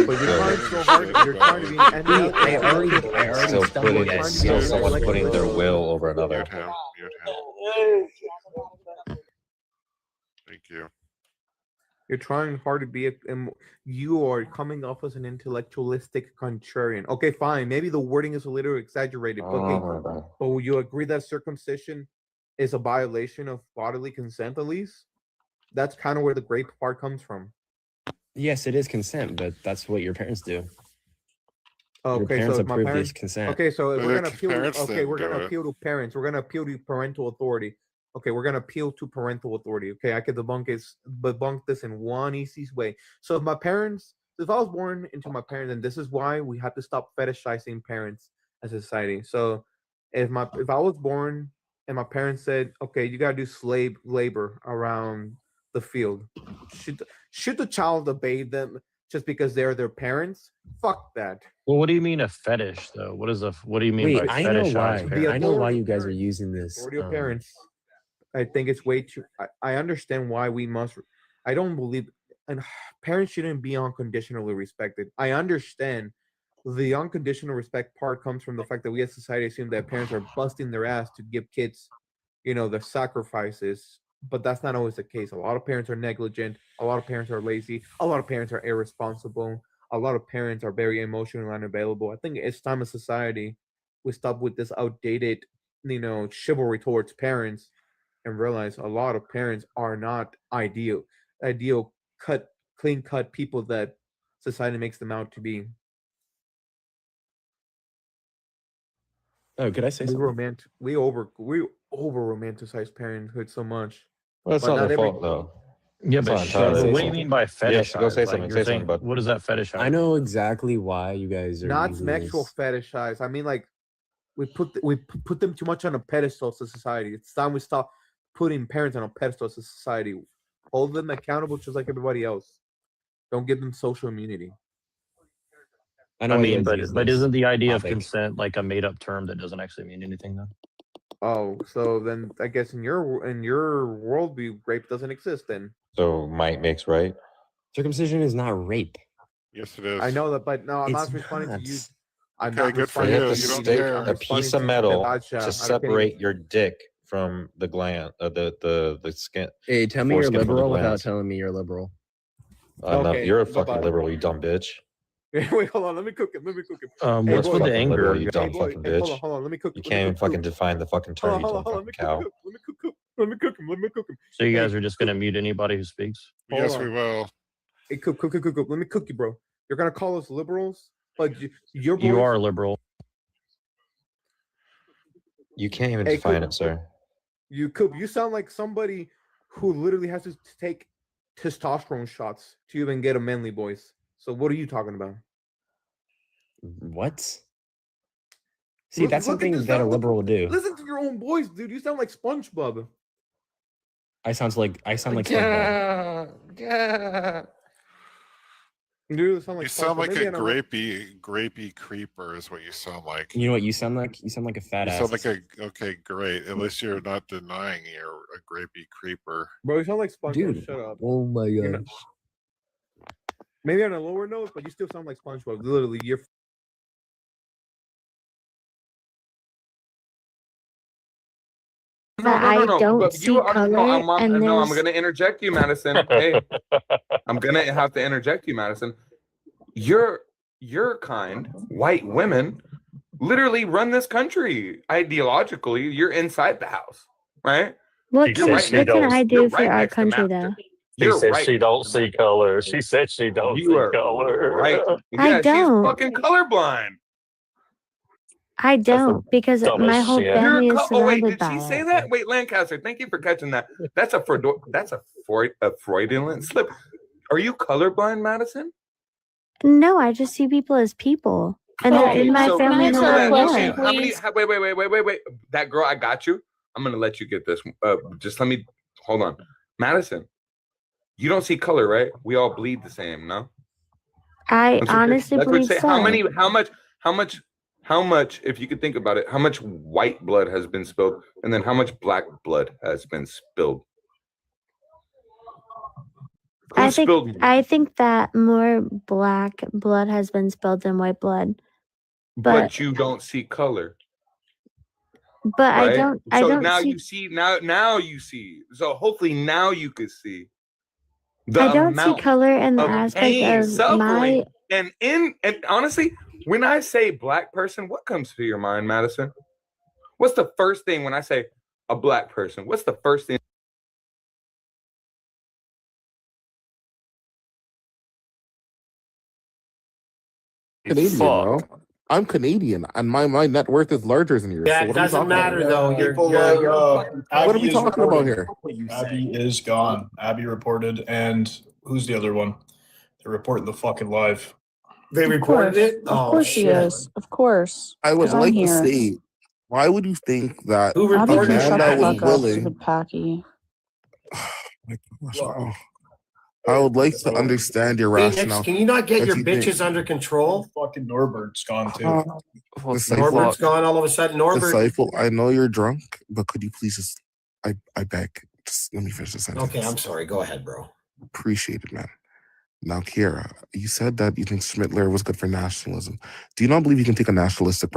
But you're So- trying so hard. You're trying to be. I already So stumbled putting at so someone like putting their will over another. Mute him. Mute him. Thank you. You're trying hard to be you are coming off as an intellectualistic contrarian. Okay, fine. Maybe the wording is a little exaggerated. But okay, Oh my God. but will you agree that circumcision is a violation of bodily consent at least? That's kind of where the grape part comes from. Yes, it is consent, but that's what your parents do. Your Okay, parents so if my approve parents. this consent. Okay, so if But we're their gonna appeal. parents Okay, didn't we're gonna do it. appeal to parents. We're gonna appeal to parental authority. Okay, we're gonna appeal to parental authority. Okay, I could debunk this in one easy way. So if I was born into my parents, and this is why we have to stop fetishizing parents as a society. So if I was born and my parents said, okay, you gotta do slave labor around the field, should the child obey them just because they're their parents? Fuck that. Well, what do you mean a fetish though? What do you mean Wait, by I know fetishize why. parents? I know why authority you guys are parents. using this. Authority of parents. I think it's way too. I understand why we must. I don't believe, and parents shouldn't be unconditionally respected. I understand the unconditional respect part comes from the fact that we as society assume that parents are busting their ass to give kids, the sacrifices. But that's not always the case. A lot of parents are negligent. A lot of parents are lazy. A lot of parents are irresponsible. A lot of parents are very emotionally unavailable. I think it's time as society we stop with this outdated, chivalry towards parents and realize a lot of parents are not ideal clean cut people that society makes them out to be. Oh, could I say something? We over romanticize parenthood so much. Well, it's But not not their every- fault though. Yeah, It's but not entirely what their do you fault. mean by fetishize? Yes, go say Like, something, you're say saying, something, bud. what does that fetishize? I know exactly why you guys are Not using sexual this. fetishize. I mean, like we put them too much on a pedestal to society. It's time we stop putting parents on a pedestal to society. Hold them accountable just like everybody else. Don't give them social immunity. know I why you mean, guys use but this isn't the idea of topic. consent like a made up term that doesn't actually mean anything then? Oh, so then I guess in your worldview, rape doesn't exist. Then So might makes right. Circumcision is not rape. Yes, it is. I know that, but no, I'm It's not responding not. to you. I'm Okay, not good for So responding you you. have to to You don't you. stick care. I'm a responding piece of to metal Natasha. to I can't separate even- your dick from the gland, the skin. Hey, tell me you're Foreskin from the liberal without glands. telling me you're liberal. I'm not, Okay, you're a bye-bye. fucking liberal, you dumb bitch. Wait, hold on. Let me cook him. Hey, What's boy, with the fucking anger? liberal, you guys? dumb boy, fucking hey, bitch. hold on. Let me cook. You let me can't even cook- fucking define the fucking Hold term, on, you hold dumb on, hold on. fucking cow. Let me cook him. Let me cook him. So you guys Hey, are just gonna mute anybody who speaks? Yes, Hold we will. Hey, cook. Let me cook you, bro. You're gonna call us liberals, but your You boys- are liberal. You can't even Hey, define cook. it, sir. You sound like somebody who literally has to take testosterone shots to even get a manly voice. So what are you talking about? What? See, Look- that's look at something this, that a look- liberal would do. Listen to your own voice, dude. You sound like SpongeBob. I sound like SpongeBob. Yeah. Dude, you sound like You sound SpongeBob. like Maybe a I don't- grapey creeper is what you sound like. You know what you sound like? You sound like a fat You ass. sound like okay, great. At least you're not denying you're a grapey creeper. Bro, you sound like SpongeBob. Dude. Shut up. Oh my You're god. not- Maybe on a lower note, but you still sound like SpongeBob. Literally, you're that I don't But see you are, color, and I'm there's going to interject you, Madison. Hey, I'm going to have to interject you, Madison. Your kind, white women, literally run this country ideologically. You're inside the house, right? what She can, said she what can don't. I You're do for right our next to country Master. though? She You're said right she next don't to see Master. color. She said she don't You see are color. right. I Yeah, she's don't. fucking colorblind. I don't because dumbest my whole shit. family is Oh wait, surrounded did by she say it. that? Wait, Lancaster, thank you for catching that. That's a Freudian slip. Are you colorblind, Madison? No, I just see people as people, and they're Okay, in my so family no so matter then, what. okay, how many? Wait. That girl, I got you. I'm gonna let you get this. Just let me hold on, Madison. You don't see color, right? We all bleed the same, no? I That's what- honestly that's what believe say. so. How much, if you could think about it, how much white blood has been spilled, and then how much black blood has been spilled? Who I think spilled more? I think that more black blood has been spilled than white blood. but but- you don't see color. But Right? I So don't now see you see now you see. So hopefully now you could see the I don't see amount color in the of aspect pain, of suffering, my and honestly, when I say black person, what comes to your mind, Madison? What's the first thing when I say a black person? What's the first thing? Canadian, bro. I'm Canadian, and my net worth is larger than yours. Yeah, so it what are we doesn't talking matter about? though. People like, What are Abby we is talking about reported. here? Abby is gone. Abby reported, and who's the other one? They're reporting the fucking live. They Of reported course. it. Of Oh, course she shit. is. Of course. I would 'Cause I'm like to here. say, why would you think that Who Abby, reported you man shut that the was fuck up, willing- stupid Packy. my gosh, oh. I would like to understand your Phoenix, rationale. can you not get What your you think? bitches under control? Fucking Norbert's gone too. Norbert's gone all of a sudden. Norbert. Disciple, I know you're drunk, but could you please just I beg, just let me finish the sentence. Okay, I'm sorry. Go ahead, bro. Appreciate it, man. Now, Kiera, you said that you think Schmittler was good for nationalism. Do you not believe you can take a nationalistic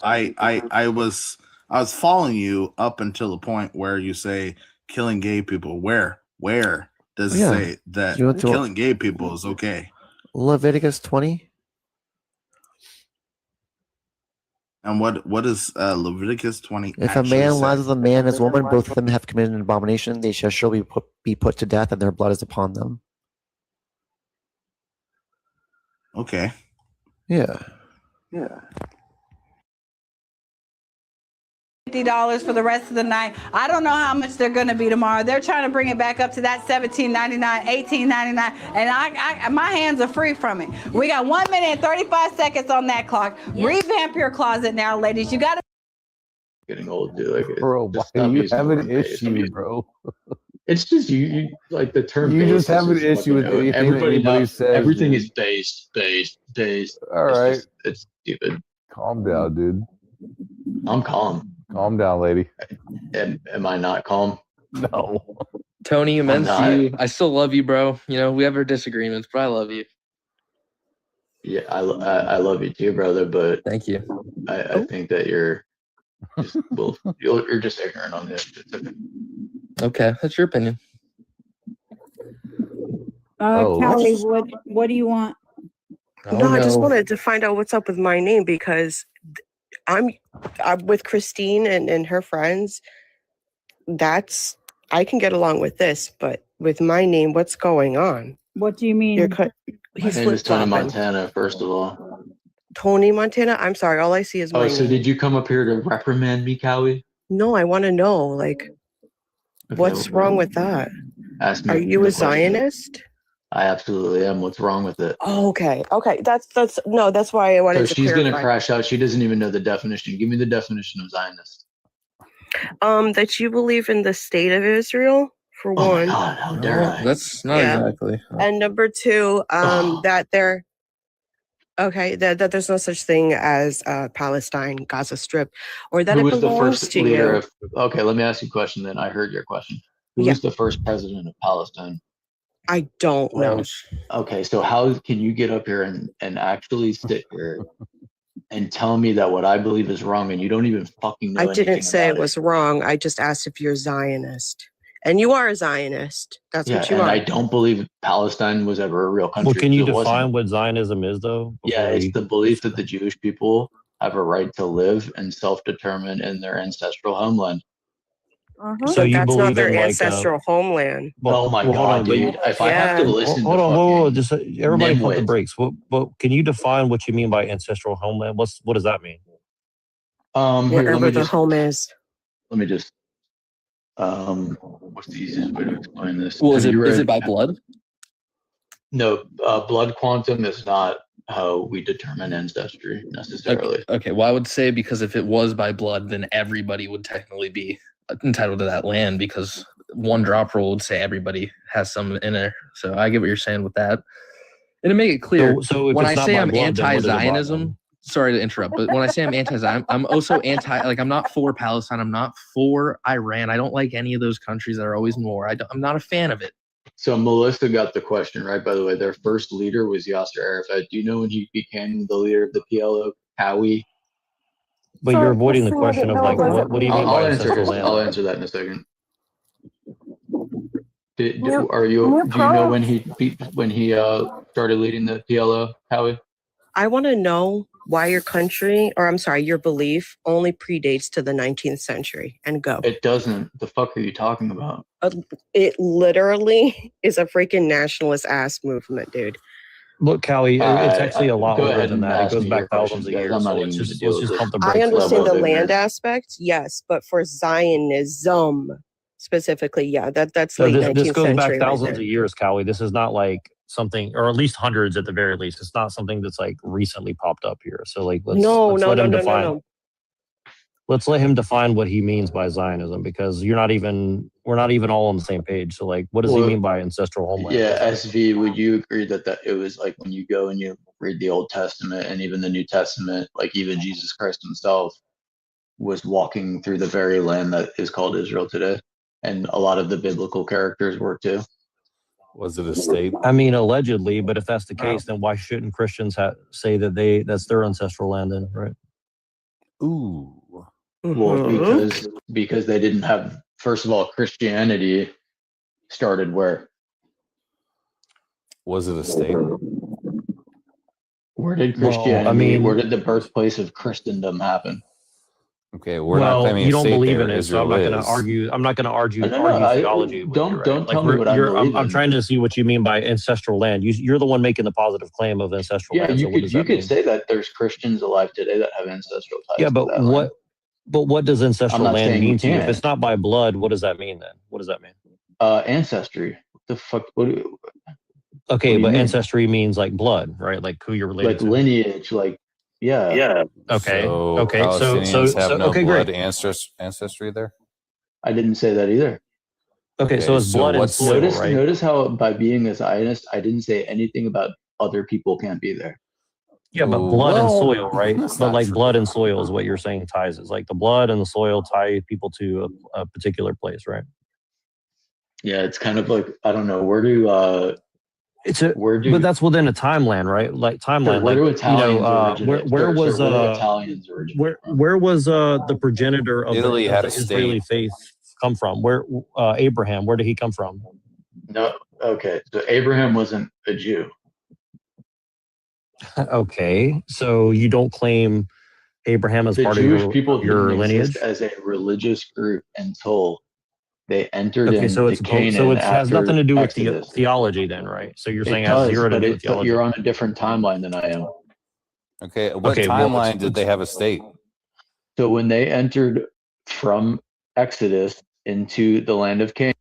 I was following you up until the point where you say killing gay people. Where does it say that killing gay people is okay? Leviticus 20. And what is Leviticus 20? If a man lies with a man and his woman, both of them have committed an abomination, they shall surely be put to death, and their blood is upon them. Okay. Yeah. $50 for the rest of the night. I don't know how much they're going to be tomorrow. They're trying to bring it back up to that $17.99, $18.99, and I my hands are free from it. We got 1 minute and 35 seconds on that clock. Revamp your closet now, ladies. You got to. Getting old, dude. Like, Bro, why do you have an issue, bro? It's just you like the term. You just based is have an just issue with fucking- anything that anybody says, Everything dude. is based. All right. It's stupid. Calm down, dude. I'm calm. Calm down, lady. Am I not calm? No. Tony, immense not. you. I still love you, bro. You know, we have our disagreements, but I love you. Yeah, I love you too, brother. But thank you. I think that you're just you're just ignorant on this. It's okay. Okay, that's your opinion. Callie, what do you want? No, I just wanted to find out what's up with my name because I'm with Christine and her friends. I can get along with this, but with my name, what's going on? What do you mean? My name is Tony Montana, first of all. Tony Montana? I'm sorry, all I see is my Oh, so name. did you come up here to reprimand me, Callie? No, I want to know, like, Okay, what's well, wrong with that? Ask me Are you the a question. Zionist? I absolutely am. What's wrong with it? Oh, okay. That's why I wanted So to she's clarify. gonna crash out. She doesn't even know the definition. Give me the definition of Zionist. That you believe in the state of Israel, for Oh my one. God, how dare I? That's not Yeah. exactly. And number two, that there's no such thing as Palestine, Gaza Strip, or that Who it was the belongs first to leader you. of? Okay, let me ask you a question. Then I heard your question. Who Yeah. was the first president of Palestine? I don't know. Okay, so how can you get up here and actually sit here and tell me that what I believe is wrong and you don't even fucking know I anything didn't say about it was wrong. I just asked if you're Zionist, and you are a Zionist. That's Yeah, what you and are. I don't believe Palestine was ever a real country. Well, can you It wasn't. define what Zionism is, though? Yeah, before it's we- the belief that the Jewish people have a right to live and self-determine in their ancestral homeland. So you that's not believe their in, like, ancestral homeland. Oh my hold God, on, but dude! If I have to Yeah. listen hold to on, fucking whoa, just everybody pump the nimwits. brakes. But can you define what you mean by ancestral homeland? What does that mean? Here, let Wherever me the just home is. let me just what's the easiest way to explain this? Well, Have is you it read- by blood? No, blood quantum is not how we determine ancestry necessarily. Okay, well, I would say because if it was by blood, then everybody would technically be entitled to that land because one drop rule would say everybody has some in there. So I get what you're saying with that. And to make it clear, So if when it's I not say by I'm blood, then what is it by anti-Zionism, then? sorry to interrupt, but when I say I'm anti-Zion, I'm also like I'm not for Palestine. I'm not for Iran. I don't like any of those countries that are always in war. I'm not a fan of it. So Melissa got the question right. By the way, their first leader was Yasser Arafat. Do you know when he became the leader of the PLO? Cowie. But you're avoiding the question of like, what do you mean I'll by answer. ancestral land? I'll answer that in a second. Do you More know when he started leading the PLO, Howie? I want to know why your country, or I'm sorry, your belief only predates to the 19th century. And go. It doesn't. The fuck are you talking about? It literally is a freaking nationalist ass movement, dude. Look, Callie, it's actually a lot go older ahead than and that. It ask goes me back your thousands of questions, guys. years. I'm not So even let's gonna just deal pump the with brakes. I understand the level of land ignorance. aspect, yes, but for Zionism specifically, yeah, that's So late this 19th goes back century right thousands there. of years, Callie. This is not like something, or at least hundreds at the very least. It's not something that's like recently popped up here. So like, let's No, let him define. no. Let's let him define what he means by Zionism, because we're not even all on the same page. So like, what does he Well, mean by ancestral homeland? Yeah, SV, would you agree that it was like when you go and you read the Old Testament and even the New Testament, like even Jesus Christ himself was walking through the very land that is called Israel today? And a lot of the biblical characters were too. Was it a state? I mean, allegedly, but if that's the case, then why shouldn't Christians say that that's their ancestral land then, right? Ooh. Well, Mhm. because they didn't have, first of all, Christianity started where? Was it a state? Where did Well, Christianity, I mean- where did the birthplace of Christendom happen? Okay, we're not claiming you a don't state believe there. in it, so I'm Israel not going to is. argue. I'm not going to argue No, I- theology. with don't- you, right? don't Like, tell me what I believe I'm in. trying to see what you mean by ancestral land. You're the one making the positive claim of ancestral Yeah, land. you so what could does you that could mean? say that there's Christians alive today that have ancestral ties. Yeah, to but that land. what does ancestral not land saying mean you to you? If can't. it's not by blood, what does that mean then? What does that mean? Ancestry. What the fuck? Okay, What do you but mean? ancestry means like blood, right? Like who you're related Like to. lineage, like yeah. Okay. So Okay. So Palestinians have no okay, blood great. ancestry there. I didn't say that either. Okay, so it's blood and soil, Notice, right? notice how by being a Zionist, I didn't say anything about other people can't be there. Yeah, but Oh, blood and well, soil, right? that's But not like true. blood and soil is what you're saying ties is like the blood and the soil tie people to a particular place, right? Yeah, it's kind of like, I don't know, where do It's a, where do but that's within a timeline, right? Like timeline, where like do you Italians know, originate? where Sir, was where do Italians originate? where was the progenitor of Italy the had a Israeli state. faith come from? Where Abraham? Where did he come from? No, okay, so Abraham wasn't a Jew. Okay, so you don't claim Abraham as The part Jewish of people your didn't lineage? exist as a religious group until they entered Okay, so into it's Canaan so it has nothing to after do with the Exodus. theology, then, right? So you're saying It it has does, zero to but do with but theology. you're on a different timeline than I am. Okay, what Okay, well, timeline did they have a state? So when they entered from Exodus into the land of Canaan,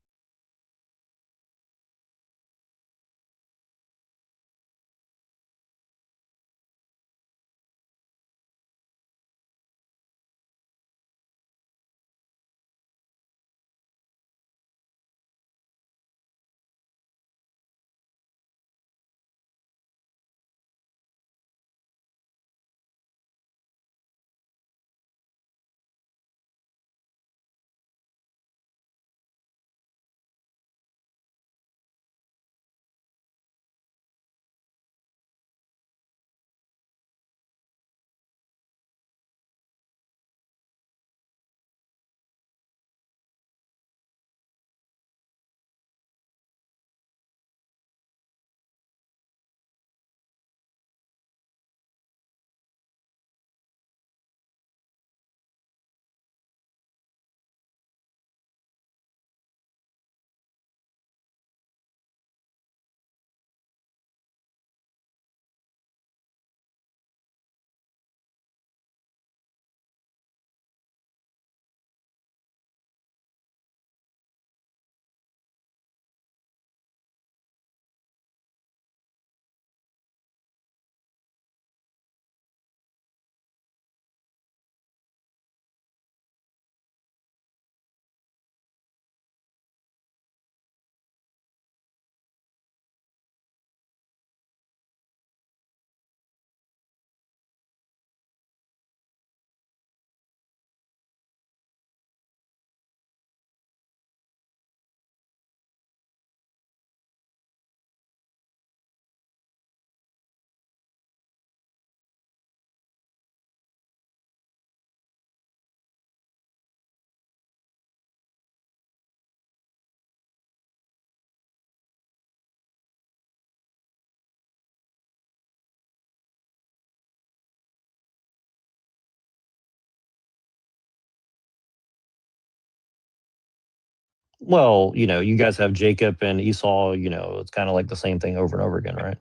Well, you know, you guys have Jacob and Esau. You know, it's kind of like the same thing over and over again, right?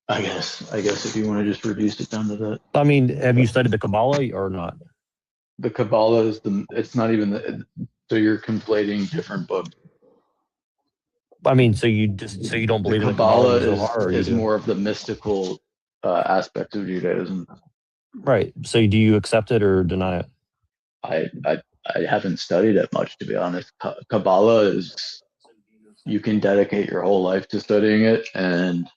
I guess if you want to just reduce it down to that. I mean, have you studied the Kabbalah or not? The Kabbalah is it's not even so you're conflating different books. I mean, so you don't The believe in the Kabbalah Kabbalah and the Zohar, or is you do? more of the mystical aspect of Judaism. Right. So do you accept it or deny it? I haven't studied it much, to be honest. Kabbalah is, you can dedicate your whole life to studying it, and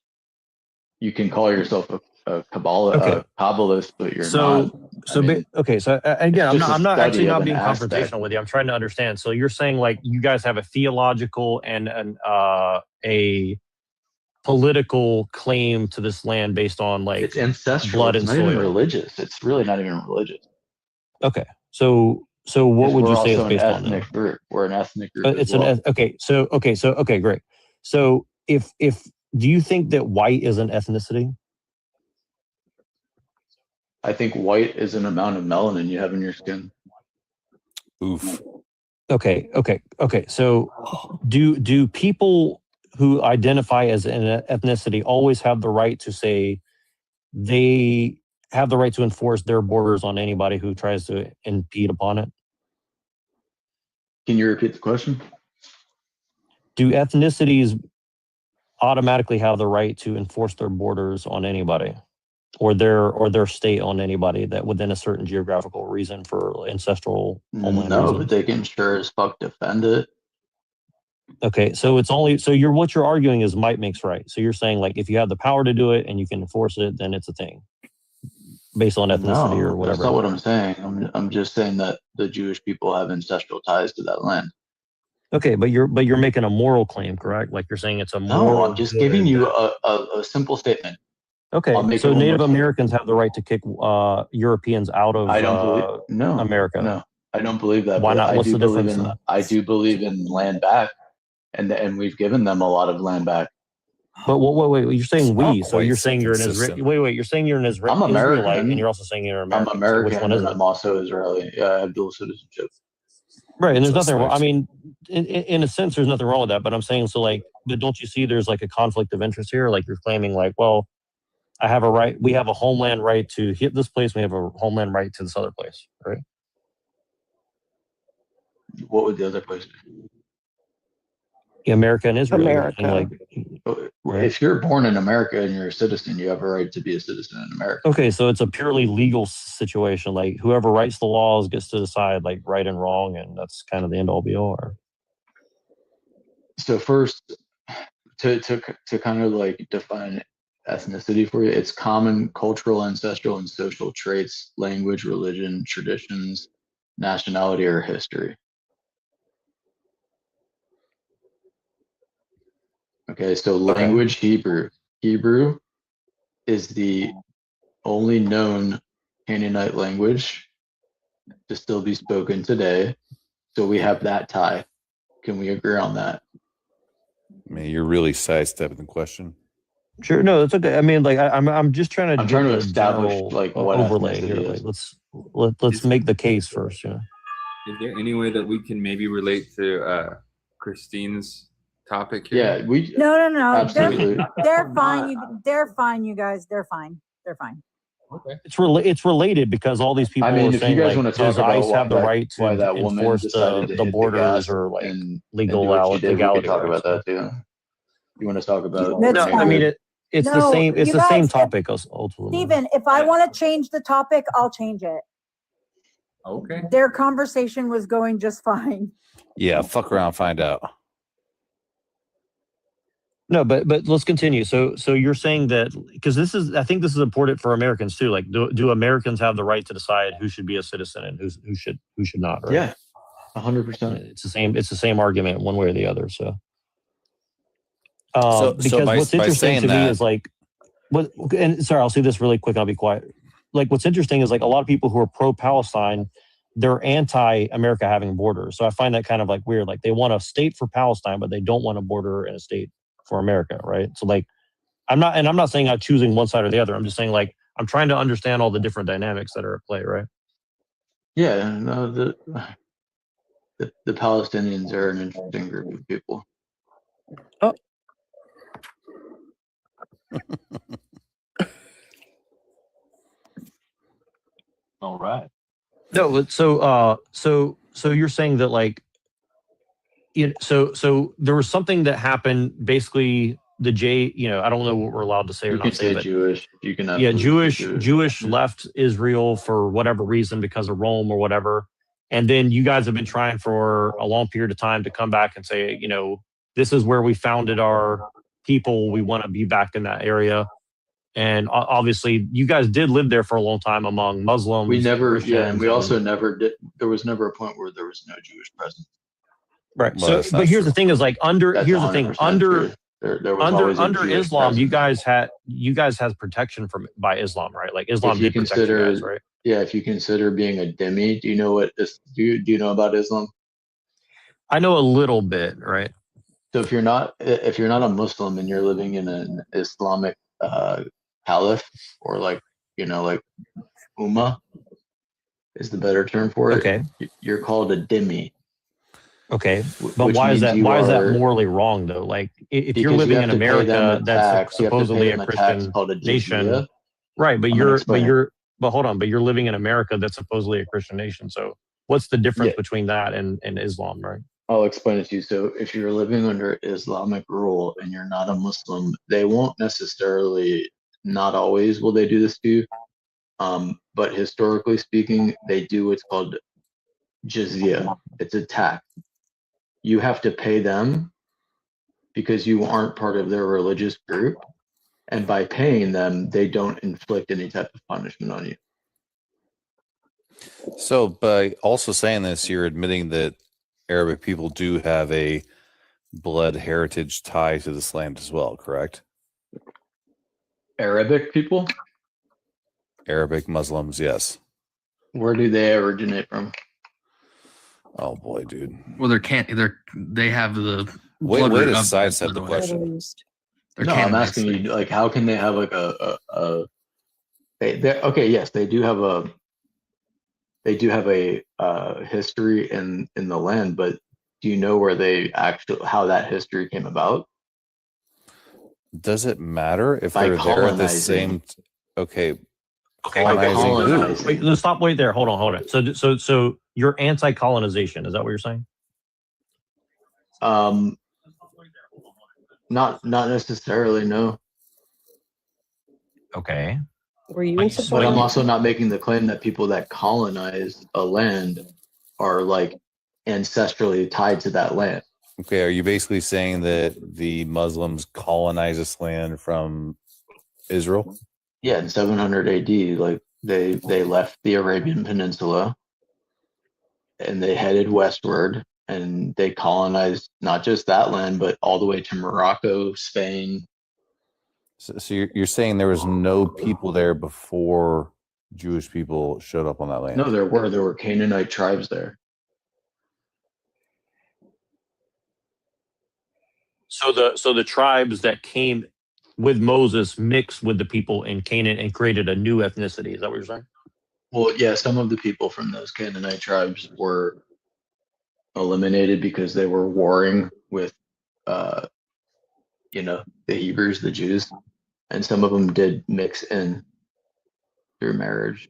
you can call yourself a Kabbalist, but you're not. Okay. So again, It's just a I'm not actually study of not an being aspect. confrontational with you. I'm trying to understand. So you're saying like you guys have a theological and a political claim to this land based on like It's ancestral. blood It's and not even soil. religious. It's really not even religious. Okay. So what would you say is based on? Ethnic group. We're an ethnic group. It's okay. So great. So if do you think that white is an ethnicity? I think white is an amount of melanin you have in your skin. Oof. Okay. So do people who identify as an ethnicity always have the right to say they have the right to enforce their borders on anybody who tries to impede upon it? Can you repeat the question? Do ethnicities automatically have the right to enforce their borders on anybody? or their state on anybody that within a certain geographical reason for ancestral homeland No, reasons. but they can sure as fuck defend it. Okay, so it's only so what you're arguing is might makes right. So you're saying like if you have the power to do it and you can enforce it, then it's a thing based on ethnicity or No, whatever. that's not what I'm saying. I'm just saying that the Jewish people have ancestral ties to that land. Okay, but you're making a moral claim, correct? Like you're saying it's a moral. No, I'm just giving you a simple statement. Okay, I'll make so it one Native more time. Americans have the right to kick Europeans out of I don't believe no America. No, I don't believe that. Why but not? I What's do the believe difference in then? I do believe in land back, and we've given them a lot of land back. But wait, you're saying we, so quite you're so saying you're an consistent. Israeli. Wait, you're saying you're an Israeli. I'm American. Israelite, and you're also saying you're I'm American. So American, which one is and it? I'm also Israeli. Yeah, I have dual citizenship. Right, and there's So nothing wrong. I slaves. mean, in a sense, there's nothing wrong with that. But I'm saying, so like, but don't you see there's like a conflict of interest here? Like you're claiming, like, well, I have a right. We have a homeland right to hit this place. We have a homeland right to this other place, right? What would the other place be? America and Israel. You're saying, America. like, right? If you're born in America and you're a citizen, you have a right to be a citizen in America. Okay, so it's a purely legal situation. Like whoever writes the laws gets to decide like right and wrong, and that's kind of the end all be all. Or... So first, to kind of like define ethnicity for you, it's common cultural, ancestral, and social traits, language, religion, traditions, nationality, or history. Okay, so language, Hebrew. Hebrew is the only known Canaanite language to still be spoken today. So we have that tie. Can we agree on that? Man, you're really sidestepping the question. Sure, no, it's okay. I mean, like I'm just trying to I'm trying to get the establish, general like, what overlay ethnicity here. is. Like, let's make the case first. Yeah. Is there any way that we can maybe relate to Christine's topic here? Yeah, we No. absolutely. They're fine. They're fine, you guys. They're fine. They're fine. Okay. It's related because all these people I mean, are if saying you guys like, want to talk does about ICE have the right why to that woman enforce decided to the hit borders gas or like and legal do what she did, we legality? could talk rights? about that too. You want to talk about? That's No, fine. I mean it's the No, same. It's you the same guys, topic ultimately. Steven, if I want to change the topic, I'll change it. Okay. Their conversation was going just fine. Yeah, fuck around, find out. No, but let's continue. So you're saying that because I think this is important for Americans too. Like, do Americans have the right to decide who should be a citizen and who should not? Right? Yeah, 100%. It's the same argument one way or the other. So, So because by- what's by interesting saying to me that- is like, and sorry, I'll say this really quick. I'll be quiet. Like, what's interesting is like a lot of people who are pro-Palestine, they're anti-America having borders. So I find that kind of like weird. Like they want a state for Palestine, but they don't want a border and a state for America, right? So like, I'm not saying I'm choosing one side or the other. I'm just saying like I'm trying to understand all the different dynamics that are at play, right? Yeah, no, the Palestinians are an interesting group of people. All right. No, but so you're saying that like, so there was something that happened. Basically, I don't know what we're allowed to say or You not can say, say but Jewish. You can yeah, absolutely say Jewish left Israel for whatever reason because of Rome or whatever, and then you guys have been trying for a long period of time to come back and say, this is where we founded our people. We want to be back in that area. And obviously, you guys did live there for a long time among Muslims. We never, Christians, yeah, and we also never did. There was never a point where there was no Jewish presence. right. Well, So, that's not but here's true. the thing: is like That's here's the thing 100% under true. There was always a under Jewish Islam, you presence. guys had protection by Islam, right? Like Islam If you did protect you consider, guys, right? yeah, if you consider being a dhimmi, do you know what this? Do you know about Islam? I know a little bit, right? So if you're not a Muslim and you're living in an Islamic caliph, or like ummah is the better term for it. Okay. You're called a dhimmi. Okay, but which why is means that? you Why is that are- morally wrong though? Like, if you're because you living have in to pay them America, a that's tax. You have to pay supposedly a them a tax Christian called a nation, jizya. right? But I'm gonna but explain. hold on, but you're living in America that's supposedly a Christian nation. So, what's the difference Yeah. between that and Islam, right? I'll explain it to you. So if you're living under Islamic rule and you're not a Muslim, they won't necessarily not always will they do this to you. But historically speaking, they do what's called jizya. It's a tax. You have to pay them because you aren't part of their religious group. And by paying them, they don't inflict any type of punishment on you. So by also saying this, you're admitting that Arabic people do have a blood heritage tie to this land as well, correct? Arabic people? Arabic Muslims, yes. Where do they originate from? Oh boy, dude. Well, they have the Way blood root to of sidestep the otherwise. question. They're No, I'm Canaanites. asking you, like, how can they have like okay, yes, they do have a history in the land, but do you know where they actually, how that history came about? Does it matter if By they're there at the colonizing. same? Okay, Colonizing. colonizing who? Wait, let's stop right there. Hold on. So you're anti-colonization. Is that what you're saying? Not necessarily, no. Okay. Were you in But support? I'm also not making the claim that people that colonize a land are like ancestrally tied to that land. Okay, are you basically saying that the Muslims colonized this land from Israel? Yeah, in 700 AD, like they left the Arabian Peninsula and they headed westward and they colonized not just that land, but all the way to Morocco, Spain. So you're saying there was no people there before Jewish people showed up on that land? No, there were Canaanite tribes there. So the tribes that came with Moses mixed with the people in Canaan and created a new ethnicity. Is that what you're saying? Well, yeah, some of the people from those Canaanite tribes were eliminated because they were warring with, the Hebrews, the Jews, and some of them did mix in through marriage.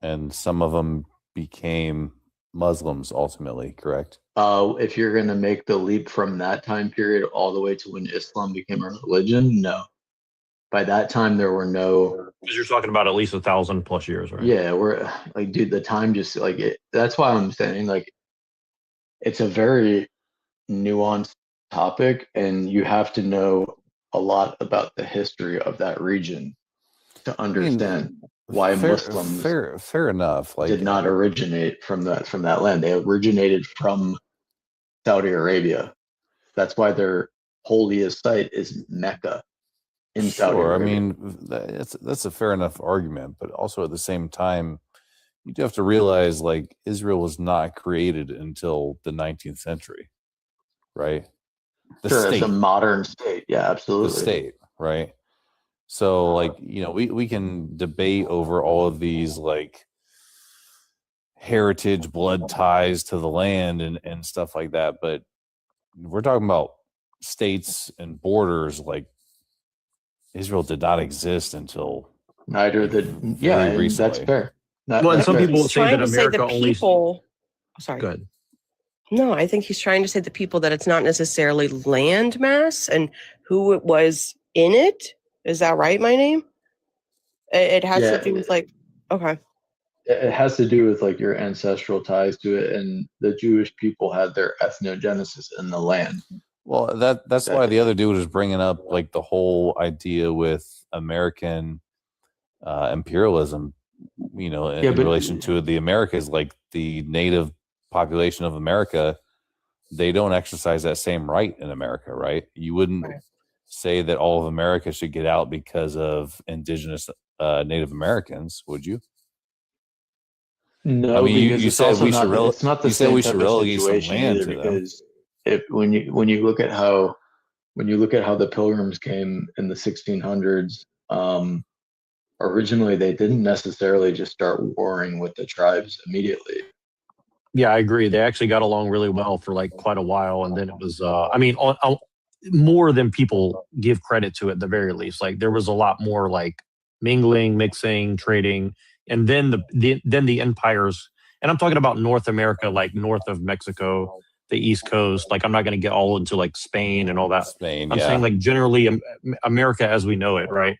And some of them became Muslims ultimately, correct? If you're going to make the leap from that time period all the way to when Islam became a religion, no. By that time, there were no. Because you're talking about at least 1,000+ years, right? Yeah, we're like, dude, the time just like it. That's why I'm saying like, it's a very nuanced topic, and you have to know a lot about the history of that region to understand why Muslims fair enough. Like, did not originate from that land. They originated from Saudi Arabia. That's why their holiest site is Mecca in Saudi sure, I Arabia. mean that's a fair enough argument, but also at the same time, you do have to realize like Israel was not created until the 19th century, right? The Sure, state, it's a modern state. Yeah, absolutely. the state, right? So like, we can debate over all of these like heritage blood ties to the land and stuff like that, but we're talking about states and borders. Like Israel did not exist until Neither did. Yeah, and that's recently. fair. Well, and some fair. people He's say trying that to say America the only. people. Sorry. Good. No, I think he's trying to say the people that it's not necessarily land mass and who it was in it. Is that right, my name? It has Yeah. to do with like, okay. It has to do with like your ancestral ties to it, and the Jewish people had their ethnogenesis in the land. Well, that's why the other dude was bringing up like the whole idea with American imperialism, in Yeah, but- relation to the Americas, like the native population of America, they don't exercise that same right in America, right? You wouldn't say that all of America should get out because of indigenous Native Americans, would you? No, I mean, you because it's said also we should it's not the you said same we type should of relegate some situation land either, to them. because when you look at how the Pilgrims came in the 1600s, originally they didn't necessarily just start warring with the tribes immediately. Yeah, I agree. They actually got along really well for like quite a while, and then it was. On more than people give credit to at the very least. Like there was a lot more like mingling, mixing, trading, and then the empires. And I'm talking about North America, like north of Mexico, the East Coast. Like I'm not going to get all into like Spain and all that. Spain, I'm yeah. saying like generally America as we know it, right?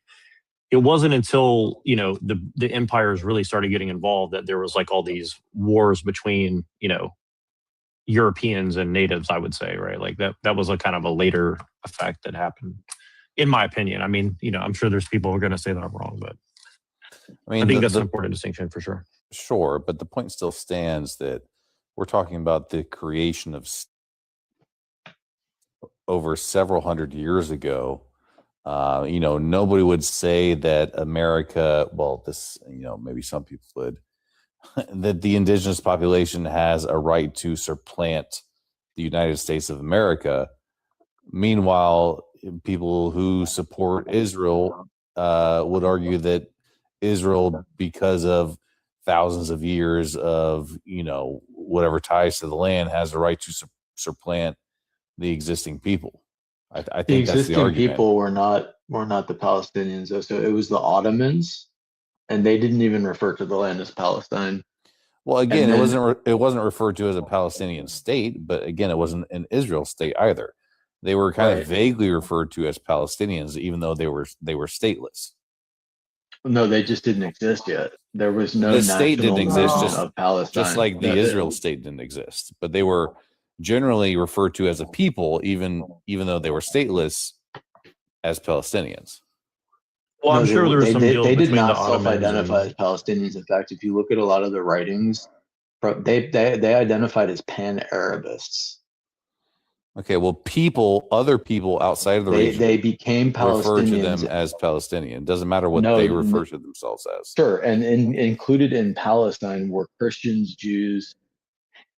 it wasn't until, you know, the empires really started getting involved that there was like all these wars between, you know, Europeans and natives, I would say, right? Like that was a kind of a later effect that happened, in my opinion. I mean, you know, I'm sure there's people who are going to say that I'm wrong, but I mean, I think that's an important distinction for sure. Sure, but the point still stands that we're talking about the creation of over several hundred years ago. You know, nobody would say that America, well, this, you know, maybe some people would, that the indigenous population has a right to supplant the United States of America. Meanwhile, people who support Israel would argue that Israel, because of thousands of years of, you know, whatever ties to the land, has a right to supplant the existing people. I The think that's the existing argument. people were not the Palestinians, though. So it was the Ottomans, and they didn't even refer to the land as Palestine. Well, again, And then- it wasn't referred to as a Palestinian state, but again, it wasn't an Israel state either. They were kind Right. of vaguely referred to as Palestinians, even though they were stateless. No, they just didn't exist yet. There was no The state didn't national exist, nation of Palestine. just like the No, Israel state didn't exist. But they were generally referred to as a people, even though they were stateless, as Palestinians. Well, I'm sure there was some deals they did between the not Ottomans self-identify and- as Palestinians. In fact, if you look at a lot of the writings, they identified as Pan-Arabists. Okay, well, other people outside of the region, They became refer to them Palestinians. as Palestinian. Doesn't matter what No, they n- refer to themselves as. Sure, and included in Palestine were Christians, Jews,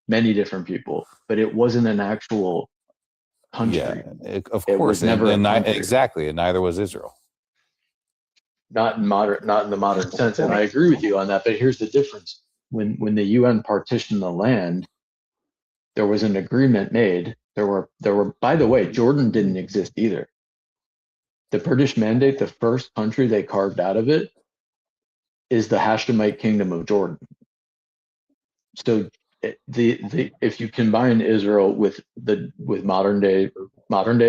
many different people, but it wasn't an actual country. Yeah, of It course, was never a and country. exactly, and neither was Israel. Not in the modern sense, and I agree with you on that. But here's the difference: when the UN partitioned the land, there was an agreement made. There were. By the way, Jordan didn't exist either. The British Mandate, the first country they carved out of it, is the Hashemite Kingdom of Jordan. So if you combine Israel with modern day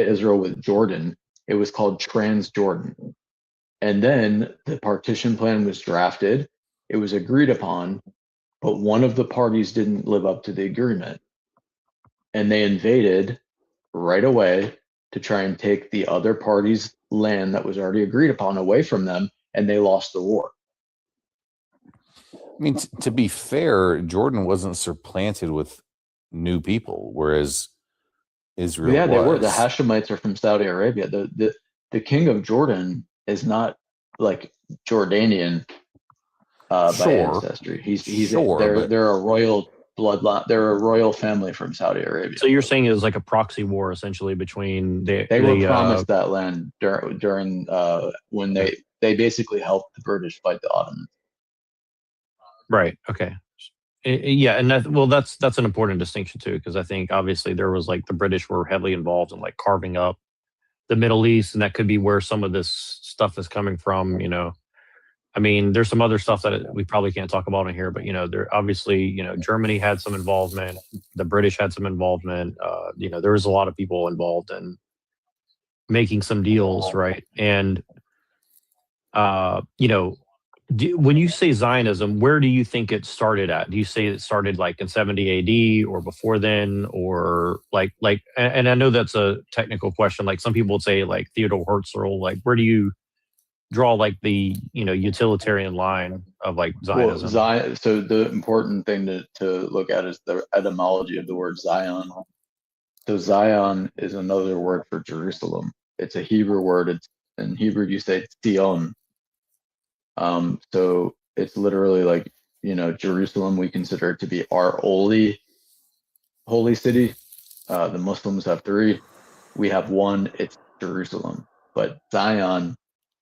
Israel with Jordan, it was called Transjordan. And then the partition plan was drafted. It was agreed upon, but one of the parties didn't live up to the agreement. And they invaded right away to try and take the other party's land that was already agreed upon away from them, and they lost the war. I mean, to be fair, Jordan wasn't supplanted with new people, whereas Israel Yeah, they were. was. The Hashemites are from Saudi Arabia. The king of Jordan is not like Jordanian by Sure. ancestry. He's Sure, but- they're a royal bloodline. They're a royal family from Saudi Arabia. So you're saying it was like a proxy war essentially between They were promised that land during when they basically helped the British fight the Ottomans. right. Okay. Yeah, and that's an important distinction too, because I think obviously there was like the British were heavily involved in like carving up the Middle East, and that could be where some of this stuff is coming from. You know, I mean, there's some other stuff that we probably can't talk about in here, but you know, there obviously, you know, Germany had some involvement, the British had some involvement. You know, there was a lot of people involved in making some deals, right? And you know, when you say Zionism, where do you think it started at? Do you say it started like in 70 AD or before then, or like, and I know that's a technical question. Like some people would say like Theodore Herzl, like where do you draw like the, you know, utilitarian line of like Zionism? Well, so the important thing to look at is the etymology of the word Zion. So Zion is another word for Jerusalem. It's a Hebrew word. It's in Hebrew you say Zion. So it's literally like, you know, Jerusalem, we consider it to be our holy city. The Muslims have three. We have one, it's Jerusalem. But Zion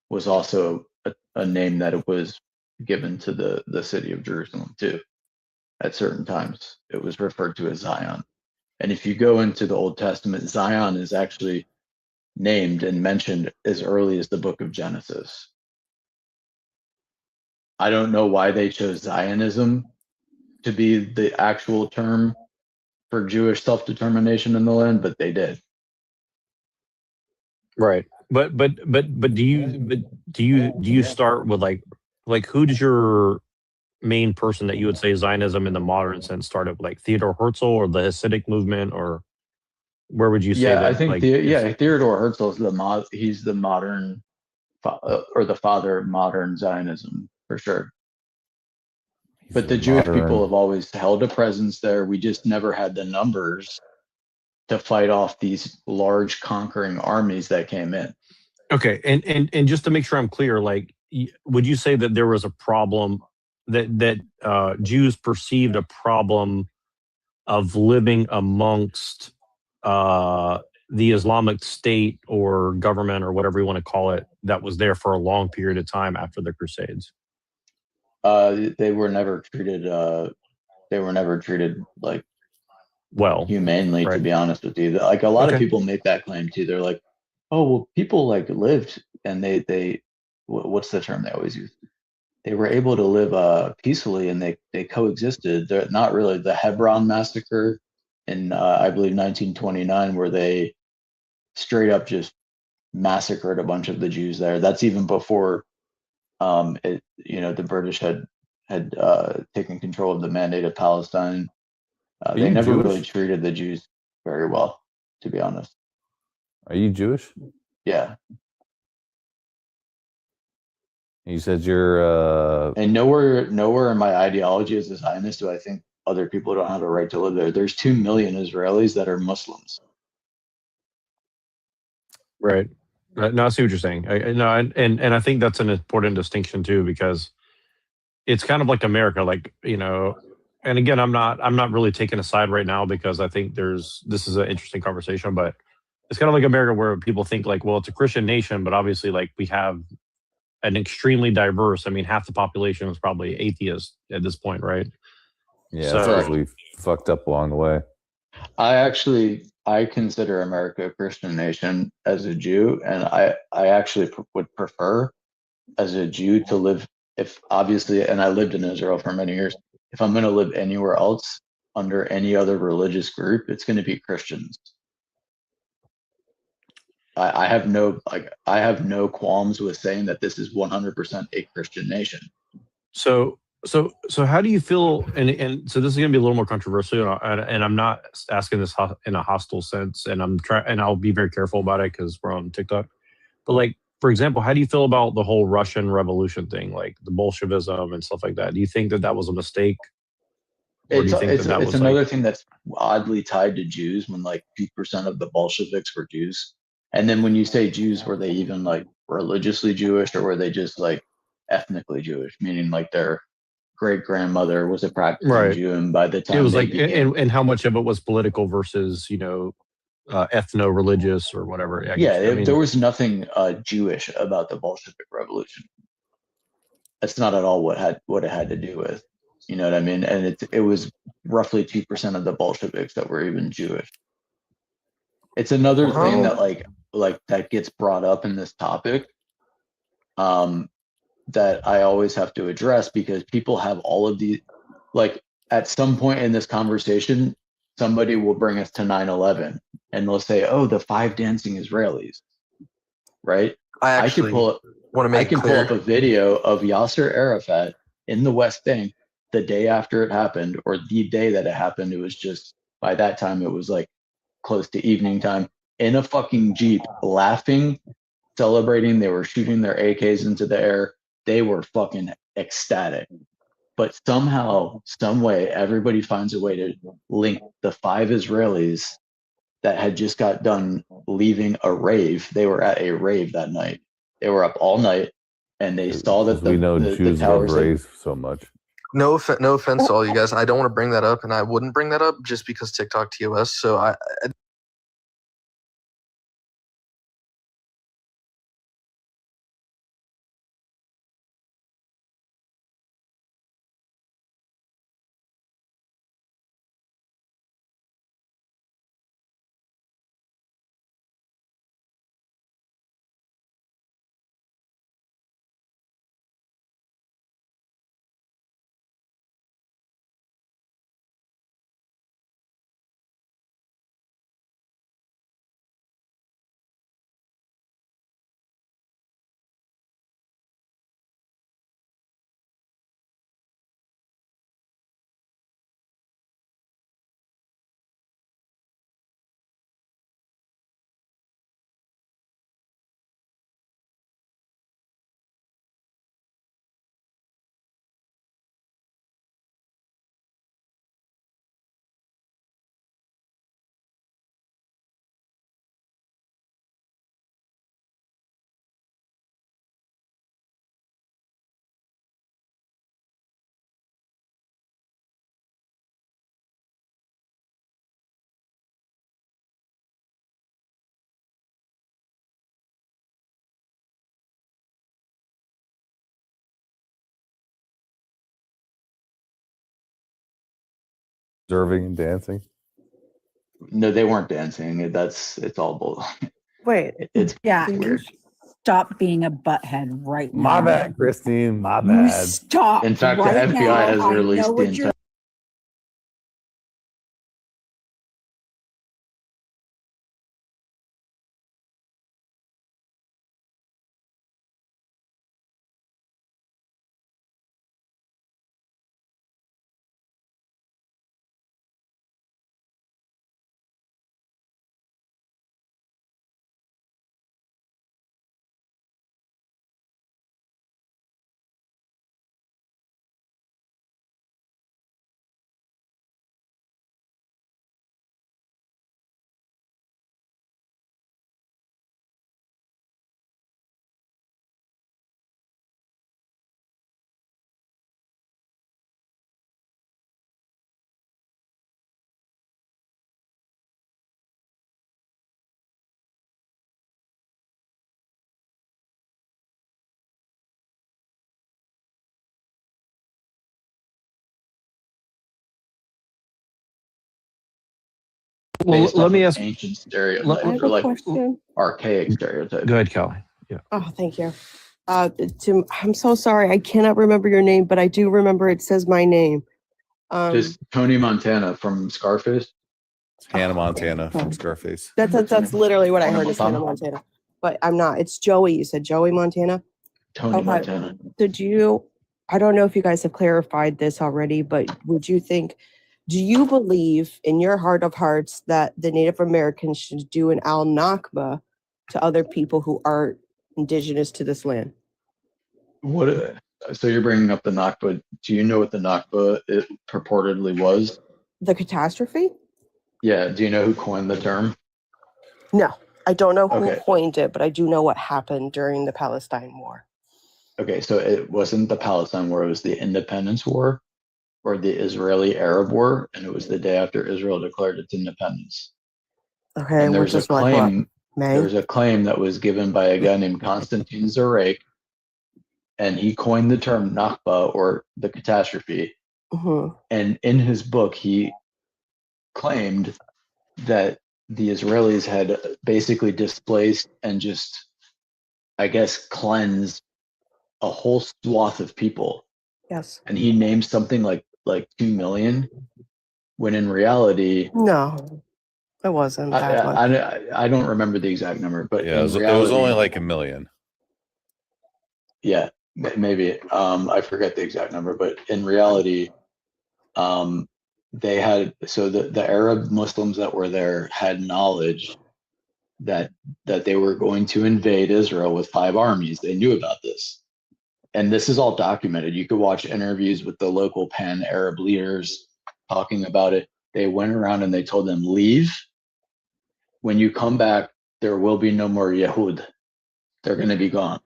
was also a name that it was given to the city of Jerusalem too. At certain times, it was referred to as Zion. And if you go into the Old Testament, Zion is actually named and mentioned as early as the book of Genesis. I don't know why they chose Zionism to be the actual term for Jewish self-determination in the land, but they did. Right. But do you start with like who does your main person that you would say Zionism in the modern sense started with, like Theodore Herzl or the Hasidic movement, or where would you say Yeah, that? I think like Theodore Herzl is he's the modern or the father of modern Zionism for sure. But the Jewish people have always held a presence there. We just never had the numbers to fight off these large conquering armies that came in. Okay, and just to make sure I'm clear, like, would you say that there was a problem that Jews perceived a problem of living amongst the Islamic State or government or whatever you want to call it that was there for a long period of time after the Crusades? They were never treated. They were never treated like well humanely. right. To be honest with you, like a lot of Okay. people make that claim too. They're like, "Oh, well, people like lived and what's the term they always use? They were able to live peacefully and they coexisted. They're not really the Hebron massacre in I believe 1929, where they straight up just massacred a bunch of the Jews there. That's even before the British had taken control of the Mandate of Palestine. They you never Jewish? really treated the Jews very well, to be honest. Are you Jewish? Yeah. You said you're And nowhere in my ideology as a Zionist do I think other people don't have a right to live there. There's 2 million Israelis that are Muslims. Right. No, I see what you're saying. And I think that's an important distinction too, because it's kind of like America, like, and again, I'm not really taking a side right now because I think this is an interesting conversation, but it's kind of like America where people think like, well, it's a Christian nation, but obviously like we have an extremely diverse, I mean, half the population is probably atheist at this point, right? yeah, So- because we fucked up along the way. I consider America a Christian nation as a Jew, and I actually would prefer as a Jew to live, if obviously, and I lived in Israel for many years, if I'm going to live anywhere else under any other religious group, it's going to be Christians. I have no qualms with saying that this is 100% a Christian nation. So how do you feel? And so this is going to be a little more controversial, and I'm not asking this in a hostile sense, and I'll be very careful about it because we're on TikTok. But like, for example, how do you feel about the whole Russian Revolution thing, like the Bolshevism and stuff like that? Do you think that was a mistake? Or do you think that was another thing that's oddly tied to Jews, when like 2% of the Bolsheviks were Jews. And then when you say Jews, were they even like religiously Jewish, or were they just like ethnically Jewish, meaning like their great grandmother was a practicing Jew, and by the time it was they like, became, and how much of it was political versus ethno-religious or whatever? there was nothing Jewish about the Bolshevik Revolution. That's not at all what it had to do with. You know what I mean? And it was roughly 2% of the Bolsheviks that were even Jewish. It's another thing that like that gets brought up in this topic, that I always have to address, because people have all of these, like, at some point in this conversation, somebody will bring us to 9/11 and they'll say, "Oh, the 5 dancing Israelis," right? I can pull up a video of Yasser Arafat in the West Bank the day after it happened, or the day that it happened. It was just, by that time, it was like close to evening time, in a fucking Jeep, laughing, celebrating. They were shooting their AKs into the air. They were fucking ecstatic. But somehow, some way, everybody finds a way to link the 5 Israelis that had just got done leaving a rave. They were at a rave that night. They were up all night, and they saw that we know Jews love towers raves so much. No offense to all you guys. I don't want to bring that up, and I wouldn't bring that up just because TikTok TOS. So I observing and dancing. No, they weren't dancing. It's all bull. Wait. It's Yeah. weird. Stop being a butthead right now. My bad, Christine. My You bad. stop. In fact, right the FBI now. has I released know the what you're entire. Well, based let off me of ask. ancient I stereotypes have or a like question. archaic stereotypes. Go ahead, Kelly. Yeah. Oh, thank you. Tim, I'm so sorry. I cannot remember your name, but I do remember it says my name. Just Tony Montana from Scarface. It's Hannah Montana from Scarface. That's literally what I Hannah heard is Hannah Montana? Montana. But I'm not. It's Joey. You said Joey Montana? Tony Okay. Montana. I don't know if you guys have clarified this already, but do you believe in your heart of hearts that the Native Americans should do an Al Nakba to other people who aren't indigenous to this land? What? So you're bringing up the Nakba. Do you know what the Nakba it purportedly was? The catastrophe? Yeah. Do you know who coined the term? No, I don't know who Okay. coined it, but I do know what happened during the Palestine War. Okay, so it wasn't the Palestine War, it was the Independence War or the Israeli-Arab War, and it was the day after Israel declared its independence. Okay, And which is like what? May? there was a claim that was given by a guy named Constantine Zarek, and he coined the term Nakba or the catastrophe. Mhm. And in his book, he claimed that the Israelis had basically displaced and just, I guess, cleansed a whole swath of people. Yes. And he named something like 2 million, when in reality, No, it wasn't that much. I don't remember the exact number, but Yeah, in it was only reality- like 1 million. yeah, maybe I forget the exact number, but in reality, they had, so the Arab Muslims that were there had knowledge that they were going to invade Israel with 5 armies. They knew about this. And this is all documented. You could watch interviews with the local pan-Arab leaders talking about it. They went around and they told them, leave. When you come back, there will be no more Yehud. They're going to be gone.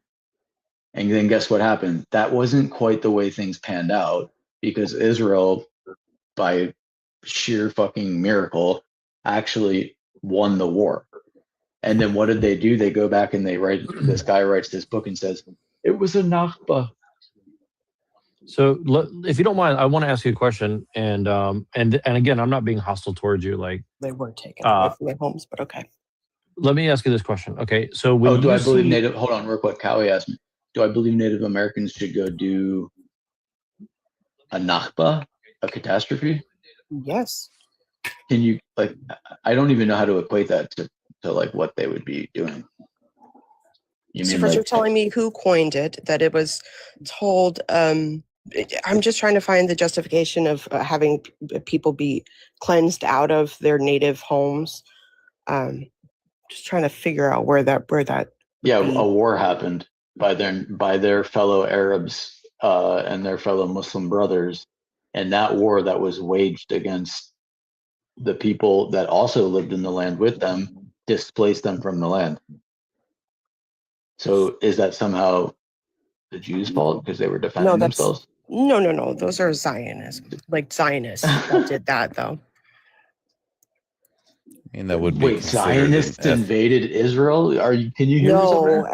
And then guess what happened? That wasn't quite the way things panned out, because Israel, by sheer fucking miracle, actually won the war. And then what did they do? They go back and they write, this guy writes this book and says, it was a Nakba. So if you don't mind, I want to ask you a question. And again, I'm not being hostile towards you. Like, They were taken away from their homes, but okay. let me ask you this question. Okay. So when Do I you believe see- Native, hold on real quick. Cowie asked me, do I believe Native Americans should go do a Nakba, a catastrophe? Yes. Can you, like, I don't even know how to equate that to like what they would be doing. You So mean first like, you're telling me who coined it, that it was told, I'm just trying to find the justification of having people be cleansed out of their native homes. Just trying to figure out where that yeah, a war happened by their fellow Arabs and their fellow Muslim brothers, and that war that was waged against the people that also lived in the land with them displaced them from the land. So is that somehow the Jews' fault because they were defending themselves? No. Those are Zionists, that did that though. I mean, that would be Wait, considered Zionists an invaded Israel? Can you hear me? No, somewhere?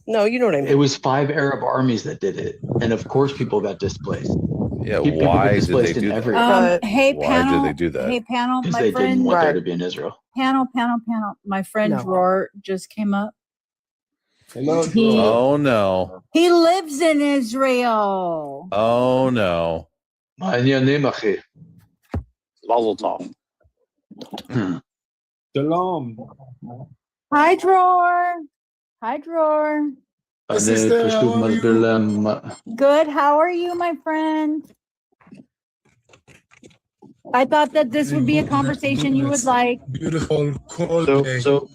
No, you know what I It mean. was 5 Arab armies that did it, and of course people got displaced. Yeah, People why get did they displaced in do that? every Hey, Why panel. did they do that? Hey, panel. because My they didn't friend. want there to be in Israel. Panel. My friend No. Dror just came up. Hello, He Oh no. he lives in Israel. Oh no. Mazel tov. Shalom. Hi, Dror. Hi, Dror. sister, how are you? Good. How are you, my friend? I thought that this would be a conversation you would like. Beautiful, cold day. So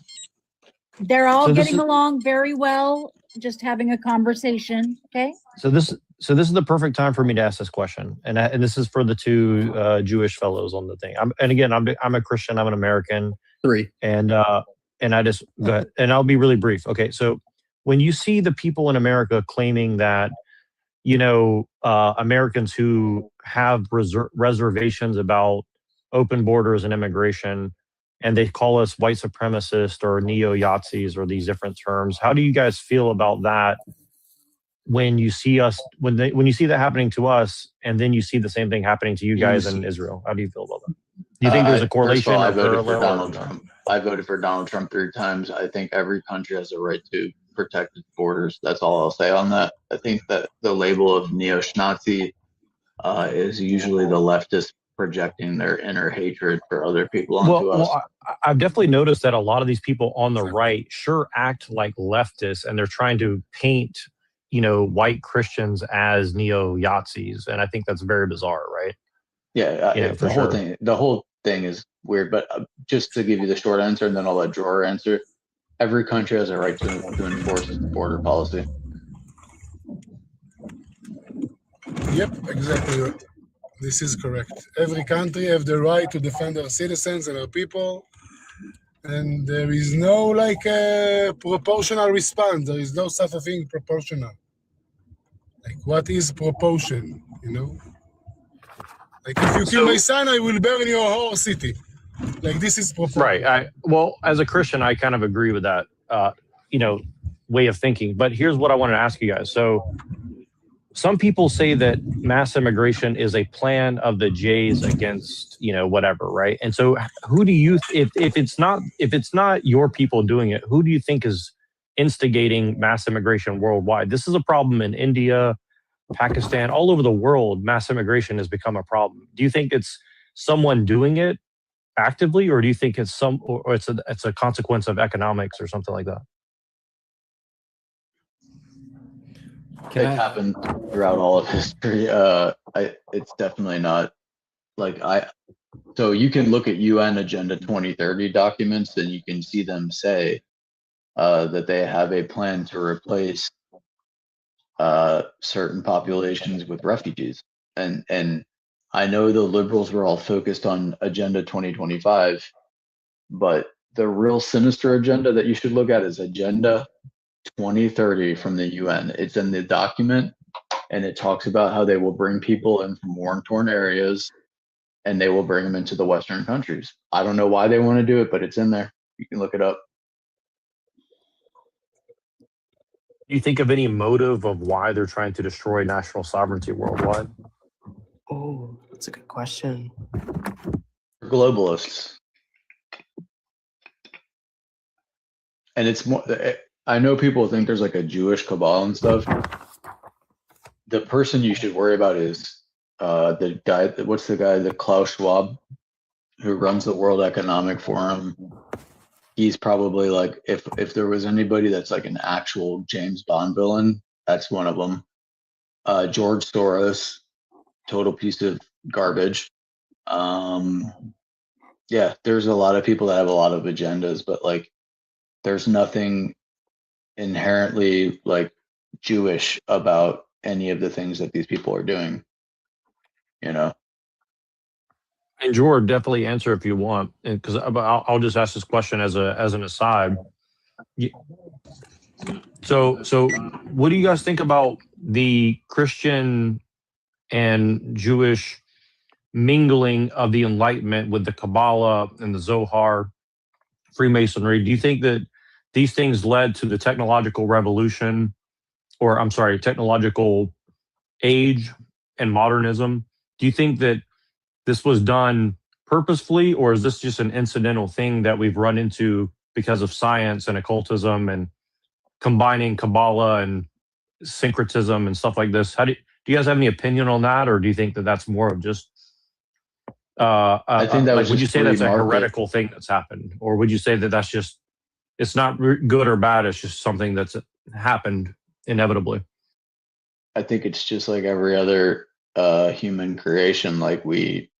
They're all So this getting is- along very well, just having a conversation. Okay. So this is the perfect time for me to ask this question, and this is for the two Jewish fellows on the thing. I'm a Christian. I'm an American. 3. And I just go ahead, and I'll be really brief. Okay, so when you see the people in America claiming that, Americans who have reservations about open borders and immigration, and they call us white supremacists or neo-Yazis or these different terms, how do you guys feel about that? When you see us, when you see that happening to us, and then you see the same thing happening to you guys in Israel, how do you feel about that? Do you think there's a correlation? I or voted for parallel? Donald Trump. I voted for Donald Trump 3 times. I think every country has a right to protect its borders. That's all I'll say on that. I think that the label of neo-Nazi is usually the leftists projecting their inner hatred for other people onto us. Well, I've definitely noticed that a lot of these people on the right sure act like leftists, and they're trying to paint, white Christians as neo-Yazis, and I think that's very bizarre, right? Yeah, for the whole thing is weird. But just to give you the short answer, and then I'll let Drawer answer. Every country has a right to enforce its border policy. Yep, exactly right. This is correct. Every country have the right to defend their citizens and their people, and there is no proportional response. There is no such a thing proportional. Like, what is proportion? Like, if you kill my son, I will burn your whole city. Like, this is proportion. Right. Well, as a Christian, I kind of agree with that, way of thinking. But here's what I wanted to ask you guys. So, some people say that mass immigration is a plan of the Jays against, whatever, right? And so, who do you, if it's not your people doing it, who do you think is instigating mass immigration worldwide? This is a problem in India, Pakistan, all over the world. Mass immigration has become a problem. Do you think it's someone doing it actively, or do you think it's it's a consequence of economics or something like that? It happened throughout all of history. It's definitely not so you can look at UN Agenda 2030 documents and you can see them say that they have a plan to replace certain populations with refugees. And I know the liberals were all focused on Agenda 2025, but the real sinister agenda that you should look at is Agenda 2030 from the UN. It's in the document, and it talks about how they will bring people in from war-torn areas, and they will bring them into the Western countries. I don't know why they want to do it, but it's in there. You can look it up. Do you think of any motive of why they're trying to destroy national sovereignty worldwide? Oh, that's a good question. Globalists. And it's more, I know people think there's like a Jewish cabal and stuff. The person you should worry about is the guy, the Klaus Schwab, who runs the World Economic Forum. He's probably like, if there was anybody that's like an actual James Bond villain, that's one of them. George Soros, total piece of garbage. Yeah, there's a lot of people that have a lot of agendas, but like, there's nothing inherently like Jewish about any of the things that these people are doing, And George, definitely answer if you want, because I'll just ask this question as an aside. So what do you guys think about the Christian and Jewish mingling of the Enlightenment with the Kabbalah and the Zohar, Freemasonry? Do you think that these things led to the technological revolution, or I'm sorry, technological age and modernism. Do you think that this was done purposefully, or is this just an incidental thing that we've run into because of science and occultism and combining Kabbalah and syncretism and stuff like this? How do you guys have any opinion on that, or do you think that that's more of just I think that was would you just say that's a free market. heretical thing that's happened, or would you say that that's just, it's not good or bad, it's just something that's happened inevitably? I think it's just like every other human creation. Like we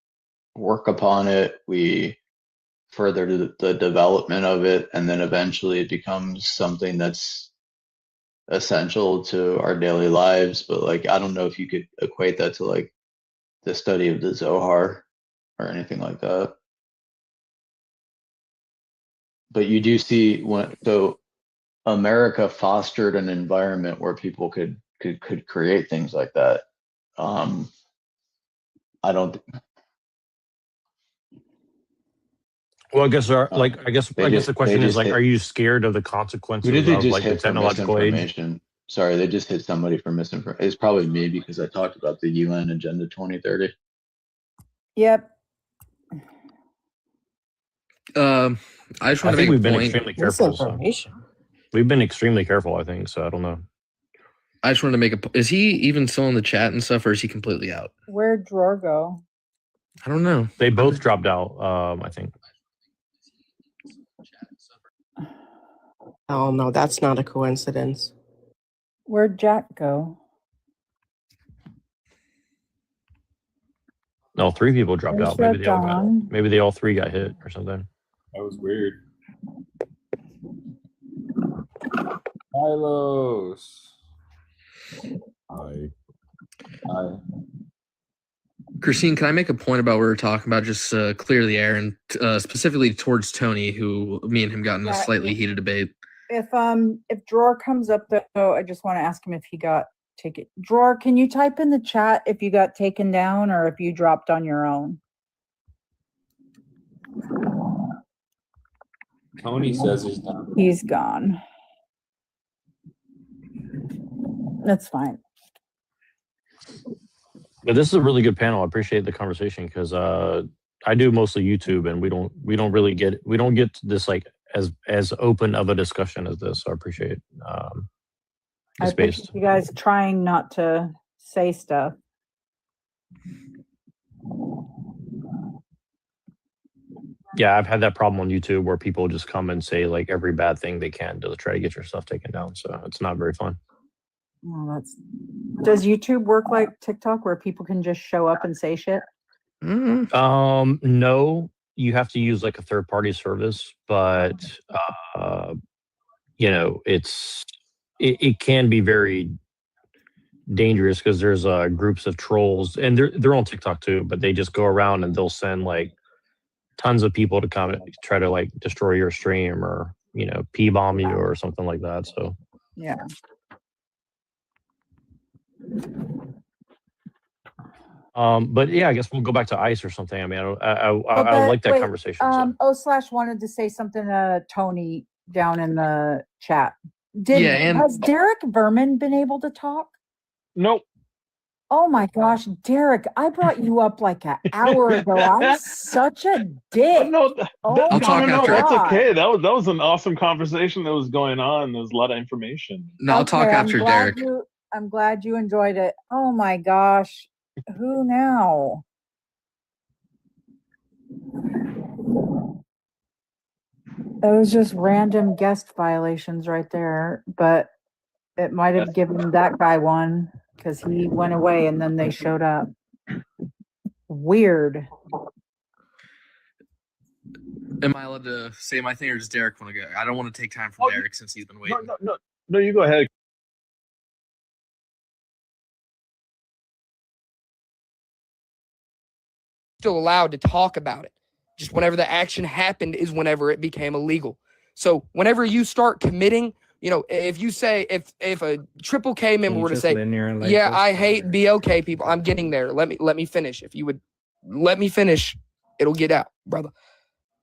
work upon it, we further the development of it, and then eventually it becomes something that's essential to our daily lives. But like, I don't know if you could equate that to like the study of the Zohar or anything like that. But you do see so America fostered an environment where people could create things like that. I don't. Well, I guess the question is like, are you scared of the consequences Who did they of just like the hit for technological age? misinformation? Sorry, they just hit somebody for misinformation. It's probably me because I talked about the UN Agenda 2030. Yep. I just want to make we've a been point. extremely careful. So. We've been extremely careful, I think. So I don't know. I just wanted to make a. Is he even still in the chat and stuff, or is he completely out? Where'd Drawer go? I don't know. They both dropped out. I think. Oh no, that's not a coincidence. Where'd Jack go? No, 3 people dropped There's out. Maybe that they all got. Dawn. Maybe they all 3 got hit or something. That was weird. Milos. Hi. Christine, can I make a point about what we were talking about? Just clear the air, and specifically towards Tony, who me and him got in a Yeah, slightly heated debate. If Drawer comes up though, I just want to ask him if he got taken. Drawer, can you type in the chat if you got taken down or if you dropped on your own? Tony says he's down. He's gone. That's fine. But this is a really good panel. I appreciate the conversation because I do mostly YouTube, and we don't really get this like as open of a discussion as this. So I appreciate I the space. appreciate you guys trying not to say stuff. Yeah, I've had that problem on YouTube where people just come and say like every bad thing they can to try to get your stuff taken down. So it's not very fun. Well, does YouTube work like TikTok where people can just show up and say shit? No, you have to use like a third party service, but you know, it can be very dangerous because there's groups of trolls, and they're on TikTok too, but they just go around and they'll send like tons of people to come and try to like destroy your stream or, you know, P-bomb you or something like that. So Yeah. But yeah, I guess we'll go back to ICE or something. I mean, I like that conversation. So. O/ wanted to say something to Tony down in the chat. Has Derek Verman been able to talk? Nope. Oh my gosh, Derek, I brought you up like an hour ago. I'm such a dick. No, that's okay. That was an awesome conversation that was going on. There was a lot of information. I'll talk after Derek. I'm glad you enjoyed it. Oh my gosh. Who now? That was just random guest violations right there, but it might have given that guy one because he went away and then they showed up. Weird. Am I allowed to say my thing, or does Derek want to go? I don't want to take time from Derek since he's been waiting. No, you go ahead. Still allowed to talk about it. Just whenever the action happened is whenever it became illegal. So whenever you start committing, you know, if you say, if a Triple K member were to say, yeah, I hate BLK people, I'm getting there. Let me finish. If you would let me finish, it'll get out, brother.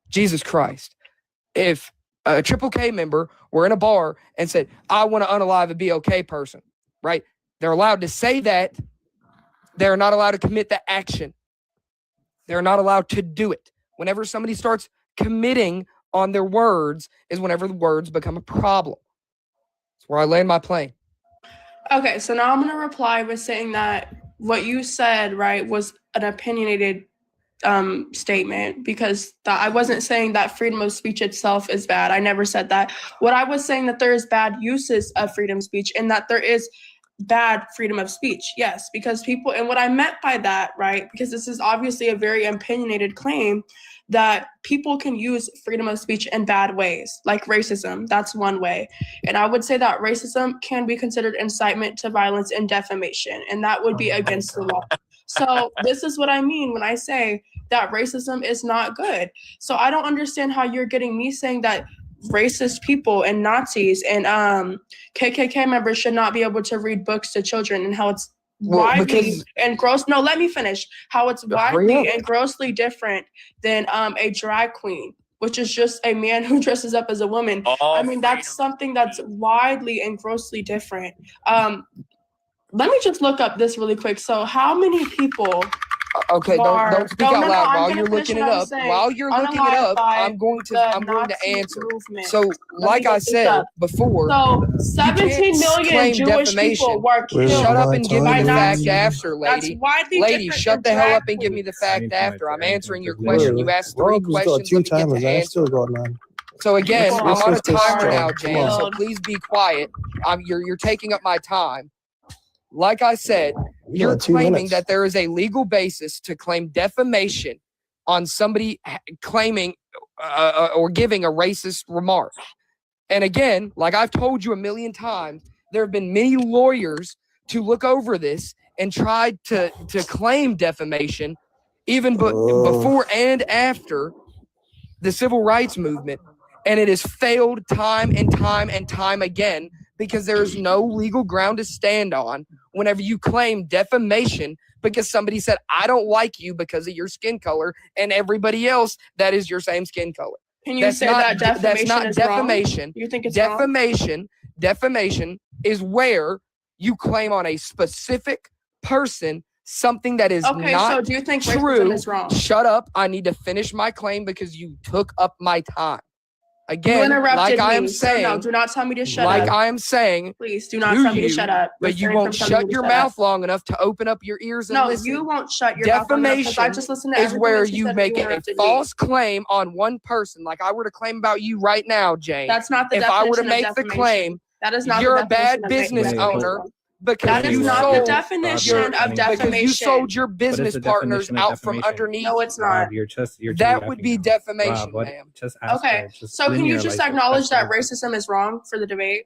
Jesus Christ. If a Triple K member were in a bar and said, I want to unalive a BOK person, right? They're allowed to say that. They're not allowed to commit the action. They're not allowed to do it. Whenever somebody starts committing on their words is whenever the words become a problem. That's where I land my plane. Okay, so now I'm going to reply with saying that what you said, right, was an opinionated statement, because I wasn't saying that freedom of speech itself is bad. I never said that. What I was saying that there is bad uses of freedom of speech and that there is bad freedom of speech. Yes, because people, and what I meant by that, right, because this is obviously a very opinionated claim, that people can use freedom of speech in bad ways, like racism. That's one way. And I would say that racism can be considered incitement to violence and defamation, and that would be against the law. So this is what I mean when I say that racism is not good. So I don't understand how you're getting me saying that racist people and Nazis and KKK members should not be able to read books to children, and how it's widely and gross. No, let me finish. How it's widely and grossly different than a drag queen, which is just a man who dresses up as a woman. I mean, that's something that's widely and grossly different. Let me just look up this really quick. So how many people Okay, don't speak out loud while you're looking it up. While you're looking it up, I'm going to answer. So, like I said before, so 17 million Jewish people were killed. Shut up and give me the fact after, That's lady. widely Lady, different shut than the hell drag up and give me the fact queens. after. I'm answering your question. You asked 3 questions. Let me get to answer. So again, I'm on a timer now, James. So please be quiet. You're taking up my time. Like I said, you're claiming that there is a legal basis to claim defamation on somebody claiming or giving a racist remark. And again, like I've told you a million times, there have been many lawyers to look over this and tried to claim defamation even before and after the civil rights movement. And it has failed time and time and time again, because there is no legal ground to stand on whenever you claim defamation because somebody said, I don't like you because of your skin color, and everybody else that is your same skin color. Can you say that defamation that's not is defamation. wrong? You think it's defamation? Defamation is where you claim on a specific person something that is Okay, not so do you think true. racism is wrong? Shut up. I need to finish my claim because you took up my time. Again, You interrupted like I am me, so saying, no, do not tell me to shut like up. I am saying, Please do not tell me to shut up. But you Refrain won't from telling shut me to your shut mouth up. long enough to open up your ears and No, listen. you won't shut your mouth long enough, 'cause I just listened to is everything where that you you said, make but you a interrupted me. false claim on one person. Like I were to claim about you right now, Jane. That's not the If I were to definition make of the defamation. claim, That is not you're the a bad definition of business defamation. owner because That is you not sold the definition of because you defamation. sold your business partners out from underneath. No, it's not. That would be defamation, ma'am. Okay, so can you just acknowledge that racism is wrong for the debate?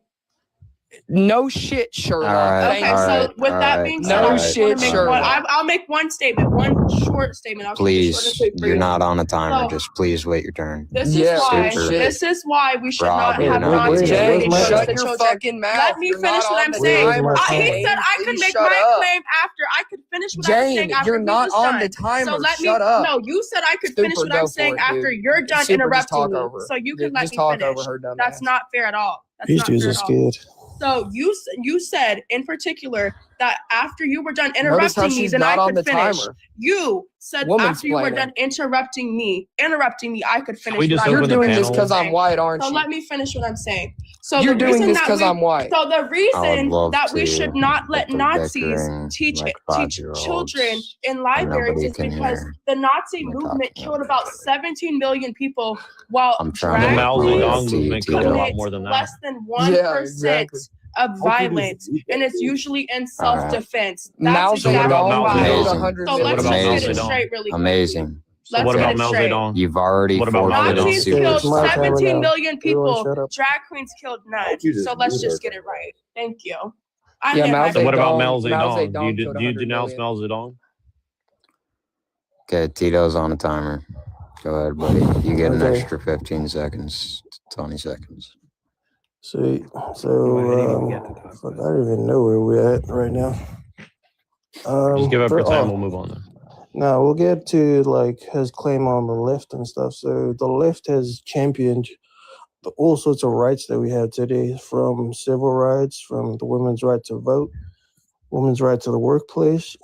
No shit, Sherlock. Okay, Thank so you. with that being said, no I just wanna shit, make Sherlock. I'll make one statement, one short statement. I'll keep it short and Please, sweet for you're you. not on a timer. So- Just please wait your turn. This is why we should Rob, not you're have not Nazis Jay, educating shut the your children. fucking mouth. Let me You're finish not what on I'm the saying. timer, He Jane. said I could Please make shut my up. claim after. I could finish what I was saying Jane, after you're he not was on done. the timer. So let Shut me. up. No, you said I could finish Super, what I'm go saying for it, after dude. you're done Super, just interrupting talk me. over her. So you can let Just me talk finish. over her, dumbass. That's not fair at all. That's These not dudes fair are at all. scared. So you said in particular that after you were done Notice how interrupting me, she's then not I on could the finish. timer. You said Woman's after you were planning. done interrupting me, I could finish. we what just I You're was doing this saying. because I'm white, aren't So you? let me finish what I'm saying. So You're the doing reason this that 'cause we- I'm white. So the reason love that we to, should not let but they're Nazis bickering teach like teach 5-year-olds, children in and libraries nobody is can because hear the Nazi what we're movement talking killed about 17 million people, while I'm trying drag to Mao make my way Zedong up to you, movement killed a Tito. lot more than that. less than 1% Yeah, exactly. of violence, and it's usually in self-defense. Mao That's exactly Zedong why. killed Amazing. 100 So let's million. just get it Amazing. straight really quick. Amazing. So what Let's about get it Mao straight. Zedong? You've already What about Mao forfeited Zedong? Nazis super killed my chat. timer 17 now. million Everyone people. shut up. Drag queens killed none. So let's just get it right. Thank you. I Yeah, land Mao my So what about Zedong- Mao Mao Zedong? Zedong Do you, killed do you 100 denounce million. Mao Zedong? Okay, Tito's on a timer. Go ahead, buddy. You get an Okay. extra 15 seconds, 20 seconds. So fuck, I don't even know where we're at right now. Just give up your for- time. oh, We'll move on then. No, we'll get to like his claim on the left and stuff. So the left has championed all sorts of rights that we have today, from civil rights, from the women's right to vote, women's right to the workplace,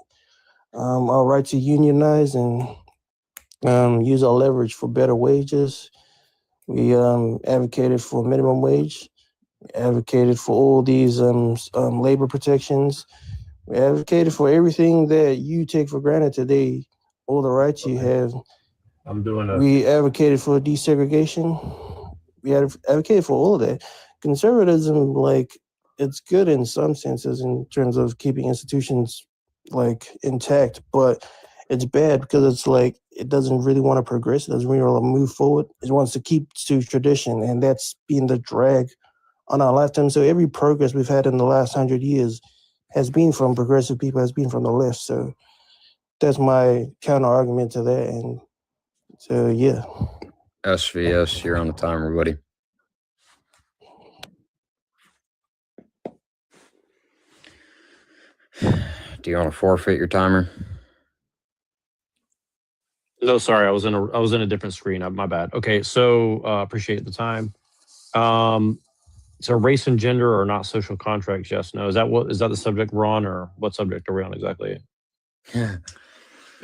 our right to unionize and use our leverage for better wages. We advocated for minimum wage. We advocated for all these labor protections. We advocated for everything that you take for granted today, all the rights you have. We advocated for desegregation. We advocated for all of that. Conservatism, like, it's good in some senses in terms of keeping institutions like intact, but it's bad because it's like it doesn't really want to progress. It doesn't really want to move forward. It wants to keep to tradition, and that's been the drag on our lifetime. So every progress we've had in the last 100 years has been from progressive people, has been from the left. So that's my counter argument to that. And so, yeah. SVS, you're on the timer, buddy. Do you want to forfeit your timer? No, sorry, I was in a different screen. My bad. Okay, so appreciate the time. So race and gender are not social contracts. Yes, no. Is that the subject we're on, or what subject are we on exactly? I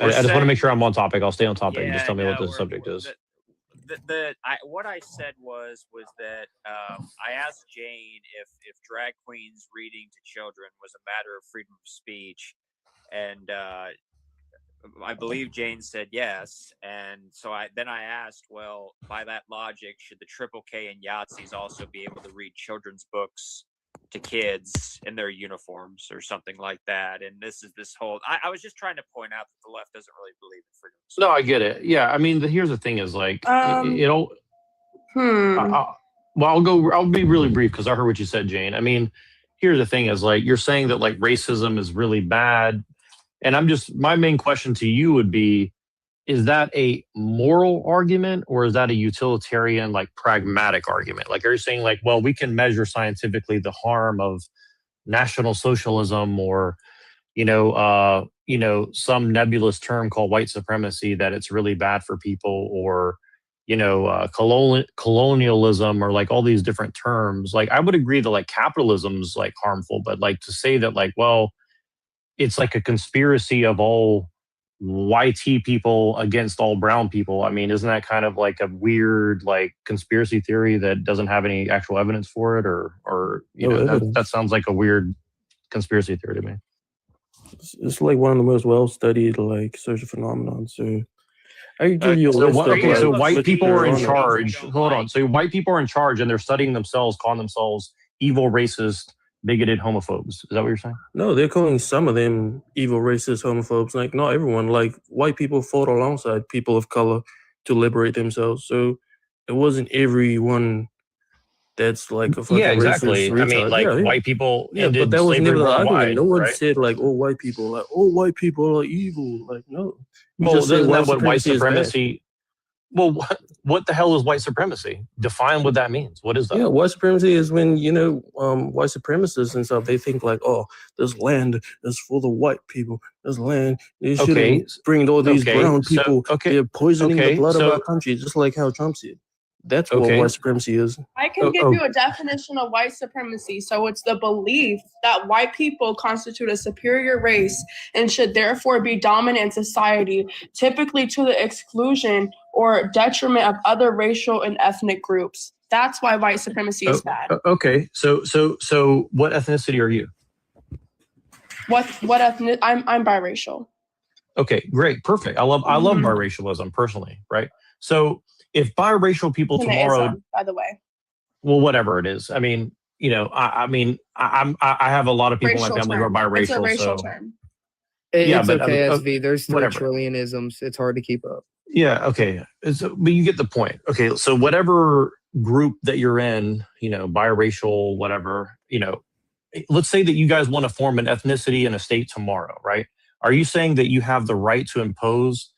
just want to make sure I'm on topic. I'll stay on topic. Yeah, just tell me what the subject is. What I said was that I asked Jane if drag queens reading to children was a matter of freedom of speech, and I believe Jane said yes. And so I asked, well, by that logic, should the Triple K and Yahtzees also be able to read children's books to kids in their uniforms or something like that? And this whole, I was just trying to point out that the left doesn't really believe in freedom of speech. No, I get it. Yeah, I mean, here's the thing: is like Well, I'll be really brief because I heard what you said, Jane. I mean, here's the thing: is like you're saying that like racism is really bad. And my main question to you would be, is that a moral argument or is that a utilitarian, like pragmatic argument? Like, are you saying like, well, we can measure scientifically the harm of National Socialism or, some nebulous term called white supremacy, that it's really bad for people, or, colonialism, or like all these different terms? Like, I would agree that like capitalism's like harmful, but like to say that like, well, it's like a conspiracy of all YT people against all brown people. I mean, isn't that kind of like a weird like conspiracy theory that doesn't have any actual evidence for it? Or that sounds like a weird conspiracy theory to me. It's like one of the most well-studied like social phenomenon. So I give you a list of, so white people are in charge. Hold on. So white people are in charge and they're studying themselves, calling themselves evil, racist, bigoted homophobes. Is that what you're saying? No, they're calling some of them evil, racist homophobes. Like, not everyone. Like, white people fought alongside people of color to liberate themselves. So it wasn't everyone that's like a fucking exactly. racist I mean, like white people. But that was never the argument. No one right? said like, "Oh, white people are evil." Like, no. Well, isn't that what white supremacy? Well, what the hell is white supremacy? Define what that means. What is that? Yeah, white supremacy is when, white supremacists and stuff, they think like, oh, this land is for the white people. This land, they shouldn't bring all these brown people. They're poisoning the blood of our country, just like how Trump said. That's what white supremacy is. I can give you a definition of white supremacy. So it's the belief that white people constitute a superior race and should therefore be dominant in society, typically to the exclusion or detriment of other racial and ethnic groups. That's why white supremacy is bad. Okay, so what ethnicity are you? What ethnic? I'm biracial. Okay, great, perfect. I love biracialism personally, right? So if biracial people tomorrow, by the way, well, whatever it is, I mean, I have a lot of people in my family who are biracial. It's a racial term. It's okay, SV. There's 3 trillion isms. It's hard to keep up. Yeah, okay. But you get the point. Okay, so whatever group that you're in, biracial, whatever, let's say that you guys want to form an ethnicity in a state tomorrow, right? Are you saying that you have the right to impose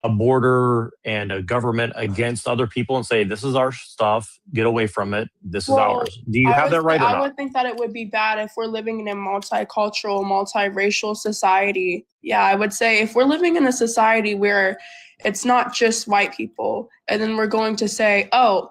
a border and a government against other people and say, this is our stuff, get away from it, this is ours? Do you have that right or not? I would think that it would be bad if we're living in a multicultural, multiracial society. Yeah, I would say if we're living in a society where it's not just white people, and then we're going to say, oh,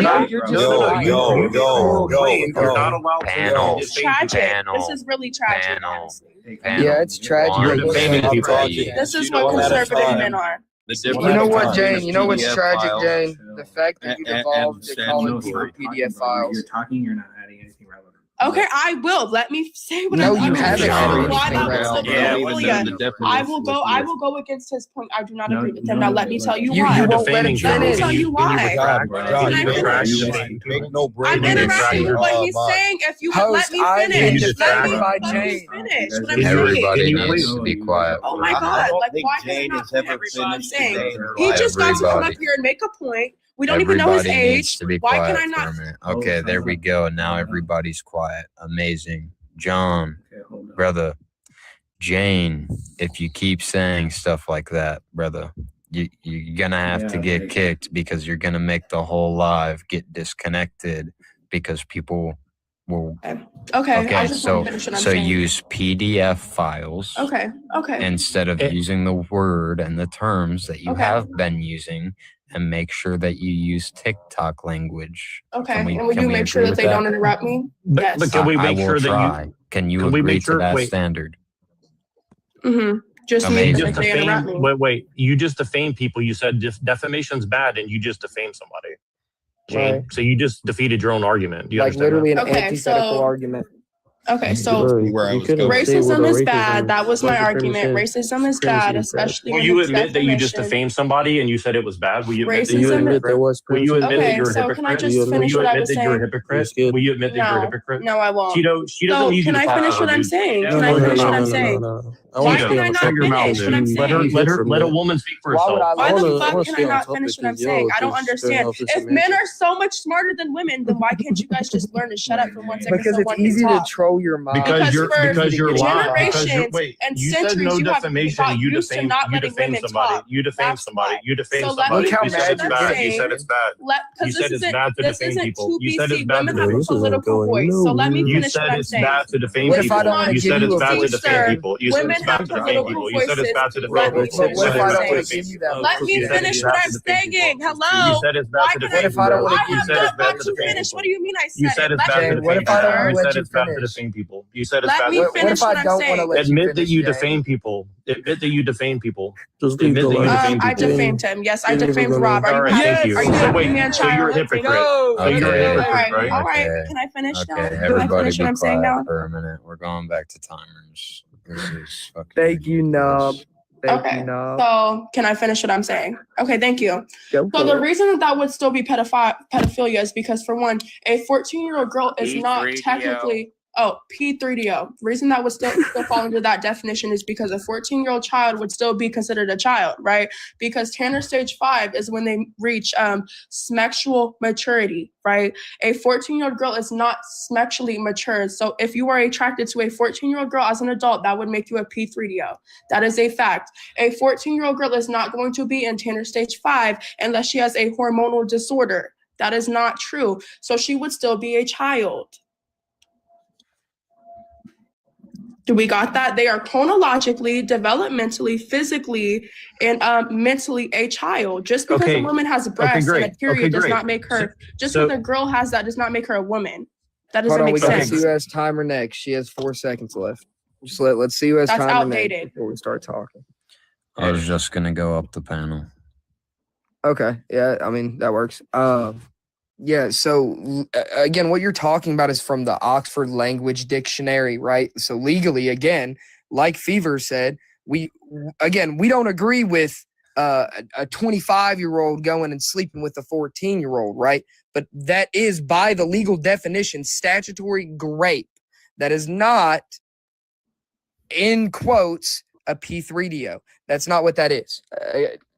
You're Panel. It's tragic. Panel. This is really tragic. honestly. Yeah, it's tragic. This is what conservative men are. You know what, Jane? You know what's tragic, Jane? The fact that you've evolved to call it No, different you're PDF files. You're talking, you're not adding anything relevant. Okay, I will. Let me say what No, I'm you haven't saying. said Why anything, not Ralph. listen to Yeah, Ophelia? I will go. I will go against his point. I do not agree with him. Now let me tell you You why. won't let him Let me finish. tell you why. Can I finish? Make no I'm brainer. interacting with what he's saying. If you would let Host, me I've been finish, defended by let me Jane. finish what I'm saying. Everybody needs to be quiet. Oh my for a God! minute. Like, why can I Jane not has finish ever what I'm finished saying? today. He just got to come up Everybody. here and make a point. We don't even know his Everybody needs age. to be Why can quiet I for not? a minute. Okay, there we go. Now everybody's quiet. Amazing. John, brother, Jane, if you keep saying stuff like that, brother, you're going to have to get kicked because you're going to make the whole live get disconnected because people will. Okay, I just want to finish what I'm saying. Use PDF files. Okay. Instead of using the word and the terms that you Okay. have been using, and make sure that you use TikTok language. Okay, Can we, and would can you we make sure agree that with they don't interrupt me? Yes. But can we make sure that try. you Can you can we agree make sure? to that Wait, standard? Mm-hmm. Just Amazing. leave you it just if they interrupt defame. me. Wait. You just defame people. You said defamation's bad, and you just defame somebody. Jane. Right. So you just defeated your own argument. Do you Like understand literally that? an antithetical argument. Okay, so racism is bad. That was my argument. Racism is bad, especially Will when you it's admit that you just defamation. defamed somebody and you said it was bad? Will you admit that Racism- you're a You admit hypocrite? there was Will you admit Okay, that you're a so hypocrite? can I just Will finish you what I admit was that you're a saying? hypocrite? Will you admit that you're a hypocrite? No, I won't. Tito, she doesn't So need you can to I talk finish to her, what I'm dude. saying? No, Can no, I no, finish no, what no, I'm no, saying? I Why want you can I to not shut your mouth, finish what I'm dude. Let saying? let a woman speak for Why herself. the fuck can I not finish what I'm saying? I don't understand. If men are so much smarter than women, then why can't you guys just learn to shut up for 1 second Because so it's one can easy to talk? troll your mom. Because you're lying. Generations Wait, and you said centuries no you have defamation. got You used to defamed. not You letting defamed women somebody. talk. You defamed That's somebody. why. You defamed So let somebody. me You finish said what it's I'm bad. You saying. said it's bad. You Because said it's bad to this defame isn't people. You said it's 2BC. bad to Women have a defame people. political voice. So let me You finish said what I'm it's saying. bad to defame What if people. I don't wanna You give said you it's a bad to voice, defame sir? people. You said Women it's bad have to defame political people. You said it's voices. bad to defame Let me people. finish what what if I I'm don't want to saying. give you that Let voice? me You said finish it's what bad I'm to defame people. saying. You Hello. said it's bad Why to can defame I? What if I don't people. want to I give You have you said not it's bad let to you defame finish. people. What do you mean I You said said it? it's Let bad me to Jane, what defame if I don't people. want to You let said you it's bad to finish? defame people. You said it's Let bad me to What defame finish if I what I'm don't want to saying. let you Admit that finish, you Jane? defame people. Admit that you defame people. Just leave Admit the that you light. defame I people. defamed him. Yes, I You're never defamed gonna- Rob. Are All you right, happy? thank you. Are you So happy, wait, man? so you're a Child? Thank hypocrite. you. So you're a Okay. hypocrite, right? All right. Okay. Can I finish now? Okay, Can I everybody finish what be I'm saying now? quiet for a minute. We're going back to timers. This is fucking Thank you, Knob. Thank Okay. you, Knob. So can I finish what I'm saying? Okay, thank you. Go So for the it. reason that that would still be pedophilia is because, for one, a 14-year-old girl is not P3DO. technically P3DO. The reason that would still fall under that definition is because a 14-year-old child would still be considered a child, right? Because Tanner stage 5 is when they reach sexual maturity, right? A 14-year-old girl is not sexually mature. So if you are attracted to a 14-year-old girl as an adult, that would make you a P3DO. That is a fact. A 14-year-old girl is not going to be in Tanner stage 5 unless she has a hormonal disorder. That is not true. So she would still be a child. Do we got that? They are chronologically, developmentally, physically, and mentally a child. Just because a woman has breasts and a period does not make her. Just because a girl has that does not make her a woman. That doesn't Hold on, make we gotta sense. see who has timer next. She has 4 seconds left. Just let's see who has That's timer outdated. next before we start talking. I was just gonna go up the panel. Okay, yeah, I mean that works. Yeah, so again, what you're talking about is from the Oxford Language Dictionary, right? So legally, again, like Fever said, we don't agree with a 25-year-old going and sleeping with a 14-year-old, right? But that is, by the legal definition, statutory rape. That is not, in quotes, a P3DO. That's not what that is.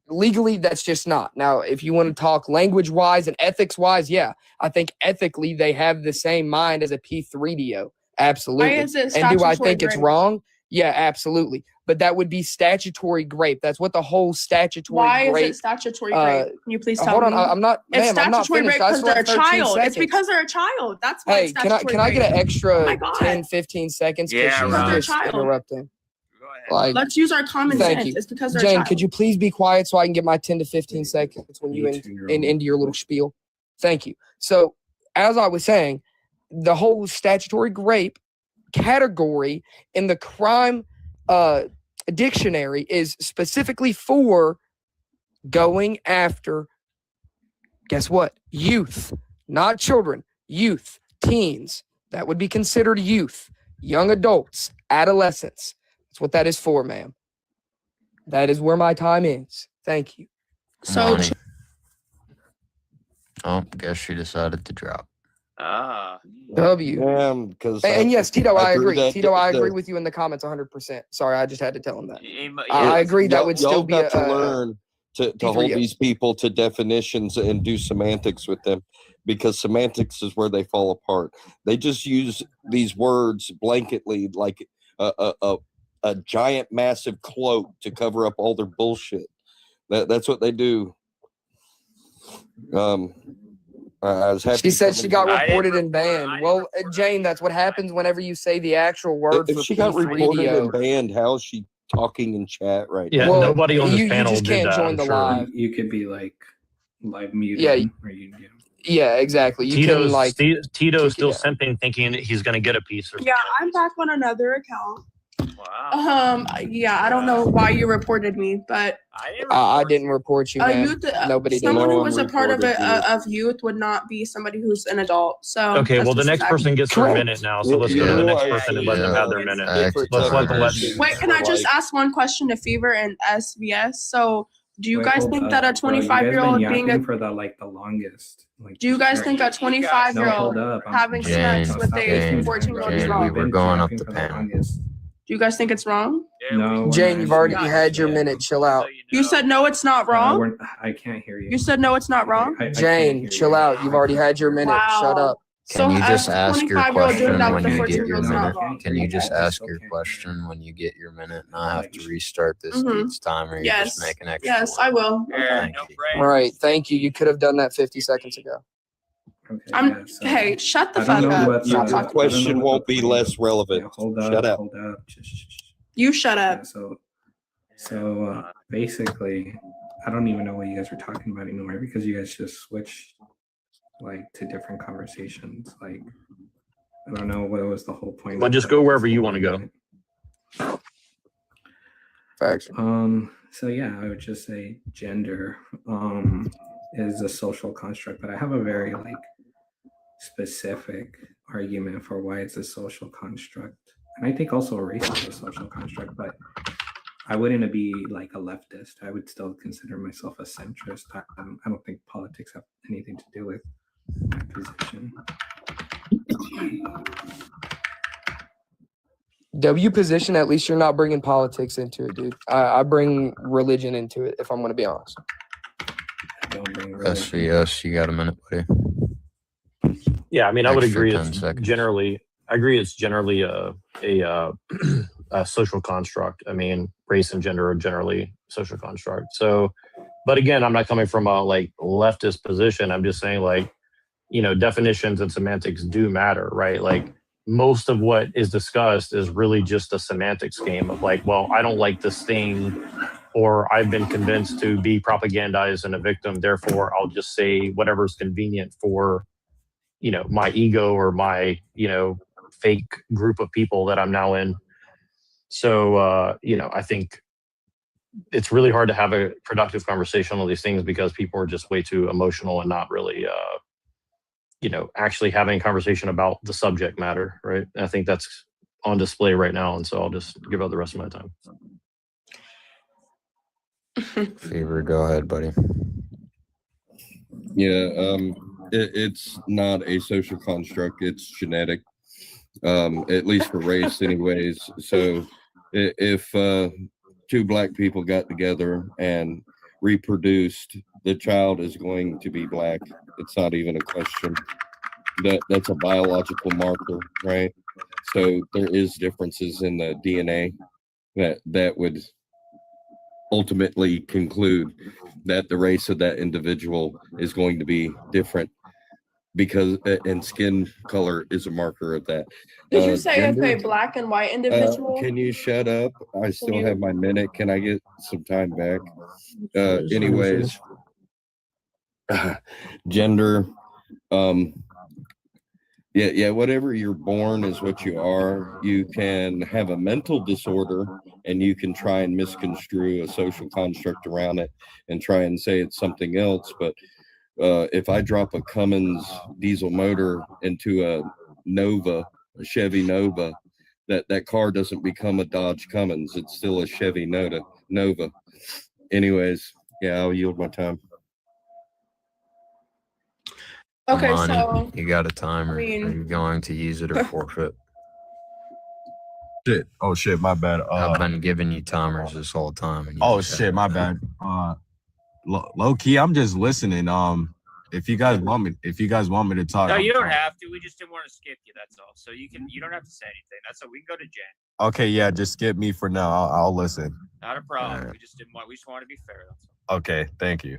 Legally, that's just not. Now, if you want to talk language-wise and ethics-wise, yeah, I think ethically they have the same mind as a P3DO. Absolutely. Why is it And do I statutory think it's rape? wrong? Yeah, absolutely. But that would be statutory rape. That's what the whole statutory Why rape. is it statutory rape? Can you please tell Hold on, me? I'm not. It's Ma'am, I'm not statutory finished. rape I because still they're a have 13 child. seconds. It's because they're a child. That's why Hey, it's can I statutory get an rape. extra Oh my God. 10, 15 seconds? Because Yeah, she's Rob. just Child. interrupting. Like, Let's use our common thank sense. you. It's because they're a Jane, child. could you please be quiet so I can get my 10 to 15 seconds when you into your little spiel? Thank you. So, as I was saying, the whole statutory rape category in the crime dictionary is specifically for going after, guess what? Youth, not children, youth, teens, That would be considered youth, young adults, adolescents. That's what that is for, ma'am. That is where my time is. Thank you. So Money. Oh, guess she decided to drop. W. Because And yes, Tito, I agree. that Tito, I the- agree with you in the comments 100%. Sorry, I just had to tell him that. Yeah, I agree that Y'all- would y'all still be got to a learn to hold D3O. these people to definitions and do semantics with them, because semantics is where they fall apart. They just use these words blanketly like a giant massive cloak to cover up all their bullshit. That's what they do. I was happy She said somebody- she got reported and banned. Well, Jane, that's what happens whenever you say the actual word If for she got reported P3DO. and banned, how is she talking in chat right Yeah, now? Well, nobody on this you panel just did can't that, join I'm the sure. live. You could be like live muted. Yeah, Or you, Yeah, exactly. You Tito's can like Tito's still kick it simping, thinking that he's going to get a piece or Yeah, I'm back on another account. Yeah, I don't know why you reported me, but I didn't report you, man. Nobody did. someone who one was a part of reported it you. of youth would not be somebody who's an adult. So Okay, that's well, the just next fact. person gets their minute now, so let's go to the next person and let them have their minute. Let's let them let. Wait, can I just ask one question to Fever and SVS? So, do you guys think that a 25-year-old being a for the like the longest? Like, do you guys think a 25-year-old No, hold up. having sex with a 14-year-old is Jane, we wrong? were going up the panel. Do you guys think it's wrong? No, Jane, you've already had your minute. Chill out. You said no, it's not wrong. I can't hear you. You said no, it's not wrong. Jane, chill out. You've already had your minute. Shut up. Can you just ask your 25-year-old doing question that when with a you get your 14-year-old is not minute? wrong. Can you just ask your question when you get your minute? And I have to restart this Mhm. dude's timer. You're Yes. just making extra. Yes, I will. Thank you. All right. Thank you. You could have done that 50 seconds ago. I'm hey, shut the I fuck don't know up. what Stop the- talking. Question won't be less relevant. Hold up. Shut up. Hold up. You shut up. So basically, I don't even know what you guys are talking about anymore because you guys just switched like to different conversations. Like, I don't know what was the whole point. Well, just go wherever you want to go. Facts. So yeah, I would just say gender is a social construct, but I have a very like specific argument for why it's a social construct. And I think also race is a social construct, but I wouldn't be like a leftist. I would still consider myself a centrist. I don't think politics have anything to do with my position. W position, at least you're not bringing politics into it, dude. I bring religion into it, if I'm going to be honest. SVS, you got a minute, buddy? Yeah, I mean, I would Extra agree. 10 It's seconds. generally, I agree. It's generally a social construct. I mean, race and gender are generally social construct. So, but again, I'm not coming from a like leftist position. I'm just saying like, you know, definitions and semantics do matter, right? Like most of what is discussed is really just a semantics game of like, well, I don't like this thing, or I've been convinced to be propagandized and a victim. Therefore, I'll just say whatever's convenient for, you know, my ego or my, you know, fake group of people that I'm now in. So, you know, I think it's really hard to have a productive conversation on these things because people are just way too emotional and not really, you know, actually having a conversation about the subject matter, right? And I think that's on display right now. And so I'll just give up the rest of my time. Fever, go ahead, buddy. Yeah, it's not a social construct, it's genetic, at least for race anyways. So if two black people got together and reproduced, the child is going to be black. It's not even a question. That's a biological marker, right? So there is differences in the DNA that would ultimately conclude that the race of that individual is going to be different because and skin color is a marker of that. Did you say Gender- if a black and white individual? can you shut up? I still you- have my minute. Can I get some time back? Anyways, gender, yeah, whatever you're born is what you are. You can have a mental disorder and you can try and misconstrue a social construct around it and try and say it's something else. But if I drop a Cummins diesel motor into a Nova, a Chevy Nova, that car doesn't become a Dodge Cummins. It's still a Chevy Nova. Anyways, yeah, I'll yield my time. Okay, Money, so you got a timer. I mean- Are you going to use it or forfeit? Shit. Oh shit, my bad. I've been giving you timers this whole time. And you Oh just shit, my bad. Low key, I'm just listening. If you guys want me to talk. No, I'm you don't fine. have to. We just didn't want to skip you. That's all. So you don't have to say anything. That's all. We can go to Jen. Okay, yeah, just skip me for now. I'll listen. Not a problem. Alright. We just want to be fair. That's all. Okay, thank you.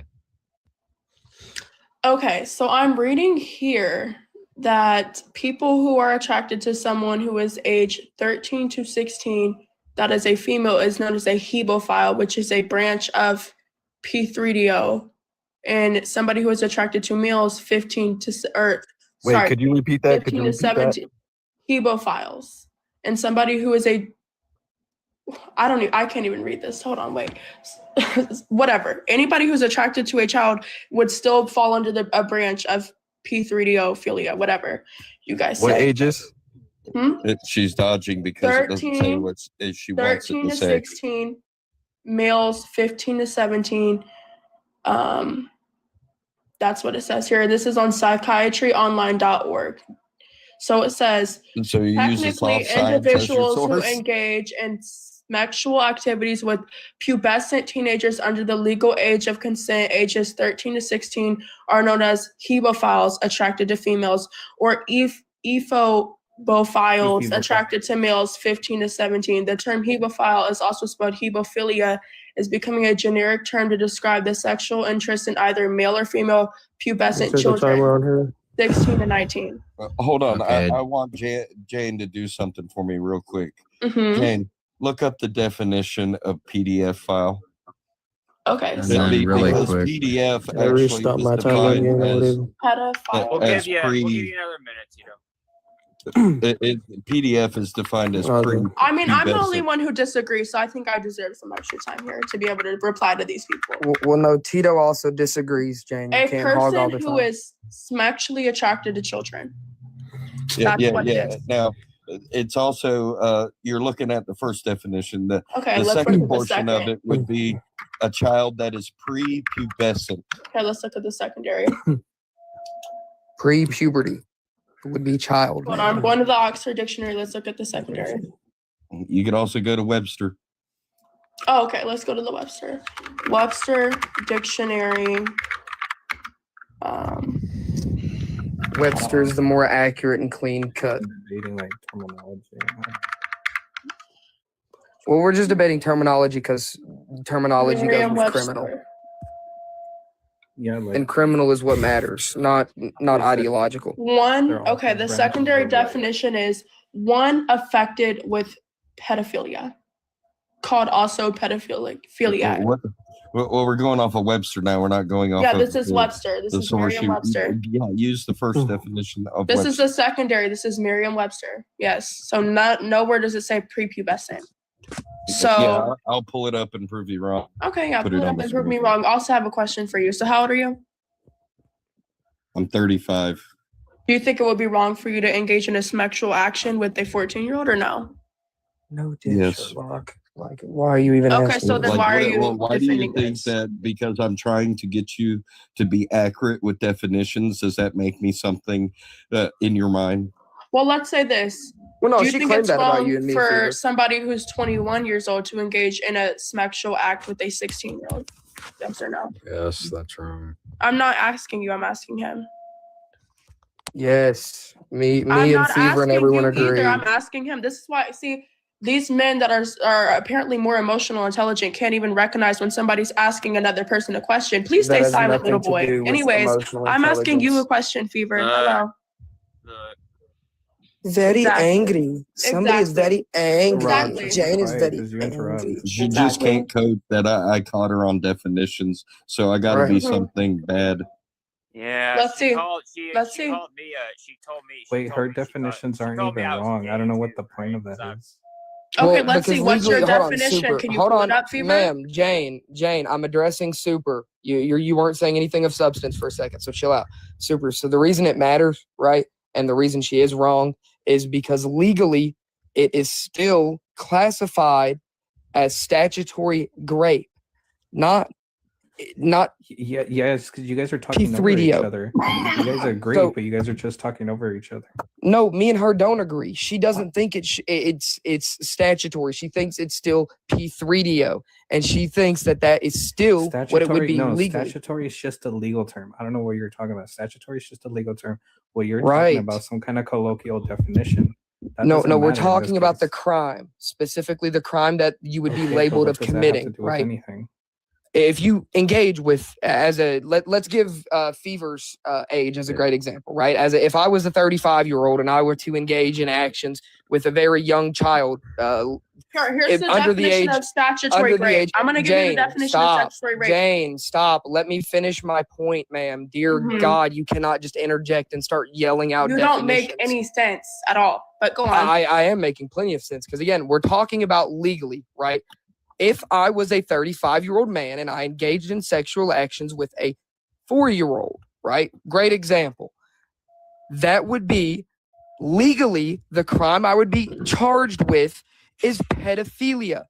Okay, so I'm reading here that people who are attracted to someone who is age 13 to 16, that is a female, is known as a hebophile, which is a branch of P3DO. And somebody who is attracted to males 15 to Wait, could you repeat that? 15 to 17 hebophiles. And somebody who is I can't even read this. Hold on, wait. Whatever. Anybody who's attracted to a child would still fall under a branch of P3DO philia, whatever you guys What say. ages? She's dodging because it doesn't say 13, what she wants it 13 to to say. 16, males 15 to 17. That's what it says here. This is on psychiatryonline.org. So it says, So you use the technically, soft science as your individuals who source? engage in sexual activities with pubescent teenagers under the legal age of consent, ages 13 to 16, are known as hebophiles attracted to females, or ephobophiles attracted to males 15 to 17. The term hebophile is also spelled hebophilia, is becoming a generic term to describe the sexual interest in either male or female pubescent children, on her. 16 to 19. Hold on. Okay. I want Jane to do something for me real quick. Mhm. Jane, look up the definition of PDF file. Okay, And so then really Because quick. PDF I actually restart is my timer defined again. as, pedophile. We'll as give you pre. another minute, Tito. PDF is defined as Okay. pre. I mean, I'm the only pubescent. one who disagrees, so I think I deserve some extra time here to be able to reply to these people. Well, no, Tito also disagrees, Jane. You A can't hog all person the who time. is sexually attracted to children. Yeah, That's what it is. Now, it's also you're looking at the first definition. The Okay, the let's look at second the portion of second. it would be a child that is pre-pubescent. Okay, let's look at the secondary. Pre-puberty would be child. Hold on, I'm going to the Oxford Dictionary. Let's look at the secondary. You can also go to Webster. Oh, okay, let's go to the Webster. Webster Dictionary. Webster's the more accurate and clean cut. Debating like terminology. Well, we're just debating terminology because terminology goes with Merriam-Webster. criminal, Yeah, like and criminal is what matters, not ideological. One, They're all okay, the branches secondary of it. definition is one affected with pedophilia, called also pedophiliac. Well, we're going off of Webster now. We're not going off. Yeah, of this is the- Webster. This the is source you- Merriam-Webster. Yeah, use the first definition of This Webster. is the secondary. This is Merriam-Webster. Yes. So nowhere does it say prepubescent. So Yeah, I'll pull it up and prove you wrong. okay, yeah, Put pull it it on up the and prove me screen. wrong. I also have a question for you. So how old are you? I'm 35. Do you think it would be wrong for you to engage in a sexual action with a 14-year-old or no? No, Yes. Sherlock. Like, why are you even Okay, asking? so then why are you why do you defending think this? that because I'm trying to get you to be accurate with definitions, does that make me something in your mind? Well, let's say this. Well, no, Do you she think claimed it's that about wrong you and me, for Fever. somebody who's 21 years old to engage in a sexual act with a 16-year-old? Yes or no? Yes, that's wrong. I'm not asking you. I'm asking him. Yes, me I'm and not Fever and asking everyone you agree. either. I'm asking him. This is why. See, these men that are apparently more emotional, intelligent, can't even recognize when somebody's asking another person a question. Please That stay has silent, nothing little to boy. do with Anyways, emotional I'm asking you a intelligence. question, Fever. Hello. Very Exactly. angry. Somebody is Exactly. very angry. Exactly. Jane is very you interrupt. angry. She just Exactly. can't code that I caught her on definitions, so I got to Right. be Mhm. something bad. Yeah, Let's she see. called. Let's She see. called me. She told me. Wait, told her me she thought- definitions she aren't told me even I was wrong. I don't know gay, what too, the point of right? that is. Okay, let's see. because What's your legally- hold on, definition? Super. Can you Hold pull on, it up, Fever? ma'am, Jane, I'm addressing Super. You weren't saying anything of substance for a second, so chill out. Super. So the reason it matters, right? And the reason she is wrong is because legally it is still classified as statutory grape, not Yeah, yes, because you guys are talking over each P3DO. other. You guys agree, So- but you guys are just talking over each other. No, me and her don't agree. She doesn't think it's statutory. She thinks it's still P3DO, and she thinks that is still what it would be No, legally. statutory is just a legal term. I don't know what you're talking about. Statutory is just a legal term. What you're Right. talking about, some kind of colloquial definition. That No, doesn't no, we're matter in talking this about case. the crime, specifically the crime that you would be Okay, but labeled what of does that have committing, to do with right? anything? If you engage with let's give Fever's age as a great example, right? If I was a 35-year-old and I were to engage in actions with a very young child, Here's the under the definition age of statutory under the rape. age. I'm gonna give you the Jane, definition stop. of statutory rape. Jane, stop. Let me finish my point, ma'am. Dear Mhm. God, you cannot just interject and start yelling out You don't make definitions. any sense at all. But go on. I am making plenty of sense because again, we're talking about legally, right? If I was a 35-year-old man and I engaged in sexual actions with a 4-year-old, right? Great example. That would be legally the crime I would be charged with is pedophilia.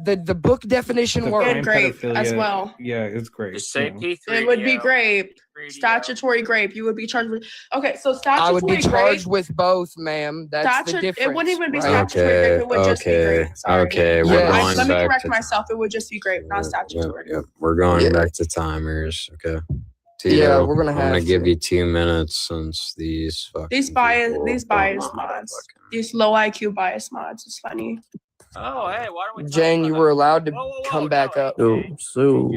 The book definition The works. crime And grape as pedophilia, well. Yeah, it's great. Just say yeah. P3. It would be grape. Statutory grape. You would be charged with. Okay, so statutory I would be grape. charged with both, ma'am. That's the difference. It wouldn't even be right? statutory grape. It would just be grape. Sorry. Okay, we're Yes. Let going me back correct to myself. It would just be grape, not statutory. Yep, we're going Yeah. back to timers. Okay. Yeah, Tito, we're gonna I'm gonna have give to. you 2 minutes since these fucking These bias mods. These low IQ bias mods. It's funny. Oh, hey, why don't we? Jane, you were allowed to come back up. So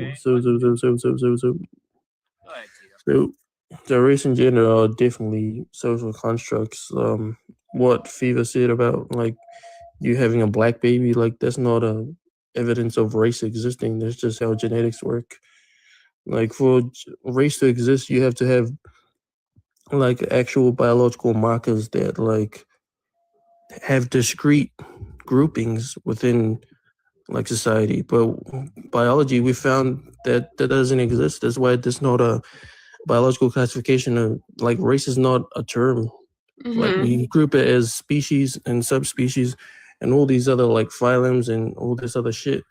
the race and gender are definitely social constructs. What Fever said about like you having a black baby, like that's not a evidence of race existing. That's just how genetics work. Like for race to exist, you have to have like actual biological markers that like have discrete groupings within like society. But biology, we found that that doesn't exist. That's why there's not a biological classification of like race is not a term. Like we group it as species and subspecies and all these other like phylums and all this other shit.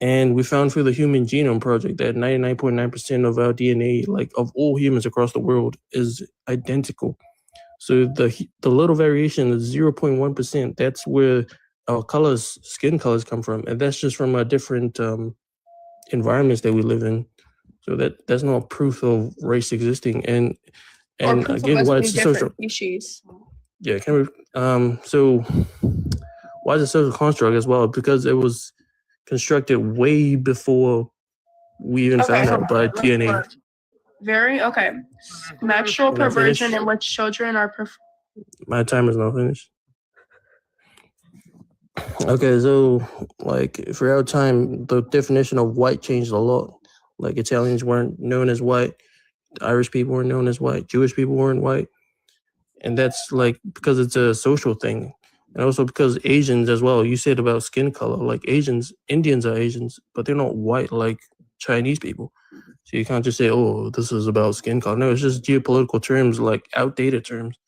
And we found through the Human Genome Project that 99.9% of our DNA, like of all humans across the world, is identical. So the little variation is 0.1%. That's where our colors, skin colors, come from, and that's just from our different environments that we live in. So that's not proof of race existing. And proof again, of us why being it's a different social. species. Yeah, can we? So why is it social construct as well? Because it was constructed way before we even found out by DNA. Very okay. Sexual Can I perversion finish? in which children are. My time is not finished. Okay, so like throughout time, the definition of white changed a lot. Like Italians weren't known as white, Irish people weren't known as white, Jewish people weren't white, and that's like because it's a social thing, and also because Asians as well. You said about skin color, like Indians are Asians, but they're not white like Chinese people. So you can't just say, "Oh, this is about skin color." No, it's just geopolitical terms, like outdated terms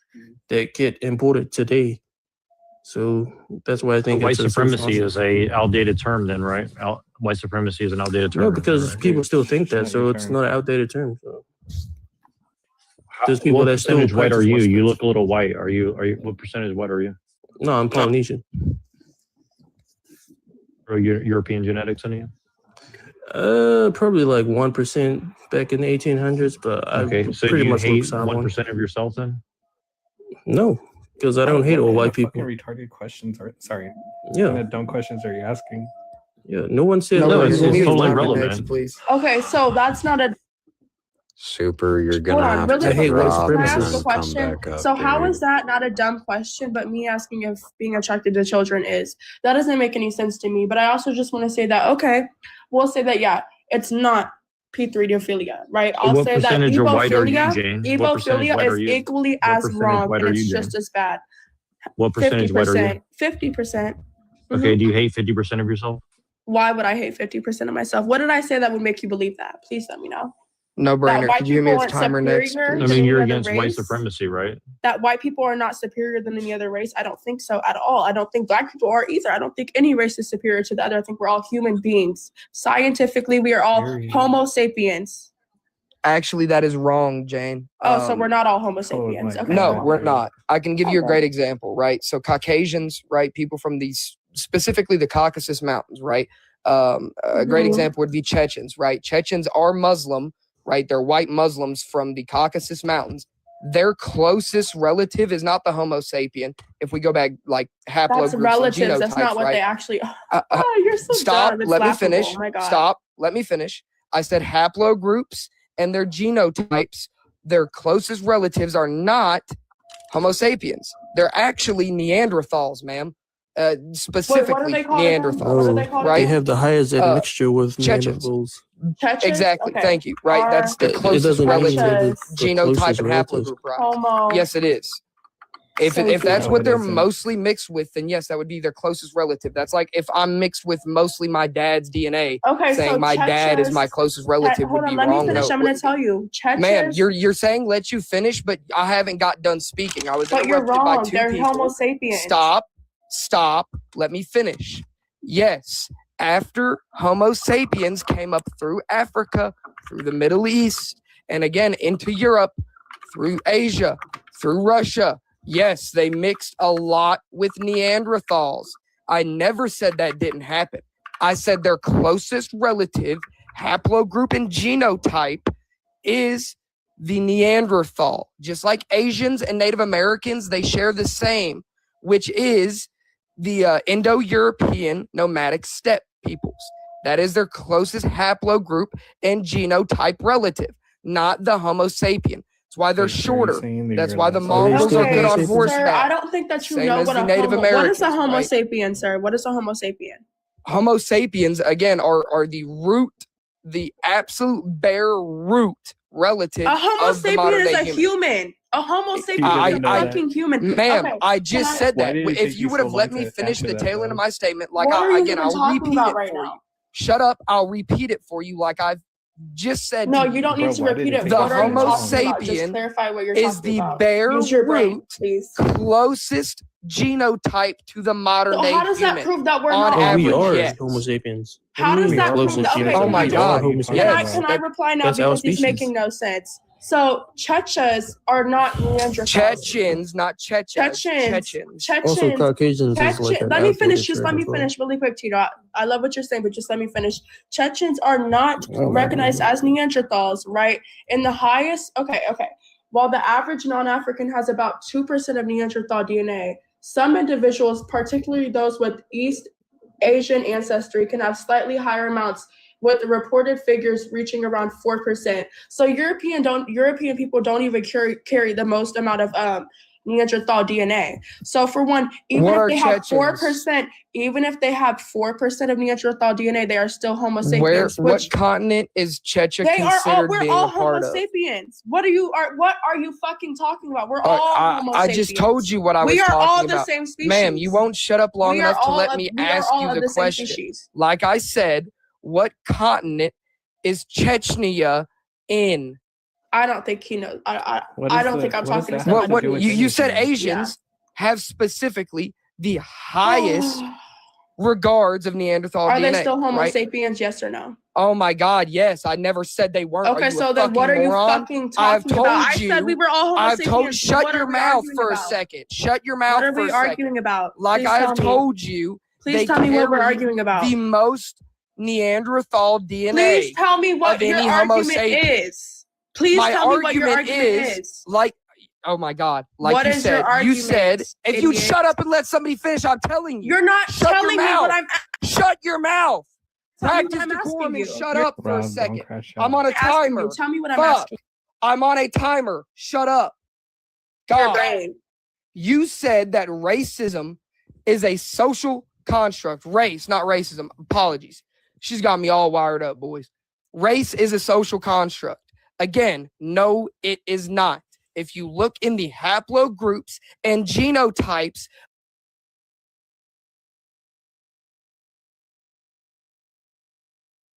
that get imported today. So that's why I think White it's a social supremacy is a outdated term then, right? White supremacy is an outdated term. No, because right? people still think that, so it's not an outdated term. So. There's people What that still percentage white are practice you? white You look a little white. Are you? What percentage white are you? No, I'm Polynesian. Or European genetics in you? Probably like 1% back in the 1800s, but Okay, I so pretty you much look hate Samoan. 1% of yourself then? No, because I don't hate all white people. What kind of retarded questions are? Sorry. Yeah. What kind of dumb questions are you asking? Yeah, no one said. No, it's white people- totally relevant. Please. Okay, so that's not a. Super, you're Hold gonna on, have really to hate white drop Can I and ask a then come question? back up. So how dude. is that not a dumb question, but me asking if being attracted to children is? That doesn't make any sense to me. But I also just want to say that, okay, we'll say that, yeah, it's not P3-ophilia, right? I'll What say that percentage of white are you, ebophilia, Jane? What percentage ebophilia white are is you? equally What as percentage wrong, white and are it's you, just Jane? as bad. What percentage white are you? 50%. Okay, do you hate 50% of yourself? Why would I hate 50% of myself? What did I say that would make you believe that? Please let me know. No brainer. white Could you give me people a aren't timer next? superior I than mean, any you're other against white race? supremacy, right? That white people are not superior than any other race? I don't think so at all. I don't think black people are either. I don't think any race is superior to the other. I think we're all human beings. Scientifically, we are all Homo sapiens. Actually, that is wrong, Jane. Oh, so we're not all Homo sapiens. Okay. No, we're not. I can give you a Okay. great example, right? So Caucasians, right? People from these, specifically the Caucasus Mountains, right? A great Mhm. example would be Chechens, right? Chechens are Muslim, right? They're white Muslims from the Caucasus Mountains. Their closest relative is not the Homo sapien. If we go back like haplogroups That's and relatives. That's genotypes, not what right? they actually. Oh, you're so Stop. dumb. It's Let me laughable. finish. Oh my God. Stop. Let me finish. I said haplogroups and their genotypes. Their closest relatives are not Homo sapiens. They're actually Neanderthals, ma'am. Specifically they called again? Neanderthals, What are they called right? They have the highest admixture with Chechens. Neanderthals. Chechens? Exactly. Okay. Thank you. Right. That's the It closest doesn't mean they're relative the genotype closest and relatives. haplogroup, right? Homo. Yes, it is. If So if that's no, what it they're isn't. mostly mixed with, then yes, that would be their closest relative. That's like if I'm mixed with mostly my dad's DNA, Okay, saying so my dad is my Chechens- closest relative Hold would on, be let wrong. me finish. No, I'm it going to tell you. Chechens. ma'am, you're saying let you finish, but I haven't got done speaking. I was But you're interrupted by wrong. two They're people. Homo sapiens. Stop. Let me finish. Yes, after Homo sapiens came up through Africa, through the Middle East, and again into Europe, through Asia, through Russia. Yes, they mixed a lot with Neanderthals. I never said that didn't happen. I said their closest relative, haplogroup and genotype, is the Neanderthal. Just like Asians and Native Americans, they share the same, which is the Indo-European nomadic steppe peoples. That is their closest haplogroup and genotype relative, not the Homo sapien. That's why they're shorter. That's why the Mongols are good on Sir, horseback. I don't think that you Same know as what the a Native homo. What is a Americans, Homo right? sapien, sir? What is a Homo sapien? Homo sapiens, again, are the root, the absolute bare root relative A Homo of the modern sapien is day a human. human. A Homo sapien is a fucking human. Ma'am, Okay, I can just said that. Why did it If take you you would so have let long me to finish answer the that, tail end though? of my statement, like What are you again, even I'll talking repeat about it right for now? you. Shut up. I'll repeat it for you like I've just said. No, to you don't need to repeat it. The What are you Homo talking about? Just sapien clarify what you're is talking the about. bare Use your brain, root, please. closest genotype to the modern So day how does human. that prove that we're on not all average, We are yes. Homo sapiens. How does that prove that? Okay, Oh my We are God. Homo sapiens. Can I reply now That's our because he's species. making no sense? So Chechens are not Neanderthals. Chechens, not Chechens. Chechens. Also, Caucasians is like an Let me outdated finish. Just term let me as well. finish really quick, Tito. I love what you're saying, but just let me finish. Chechens are not Oh, recognized as Neanderthals, right? In the highest, okay. While the average non-African has about 2% of Neanderthal DNA, some individuals, particularly those with East Asian ancestry, can have slightly higher amounts, with reported figures reaching around 4%. So European people don't even carry the most amount of Neanderthal DNA. So for one, even What if are they have Chechens? 4%, even if they have 4% of Neanderthal DNA, they are still Homo Where? sapiens. What continent is Checha They are all. considered We're being all a part Homo of? sapiens. What are you fucking talking about? We're all Homo I sapiens. just told you what I was We are talking all about. the same species. Ma'am, you won't shut up long We are enough to all let of- me we are ask all you of the the same question. species. Like I said, what continent is Chechnya in? I don't think he knows. I What I is don't the- think I'm what does talking to that somebody. What who you is- you said Yeah. Asians have specifically the highest regards of Neanderthal Are DNA. they still Homo right? sapiens? Yes or no? Oh my God, yes. I never said they weren't. Are Okay, you so a then what are fucking you moron? fucking I've talking told about? I you. said we were all Homo I've told. sapiens. Shut What your are we mouth arguing for a about? second. Shut your mouth What are for we a second. arguing about? Like Please I have tell me. told you, Please they tell me what we're carry arguing about. the most Neanderthal DNA. Please tell me what of your any Homo argument sapien. is. Please My tell me what your argument argument is. like, oh my God, like What you is your said, argument, you said, if you idiot? shut up and let somebody finish, I'm telling you. You're not Shut your telling me mouth. what I'm. Shut your mouth. Tell me what Practice I'm decorum asking and you. shut You're- up for a Rob, don't second. crash I'm out. on a asking you. timer. Tell me what I'm Fuck. asking. I'm on a timer. Shut up. Your God. brain. You said that racism is a social construct. Race, not racism. Apologies. She's got me all wired up, boys. Race is a social construct. Again, no, it is not. If you look in the haplogroups and genotypes,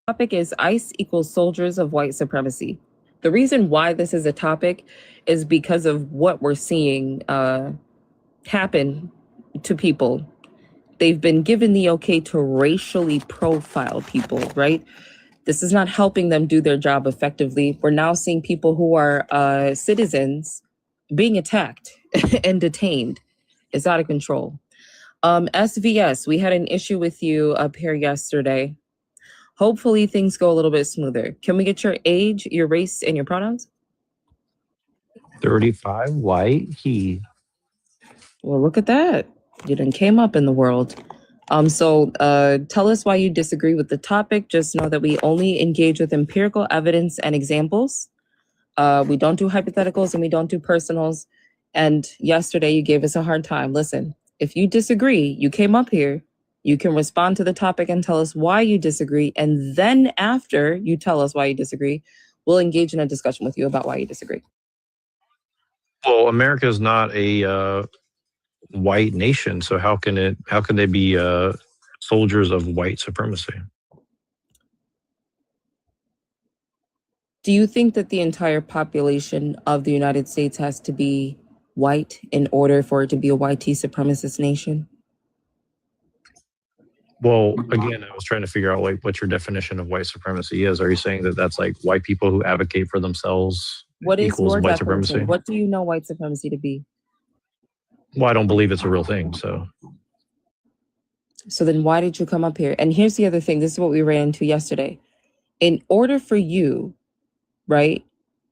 Topic is ICE equals soldiers of white supremacy. The reason why this is a topic is because of what we're seeing happen to people. They've been given the okay to racially profile people, right? This is not helping them do their job effectively. We're now seeing people who are citizens being attacked and detained. It's out of control. SVS, we had an issue with you up here yesterday. Hopefully things go a little bit smoother. Can we get your age, your race, and your pronouns? 35, white, he. Well, look at that. You done came up in the world. So tell us why you disagree with the topic. Just know that we only engage with empirical evidence and examples. We don't do hypotheticals and we don't do personals. And yesterday you gave us a hard time. Listen, if you disagree, you came up here, you can respond to the topic and tell us why you disagree. And then after you tell us why you disagree, we'll engage in a discussion with you about why you disagree. Well, America is not a white nation, so how can they be soldiers of white supremacy? Do you think that the entire population of the United States has to be white in order for it to be a white supremacist nation? Well, again, I was trying to figure out like what your definition of white supremacy is. Are you saying that that's like white people who advocate for themselves What is equals your white definition? supremacy? What do you know white supremacy to be? Well, I don't believe it's a real thing, so. So then why did you come up here? And here's the other thing. This is what we ran into yesterday. In order for you, right,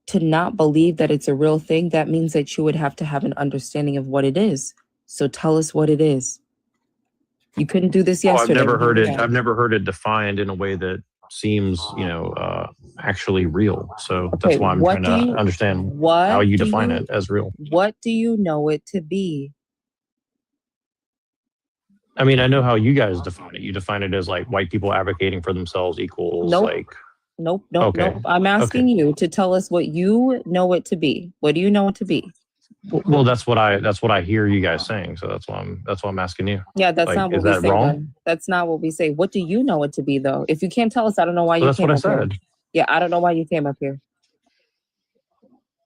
to not believe that it's a real thing, that means that you would have to have an understanding of what it is. So tell us what it is. You couldn't do this yesterday. I've never heard it defined in a way that seems, actually real. So that's why I'm trying to understand how you define it as real. What do you know it to be? I mean, I know how you guys define it. You define it as like white people advocating for themselves equals Nope. like. Nope. Okay. I'm asking you to tell us what you know it to be. What do you know it to be? Well, that's what I hear you guys saying. So that's why I'm asking you. Yeah, that's Like, not what is we that say. wrong? Then. That's not what we say. What do you know it to be, though? If you can't tell us, I don't know why Well, you that's came what I up here. said. Yeah, I don't know why you came up here.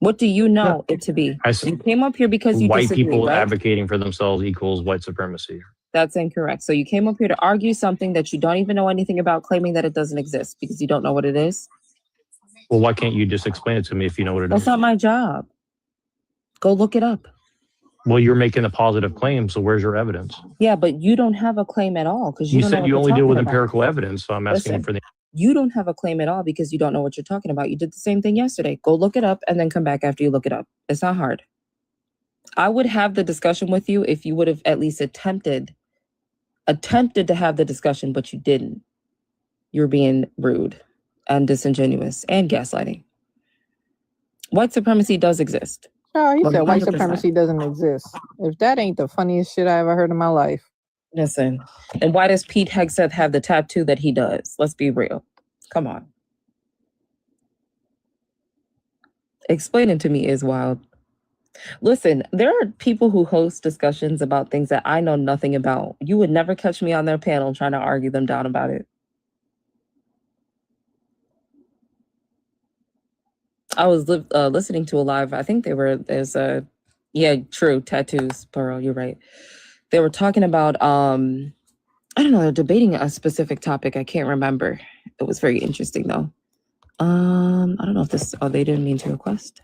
What do you know it to be? I said You came up here because you white disagree, people right? advocating for themselves equals white supremacy. That's incorrect. So you came up here to argue something that you don't even know anything about, claiming that it doesn't exist because you don't know what it is. Well, why can't you just explain it to me if you know what it That's is? not my job. Go look it up. Well, you're making a positive claim, so where's your evidence? Yeah, but you don't have a claim at all because you You don't know said what you you're only deal talking with about. empirical evidence, so I'm asking Listen, for the. you don't have a claim at all because you don't know what you're talking about. You did the same thing yesterday. Go look it up and then come back after you look it up. It's not hard. I would have the discussion with you if you would have at least attempted to have the discussion, but you didn't. You're being rude and disingenuous and gaslighting. White supremacy does exist. Oh, he said white 100%. supremacy doesn't exist. If that ain't the funniest shit I ever heard in my life. Listen, and why does Pete Hegseth have the tattoo that he does? Let's be real. Come on. Explaining to me is wild. Listen, there are people who host discussions about things that I know nothing about. You would never catch me on their panel trying to argue them down about it. I was listening to a live, I think tattoos, Pearl, you're right. They were talking about, I don't know, they're debating a specific topic. I can't remember. It was very interesting though. I don't know if they didn't mean to request.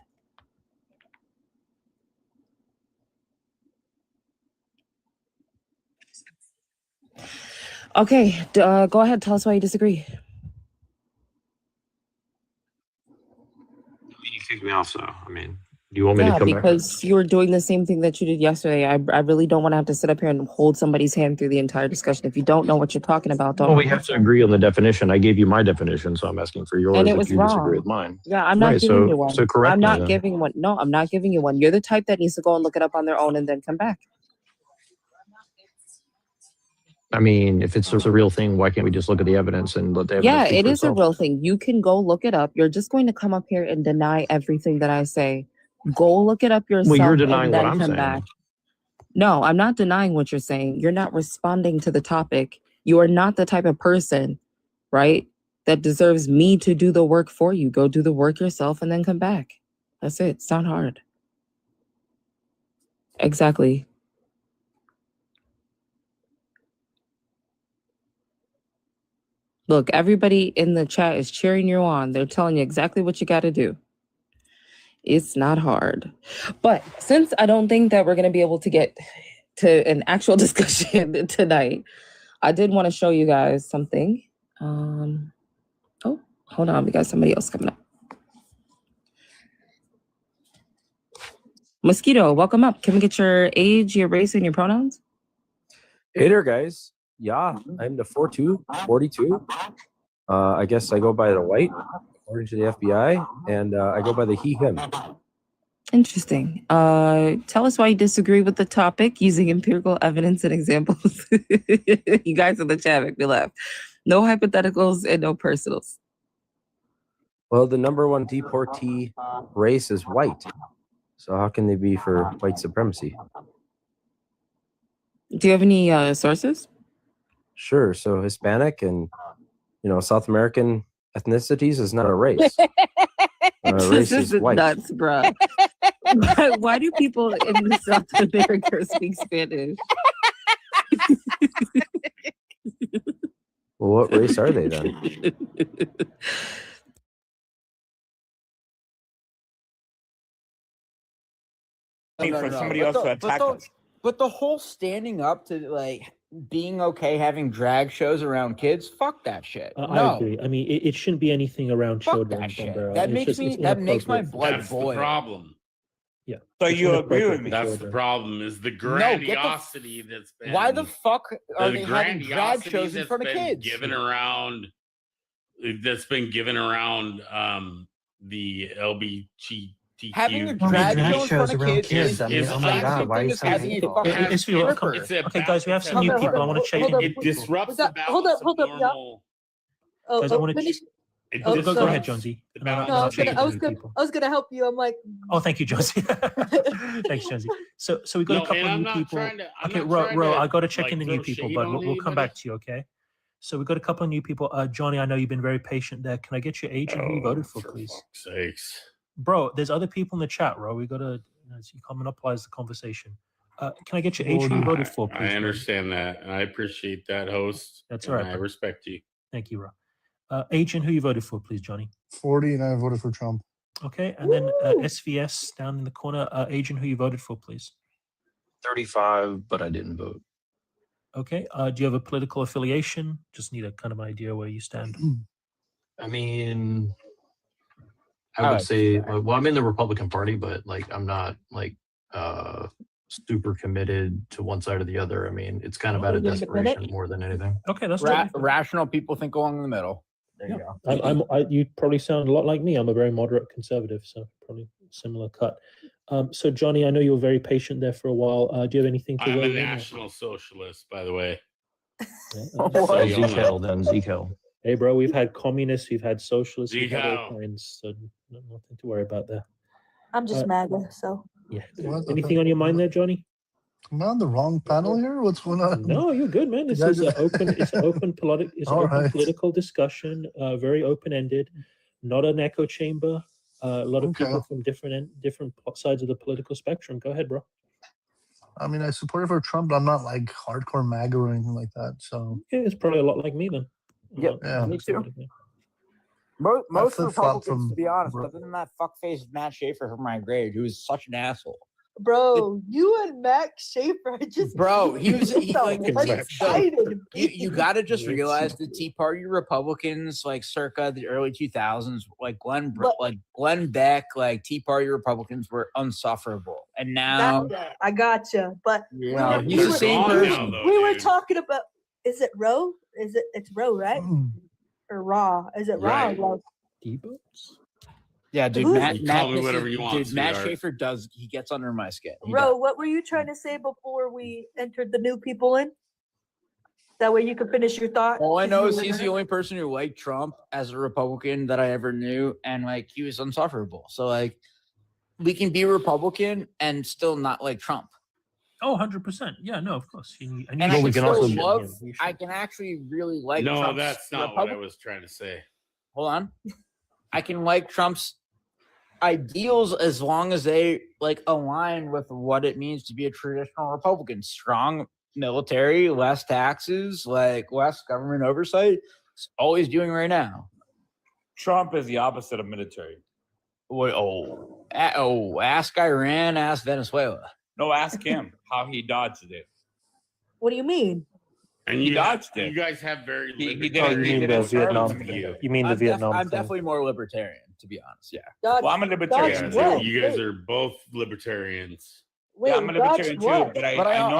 Okay, go ahead, tell us why you disagree. You kicked me off, so I mean, do you want me to come back? Because you were doing the same thing that you did yesterday. I really don't want to have to sit up here and hold somebody's hand through the entire discussion. If you don't know what you're talking about, don't. Well, we have to agree on the definition. I gave you my definition, so I'm asking for yours And it if was you disagree wrong. with mine. Yeah, I'm not Right, giving so- you one. so correct I'm me not then. giving one. No, I'm not giving you one. You're the type that needs to go and look it up on their own and then come back. I mean, if it's a real thing, why can't we just look at the evidence and let the evidence Yeah, speak it for is a itself? real thing. You can go look it up. You're just going to come up here and deny everything that I say. Go look it up yourself. Well, you're and denying what then I'm come saying. back. No, I'm not denying what you're saying. You're not responding to the topic. You are not the type of person, right, that deserves me to do the work for you. Go do the work yourself and then come back. That's it. It's not hard. Exactly. Look, everybody in the chat is cheering you on. They're telling you exactly what you got to do. It's not hard. But since I don't think that we're going to be able to get to an actual discussion tonight, I did want to show you guys something. Oh, hold on. We got somebody else coming up. Mosquito, welcome up. Can we get your age, your race, and your pronouns? Hey there, guys. Yeah, I'm the 42. I guess I go by the white, according to the FBI, and I go by the he, him. Interesting. Tell us why you disagree with the topic using empirical evidence and examples. You guys in the chat make me laugh. No hypotheticals and no personals. Well, the number one deportee race is white. So how can they be for white supremacy? Do you have any sources? Sure. So Hispanic and, South American ethnicities is not a race. Race This is is white. nuts, bro. Why do people in South America speak Spanish? Well, what race are they then? For somebody else to attack us. But the whole standing up to like being okay having drag shows around kids, fuck that shit. I No, agree. I mean, it shouldn't be anything around fuck children. that shit. Bombero. That It's makes just- me. it's That makes my inappropriate. blood That's boil. the problem. Yeah. So it's you agree inappropriate with me? for That's the children. problem. Is the No, get the grandiosity that's been. Why the fuck are the they having drag grandiosity shows in that's front of been kids? Given around. That's been given around the LBGTQ. Having a drag show in front of kids is I mean, the oh my exact God, same why thing you as so having a hateful? fucking It's for you. stripper. Okay, guys, we have some new people. I want to check in. It disrupts the balance hold up, of y'all. normal. Oh, Guys, I want to. finish. It Oh, Go sorry. ahead, Jonesy. And then No, I'll I was check gonna, in I with was new gonna, people. I was gonna help you. I'm like, Oh, thank you, Jonesy. Thanks, Jonesy. So we got No, a couple and of I'm new not people. trying to- I'm Okay, not Ro, trying Ro, to, I got to check like, in the new throw people, shade but on we'll come anybody. back to you, okay? So we got a couple of new people. Johnny, I know you've been very patient there. Can I get your age and who you voted for, please? Sakes. Bro, there's other people in the chat, bro. We got to monopolize the conversation. Can I get your age who you voted for, please? I bro? understand that, and I appreciate that, host. That's all right, and I bro. respect you. Thank you, Ro. Agent, who you voted for, please, Johnny? 40, and I voted for Trump. Okay, and then SVS down in the corner. Agent, who you voted for, please? 35, but I didn't vote. Okay. Do you have a political affiliation? Just need a kind of idea where you stand. I mean, I would say, well, I'm in the Republican Party, but like, I'm not like super committed to one side or the other. I mean, it's kind of out of desperation more than anything. Okay, that's Rational people think along the middle. There you go. You probably sound a lot like me. I'm a very moderate conservative, so probably similar cut. So Johnny, I know you were very patient there for a while. Do you have anything to I'm a weigh in? National Socialist, by the way. Zekel, then Zekel. Hey, bro, we've had communists, we've had socialists, we've had all Zekel. kinds, so nothing to worry about there. I'm just MAGA, so. Yeah. Anything on your mind there, Johnny? Am I on the wrong panel here? What's going on? No, you're good, man. This You is guys an open. It's an open political. It's an All open right. political discussion. Very open ended, not an echo chamber. A lot of Okay. people from different sides of the political spectrum. Go ahead, bro. I mean, I supported for Trump, but I'm not like hardcore MAGA or anything like that. So Yeah, it's probably a lot like me then. Yep, Yeah. me too. Yeah. Most flip-flop Republicans, from- to be honest, bro. other than that fuckface Matt Schaefer from my grade, who is such an asshole. Bro, you and Max Schaefer are just. Bro, he was he, like I'm excited. you got to just realize the Tea Party Republicans, like circa the early 2000s, like Glenn Beck, like Tea Party Republicans were insufferable, and now I gotcha, but Yeah, we he's the were- same person. We were talking about. Is it Roe? It's Roe, right? Or Raw? Is it Raw? Right. Or Roe? Yeah, dude, Who is Matt, it? Matt, Call me whatever you want, dude, Matt sweetheart. Schaefer he gets under my skin. He Roe, what were you trying to say before we entered the new people in? That way you can finish your thought. All I 'cause know you is were he's gonna- the only person who liked Trump as a Republican that I ever knew, and like he was insufferable. So like, we can be Republican and still not like Trump. Oh, 100%. Yeah, no, of course. And Well, I we can can still also- love. You I should. can actually really like. No, Trump's that's not what I Republic- was trying to say. Hold on. I can like Trump's ideals as long as they like align with what it means to be a traditional Republican. Strong military, less taxes, like less government oversight. It's all he's doing right now. Trump is the opposite of military. Wait, ask Iran, ask Venezuela. No, ask him how he dodged it. What do you mean? And He dodged it. You guys have very. He limited didn't- Oh, you he mean didn't the serve Vietnam? the military. You mean the Vietnam? I'm thing. definitely more libertarian, to be honest. Yeah. Dodge, Well, I'm a Yeah, libertarian Dodge what? too. you guys Wait. are both libertarians. wait, Yeah, I'm a dodge libertarian too, what? but I But I know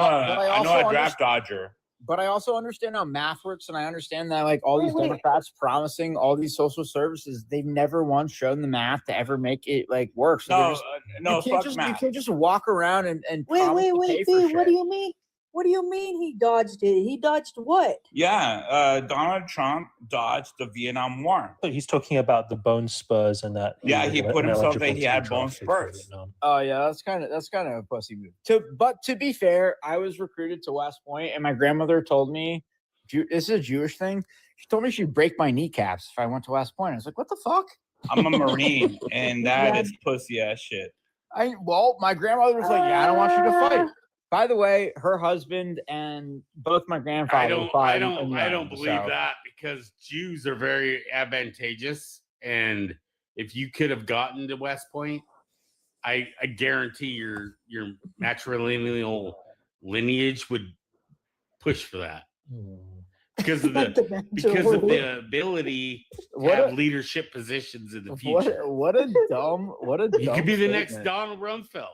also a draft dodger. But I also understand how math works, and I understand that like all these Wait. Democrats promising all these social services, they've never once shown the math to ever make it like work. So they're No, just, no, you can't fuck just math. you can't just walk around and Wait, promise wait, to wait, pay for B, what shit. do you mean? What do you mean he dodged it? He dodged what? Yeah, Donald Trump dodged the Vietnam War. But he's talking about the bone spurs and that. Yeah, he put himself that he had bone bones spurs. Oh yeah, that's kind of a pussy move. But to be fair, I was recruited to West Point, and my grandmother told me, this is a Jewish thing. She told me she'd break my kneecaps if I went to West Point. I was like, what the fuck? I'm a Marine, and that Yeah. is pussy ass shit. My grandmother was like, yeah, I don't want you to fight. By the way, her husband and both my grandfathers I fought in the don't army, believe so- that because Jews are very advantageous, and if you could have gotten to West Point, I guarantee your matrilineal lineage would push for that because of the ability to What have a- leadership positions in the future. What a dumb You could be the next statement. Donald Rumsfeld.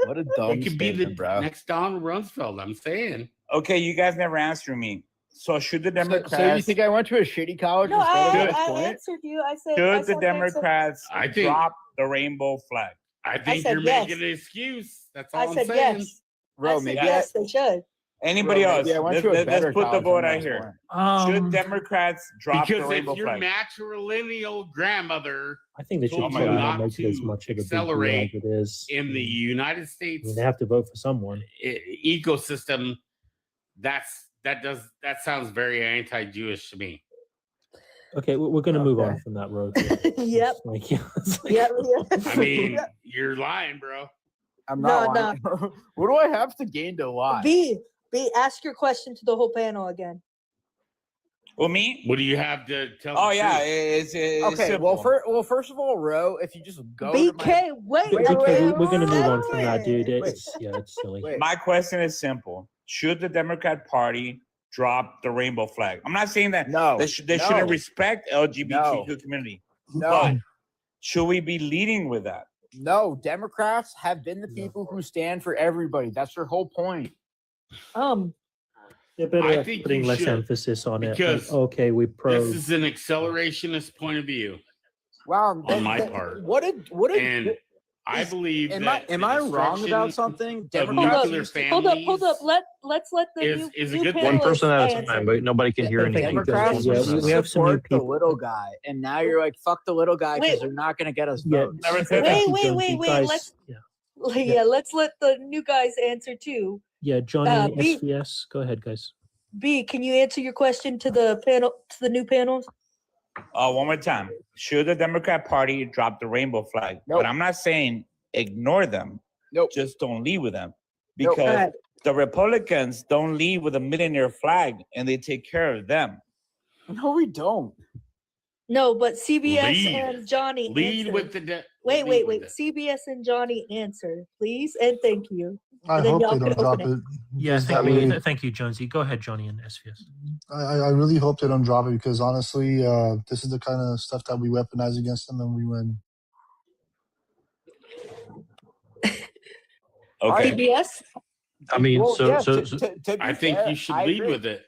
What a dumb You could be the statement, bro. next Donald Rumsfeld. I'm saying. Okay, you guys never answered me. So should the Democrats? So you think I went to a shitty college? No, instead of West I Point? answered you. I said. I Should the said Democrats I think- drop the rainbow flag? I think said you're yes. making an excuse. That's all I I'm said saying. yes. Bro, I said maybe yes, they should. Anybody Bro, else? maybe I went Let's, to a let's better put the college vote than out West here. Point. Should Democrats drop the Because rainbow if your flag? matrilineal grandmother I think they should told try you to not make it as to much of a big deal as accelerate it is. in the United I States mean, they have to vote for someone. ecosystem, that sounds very anti-Jewish to me. Okay, we're going to move on from that road. Yep. Like, yeah, it's like- Yep. I mean, you're lying, bro. I'm No, not lying. What do I have to gain to lie? B, ask your question to the whole panel again. Well, me? What do you have to tell? Oh the yeah, truth? it's Okay, simple. first of all, Ro, if you just go to my, BK, wait, BK, we're going to move on from that, dude. wait. It's silly. Wait. My question is simple: should the Democrat Party drop the rainbow flag? I'm not saying that No, they no. shouldn't respect LGBTQ community, no, but should we be leading with that? no, Democrats have been the people who stand for everybody. That's their whole point. They're better I at think putting you less should, emphasis on it. because Like, okay, we pro. This is an accelerationist point of view Wow, on my part, what a and I believe am that am the I wrong about destruction something? of Democrats nuclear used to- families Hold up. Let's let the is a new good panelists One person at a answer. time, but nobody can hear Thank you, anything. Democrats Yeah, used to we have some new support the people. little guy, and now you're like, fuck the little guy because Wait. they're not going to get us Yeah, votes. Never said Wait, that. wait, Jones, wait, you wait. guys- Let's yeah. let's let the new guys answer too. Yeah, Johnny, B- SVS. Go ahead, guys. B, can you answer your question to the panel, to the new panels? One more time: should the Democrat Party drop the rainbow flag? Nope. But I'm not saying ignore them. Nope. Just don't lead with them, Nope. because Alright. the Republicans don't lead with a millionaire flag, and they take care of them. No, we don't. No, but CBS Lead. and Johnny lead answer. with the Wait, lead with wait. it. CBS and Johnny answer, please, and thank you. I And then hope y'all they can don't drop open it. Yes, Because thank that you. way- Thank you, Jonesy. Go ahead, Johnny and SVS. I really hope they don't drop it because honestly, this is the kind of stuff that we weaponize against them and we win. Okay. CBS. I mean, Well, yeah, so to be I think fair, you should I lead agree. with it.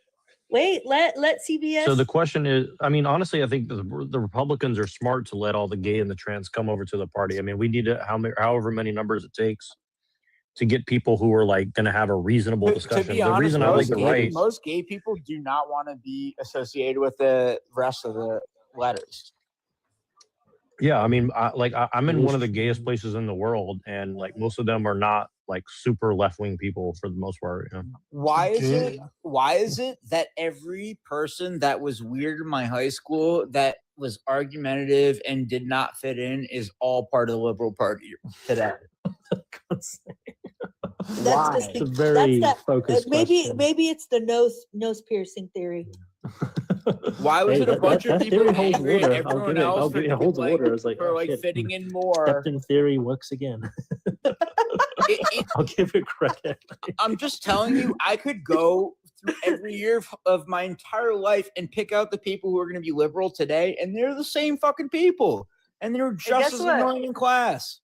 Wait, let CBS. So the question is, I mean, honestly, I think the Republicans are smart to let all the gay and the trans come over to the party. I mean, we need to, however many numbers it takes to get people who are like going to have a reasonable To discussion. be The honest, reason I like the right, most gay people do not want to be associated with the rest of the letters. Yeah, I mean, I'm in one of the gayest places in the world, and like most of them are not like super left wing people for the most part. You know? Why is it that every person that was weird in my high school that was argumentative and did not fit in is all part of the Liberal Party today? That's just It's a very focused maybe question. maybe it's the nose piercing theory. Why was Hey, it a that- bunch that of people theory holds angry at water. everyone else It holds water. I was like, for oh, like shit. fitting in more? Captain Theory works again. I'll give it credit. I'm just telling you, I could go through every year of my entire life and pick out the people who are going to be liberal today, and they're the same fucking people, and they're just guess as what? annoying in class.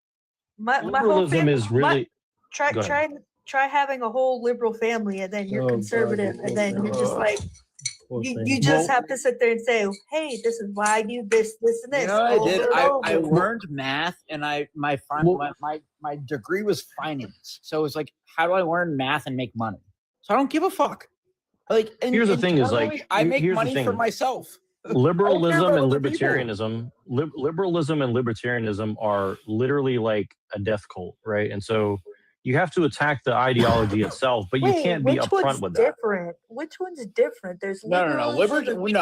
My whole Liberalism family is really. try Go ahead. try having a whole liberal family, and then you're Oh, God, conservative, you and poor then thing. you're just like. Poor You thing. just have to sit there and say, "Hey, this is why I do this, this, and this." You know what I over did? and I over. learned math, and my degree was finance. So it's like, how do I learn math and make money? So I don't give a fuck. Like, and, Here's the and thing is, generally, like, I make here's the money for thing. myself. Liberalism about and other people. libertarianism, liberalism and libertarianism are literally like a death cult, right? And so you have to attack the ideology itself, but you Wait, can't be which upfront one's with that. different? Which one's different? There's No. liberalism and-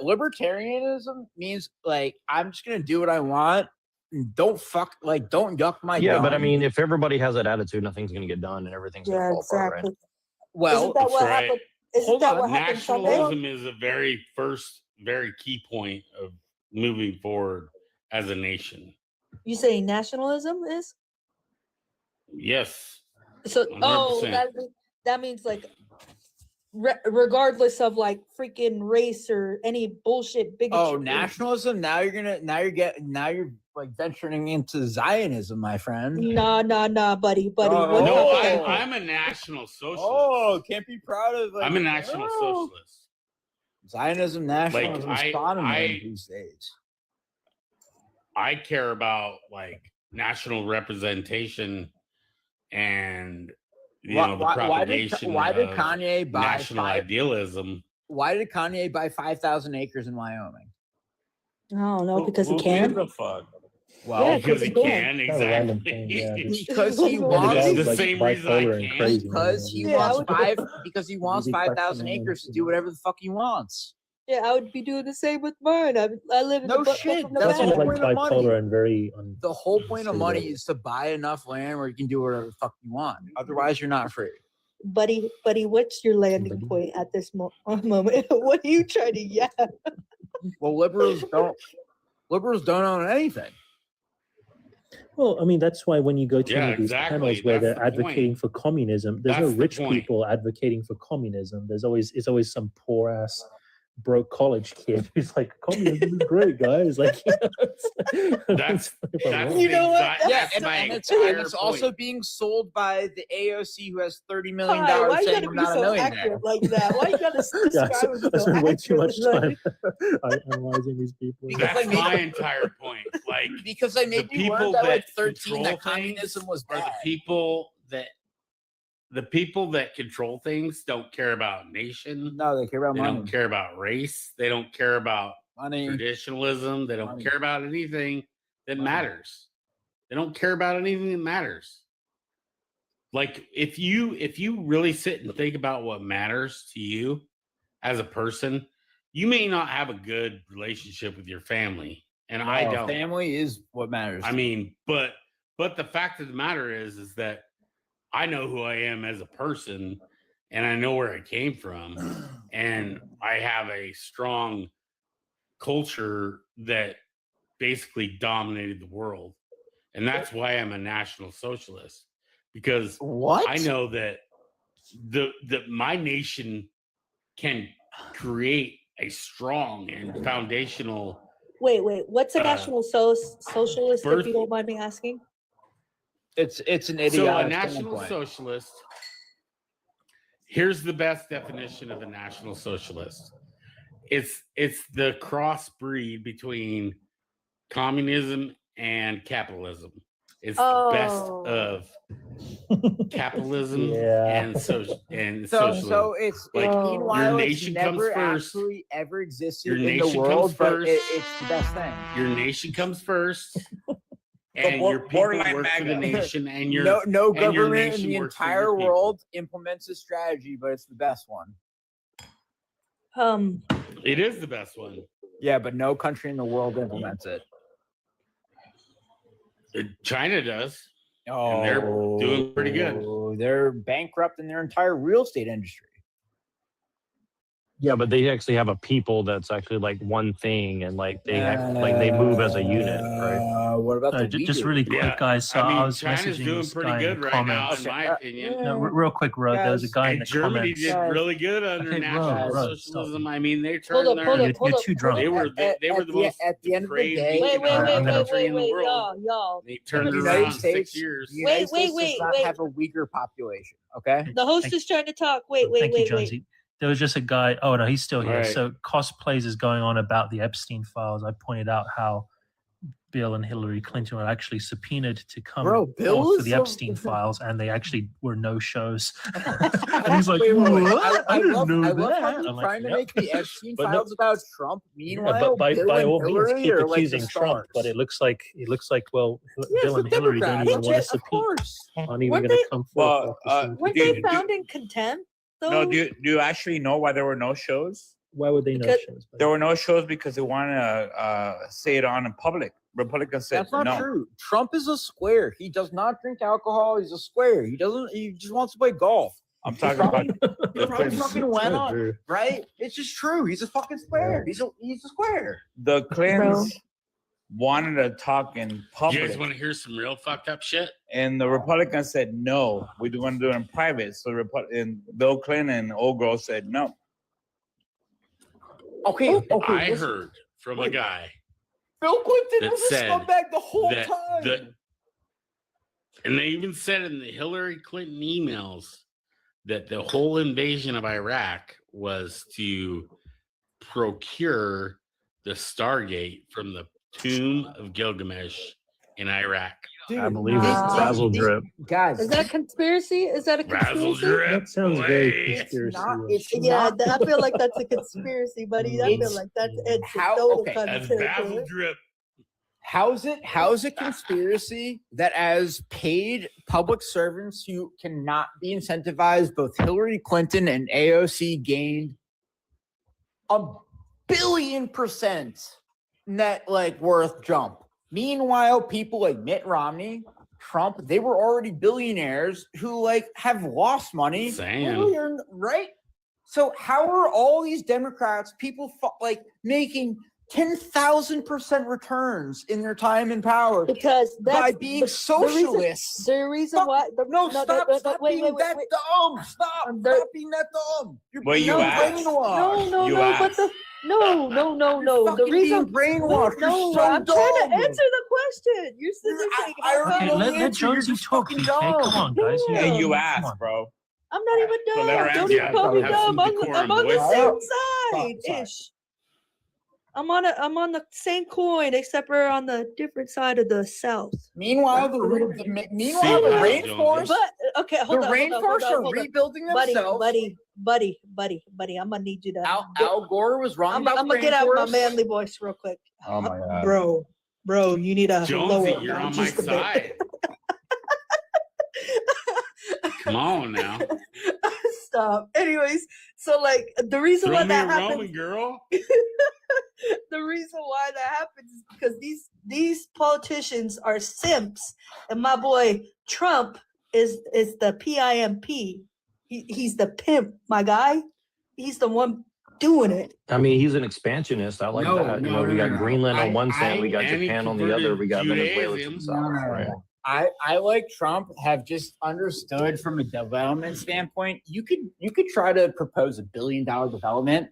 Libertarianism means like I'm just gonna do what I want. And don't yuck my. Yeah, but I yum. mean, if everybody has that attitude, nothing's going to get done and everything's going to Yeah, fall apart, right? exactly. Well, isn't that That's what right. happened? Isn't Hold that on. what happened Sunday? Nationalism is a very key point of moving forward as a nation. You say nationalism is? Yes. So 100%. that means like regardless of like freaking race or any bullshit bigotry. Oh, nationalism. Now you're like venturing into Zionism, my friend. Nah, buddy. Oh, No, What happened? I'm a national socialist. Oh, can't be proud of. Like, I'm a national socialist. Zionism, nationalism, Like, I- these days. I care about like national representation and the propagation why did of Kanye buy national idealism. Why did Kanye buy 5,000 acres in Wyoming? I don't know because he Who can. gives a fuck? Well, Yeah, Because he he can, Kind of a random exactly. thing, yeah, just- because he The wants It's guy's, the like, same reason I bipolar and can. crazy, because he Yeah, I wants would- because he wants Easy question 5,000 to acres to answer. do whatever the fuck he wants. Yeah, I would be doing the same with mine. I live in No the butt shit, from that's That's the just whole like point of money. bipolar and very. The whole point of money unstable. is to buy enough land where you can do whatever the fuck you want. Otherwise, you're not free. Buddy, what's your landing point at this moment? What are you trying to yell? Well, liberals don't own anything. Well, I mean, that's why when you go to Yeah, any of these exactly. panels where That's they're the advocating point. for communism, there's That's no the rich point. people advocating for communism. It's always some poor ass broke college kid who's like, communism is great, guys. Like, That's You know what? Yeah, that's my and it's entire also point. being sold by the AOC who has $30 million Hi, why you saying gotta I'm be not a so millionaire. accurate like that? Why you gotta yeah, describe it I so spend way too much accurately? time analyzing these people. Because That's I made- my entire point. Like Because I the made you learn people that like that 13 control that things communism was are bad. the people that control things don't care about nation. No, they care about They money. don't care about race. They don't care about Money. traditionalism. They don't Money. care about anything that Money. matters. They don't care about anything that matters. Like if you really sit and think about what matters to you as a person, you may not have a good relationship with your family. And I No, don't. Family is what matters. I mean, but the fact of the matter is that I know who I am as a person and I know where I came from and I have a strong culture that basically dominated the world. And that's why I'm a national socialist, because what? I know that my nation can create a strong and foundational Wait. What's a national socialist, if birth- you don't mind me asking? It's an So idiotic a national standpoint. socialist, here's the best definition of a national socialist. It's the crossbreed between communism and capitalism. It's the best of capitalism and So socialism. it's like meanwhile your it's nation comes never first. actually ever existed Your in the nation world, comes but first. it's the best thing. Your nation comes first, and your people borderline work for the MAGA. nation, and your no and your government in nation the works for entire your people. world implements a strategy, but it's the best one. It is the best one. Yeah, but no country in the world implements it. China does. Oh, and they're doing pretty good. They're bankrupt in their entire real estate industry. Yeah, but they actually have a people that's actually like one thing, and like they they move as a unit, right? What about the just Uyghurs? really quick, guys. So I was China's messaging doing this pretty guy in good the right now, comments. in my opinion. No, real quick, Ro, there was a guy in And the Germany comments. did really good under Okay, National Ro, Socialism. I mean, they Hold turned up, their. hold up, hold You're up. too drunk. They were the most at the end of the depraved day. Wait, wait, wait, gonna- wait, country in the wait, world. y'all. They turned The it United around in 6 States, years. the United Wait, States wait, does not wait. have a Uyghur population. Okay. The host is trying to talk. Wait, wait, Thank you, wait, Jonesy. wait. There was just a guy. Oh no, he's still here. Right. So cosplays is going on about the Epstein files. I pointed out how Bill and Hillary Clinton were actually subpoenaed to come Bro, Bill forth for is the the- Epstein files, and they actually were no shows. And he's like, Wait. "What? I didn't love know how that." you're I'm like, trying to "Yep." make the Epstein But no- files about Trump. Meanwhile, Yeah, but by Bill and all means, Hillary keep are like the accusing Trump. But stars. it looks like well, Yes, Bill the and Hillary don't Democrats. even want to Of subpoena. course. Aren't even Weren't going to they- come Well, forth. for some- Weren't Do- they found in contempt? Though? No, do you actually know why there were no shows? Why would they know Because- shows? There were no shows because they wanted to say it on in public. Republicans said That's not no. true. Trump is a square. He does not drink alcohol. He's a square. He doesn't. He just wants to play golf. I'm talking about He the probably Clintons. fucking went on, right? It's just true. He's a fucking square. He's a square. The Clintons wanted to talk in You guys public, want to hear some real fucked up shit? and the Republicans said no. We want to do it in private. So and Bill Clinton and old girl said no. Okay. I listen. heard from a guy Bill Clinton that was a said scumbag the whole that time. and they even said in the Hillary Clinton emails that the whole invasion of Iraq was to procure the Stargate from the tomb of Gilgamesh in Iraq. I believe it's Wow. Basil Drip. Guys, Is that a conspiracy? Is that a Razzle conspiracy? drip. That sounds very boy. conspiracy. it's Yeah, not. I feel like that's a conspiracy, buddy. I feel It's- like that's Ed How- Soto okay, kind of That's Basil territory. drip. How's it conspiracy that as paid public servants who cannot be incentivized, both Hillary Clinton and AOC gained $1 billion% net like worth jump. Meanwhile, people like Mitt Romney, Trump, they were already billionaires who like have lost money. Sam. earlier, right? So how are all these Democrats, people like making 10,000% returns in their time in power Because that's by being socialists? The reason why. No, stop being that dumb. Stop being that dumb. You're Well, you being asked. brainwashed. You but asked. the no. The fucking reason being brainwashed. You're No, so I'm trying to dumb. answer the question. You're sitting there saying, I already Okay, know the let answer. You're Jonesy just talk. fucking Okay, dumb. come on, guys. Yeah, you come asked, on. bro. I'm not even So let her dumb. Don't answer. even call me Have some dumb. I'm decorum, on the boys. same Sorry. side ish. I'm on the same coin, except we're on the different side of the south. Meanwhile, the rainforest, But okay, hold the on. rainforests are rebuilding buddy, themselves. buddy. I'm gonna need you to. Al Gore was wrong I'm about gonna get out my rainforests. manly voice real quick. Oh my god, Bro, you need to Jonesy, lower it you're down on my just a bit. side. Come on now. Stop. Anyways, so like the reason Throw why me a that Roman happens, girl. the reason why that happens is because these politicians are simps, and my boy Trump is the PIMP. He's the pimp, my guy. He's the one doing it. I mean, he's an expansionist. I like that. You know, we got Greenland on one side, we got and he Japan on the other, we got converted Venezuela to the Judaism. south. Right? I like Trump have just understood from a development standpoint. You could try to propose $1 billion development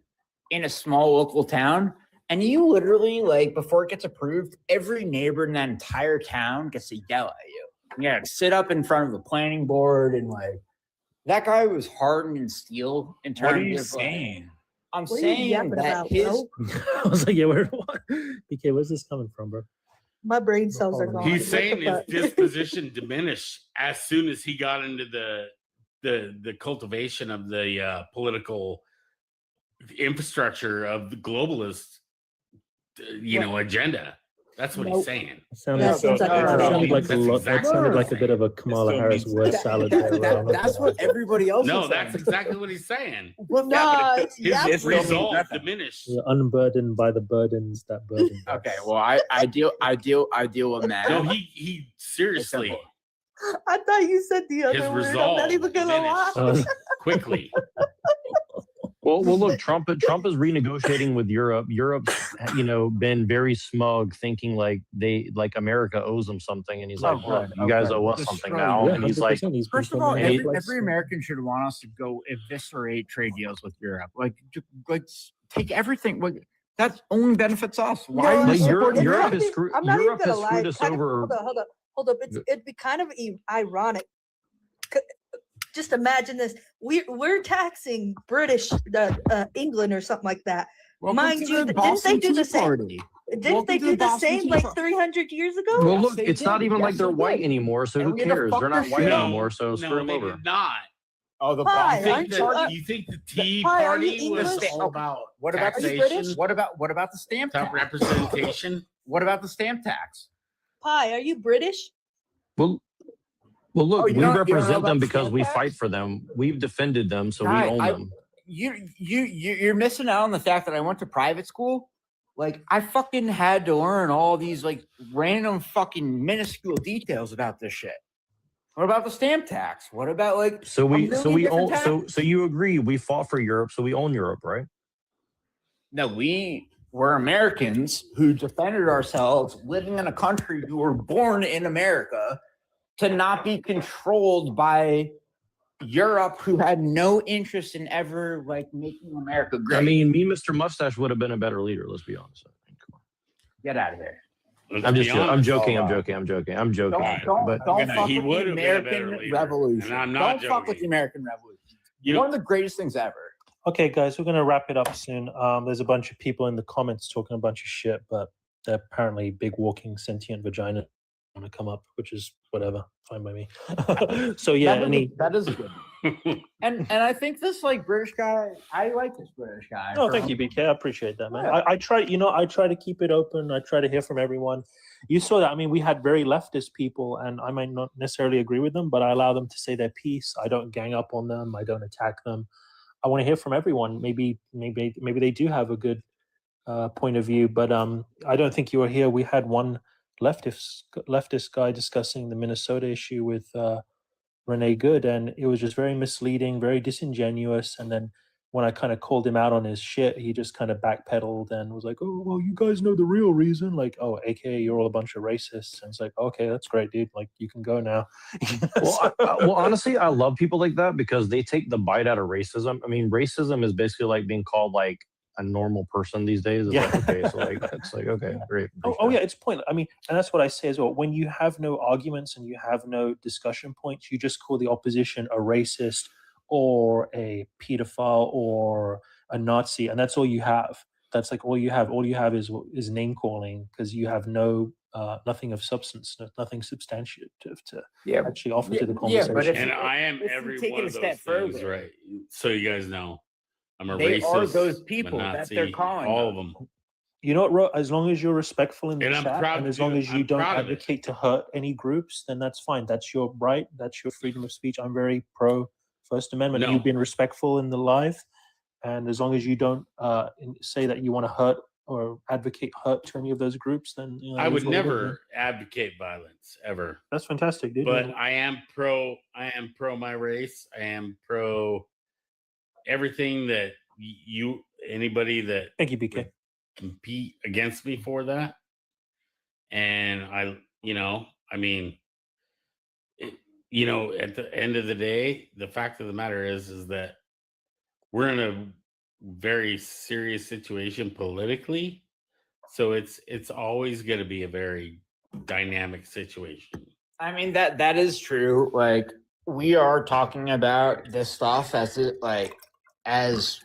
in a small local town, and you literally like before it gets approved, every neighbor in that entire town gets to yell at you. You gotta sit up in front of the planning board and like that guy was hardened in steel in terms what are you of saying? I'm What are you saying yapping that about, his bro? I was like, yeah, where? BK, where's this coming from, bro? My brain cells are gone. He's What saying the his fuck? disposition diminished as soon as he got into the cultivation of the political infrastructure of the globalist, agenda. That's what he's saying. It sounded, that sounded like a bit of a Kamala Harris word salad there. That's what everybody else. No, is that's saying. exactly what he's saying. Well, no, His resolve diminished. You're unburdened by the burdens that burden. Okay, well, I deal with that. No, he seriously. I thought you said the other His word. I'm resolve not even gonna lie. quickly. Well, look, Trump is renegotiating with Europe. Europe's, been very smug, thinking like America owes them something, and he's like, "Look, you guys owe us something now." And he's like, first of all, every American should want us to go eviscerate trade deals with Europe. Like take everything. Like, that only benefits us. Why are you supporting Europe Europe? is screwed. I'm not even gonna lie. screwed us over. Hold up. It'd be kind of ironic. Just imagine this: we're taxing British, England, or something like that. Mind you, didn't they do the same? Didn't they do the same like 300 years ago? Well, look, it's not even like they're white anymore, so who cares? They're not white anymore, so screw them over. Not. Oh, the You think the Tea Party was all about taxation? What about the stamp tax? Representation? What about the stamp tax? Pi, are you British? Well, look, you we don't know represent about them the because stamp we tax? fight for them. We've defended them, so we own them. You're missing out on the fact that I went to private school. Like, I fucking had to learn all these like random fucking minuscule details about this shit. What about the stamp tax? What about like So we own. taxes? So you agree? We fought for Europe, so we own Europe, right? No, we were Americans who defended ourselves, living in a country who were born in America, to not be controlled by Europe, who had no interest in ever like making America great. I mean, Mr. Mustache would have been a better leader. Let's be honest. Get out of there. I'm joking. But Don't fuck he with would the have been a better American leader, Revolution. and I'm not Don't fuck with the American Revolution. One of the greatest things ever. Okay, guys, we're going to wrap it up soon. There's a bunch of people in the comments talking a bunch of shit, but they're apparently big walking sentient vagina want to come up, which is whatever, fine by me. So yeah, that is a good one. and I think this like British guy, I like this British guy. Oh, thank you, BK. I appreciate that, man. I try to keep it open. I try to hear from everyone. You saw that. I mean, we had very leftist people, and I might not necessarily agree with them, but I allow them to say their piece. I don't gang up on them. I don't attack them. I want to hear from everyone. Maybe they do have a good point of view, but I don't think you were here. We had one leftist guy discussing the Minnesota issue with Renee Good, and it was just very misleading, very disingenuous. And then when I kind of called him out on his shit, he just kind of backpedaled and was like, "Oh, well, you guys know the real reason." Like, "Oh, AKA you're all a bunch of racists." And it's like, "Okay, that's great, dude. Like, you can go now." Well, honestly, I love people like that because they take the bite out of racism. I mean, racism is basically like being called like a normal person these days. It's Yeah. like, okay, so like it's like, okay, great. Oh yeah, it's pointless. I mean, and that's what I say as well. When you have no arguments and you have no discussion points, you just call the opposition a racist or a pedophile or a Nazi, and that's all you have. That's like all you have. All you have is name calling because you have no nothing of substance, nothing substantive to actually offer to the conversation. And I am every take one it of a those step things, further. right? So you guys know, I'm a They racist. are those I'm a people that Nazi, they're calling all them. of them. You know what, Ro? As long as you're respectful in the And I'm chat, proud and as to- long as you I'm don't proud of it. advocate to hurt any groups, then that's fine. That's your right. That's your freedom of speech. I'm very pro First Amendment. No. You've been respectful in the live, and as long as you don't say that you want to hurt or advocate hurt to any of those groups, then I it would is what it is, man. never advocate violence ever. That's fantastic, dude. But I am pro my race. I am pro everything that anybody that Thank you, BK. compete against me for that. And I mean, at the end of the day, the fact of the matter is that we're in a very serious situation politically. So it's always going to be a very dynamic situation. I mean that is true. Like, we are talking about this stuff as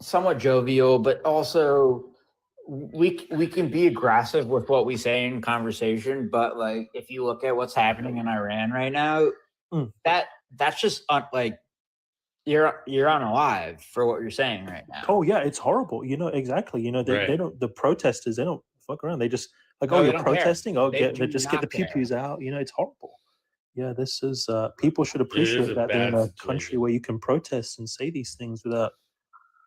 somewhat jovial, but also we can be aggressive with what we say in conversation, but like if you look at what's happening in Iran right now, that's just like you're unalive for what you're saying right now. Oh yeah, it's horrible. You know exactly. You know they don't. The protesters, they don't fuck around. They just like, No, oh, they you're don't care. protesting. Oh, They they just get the do not pew-pews out. You know, it's horrible. Yeah, this is people should a appreciate that they're in bad a country where you can protest and say these things without,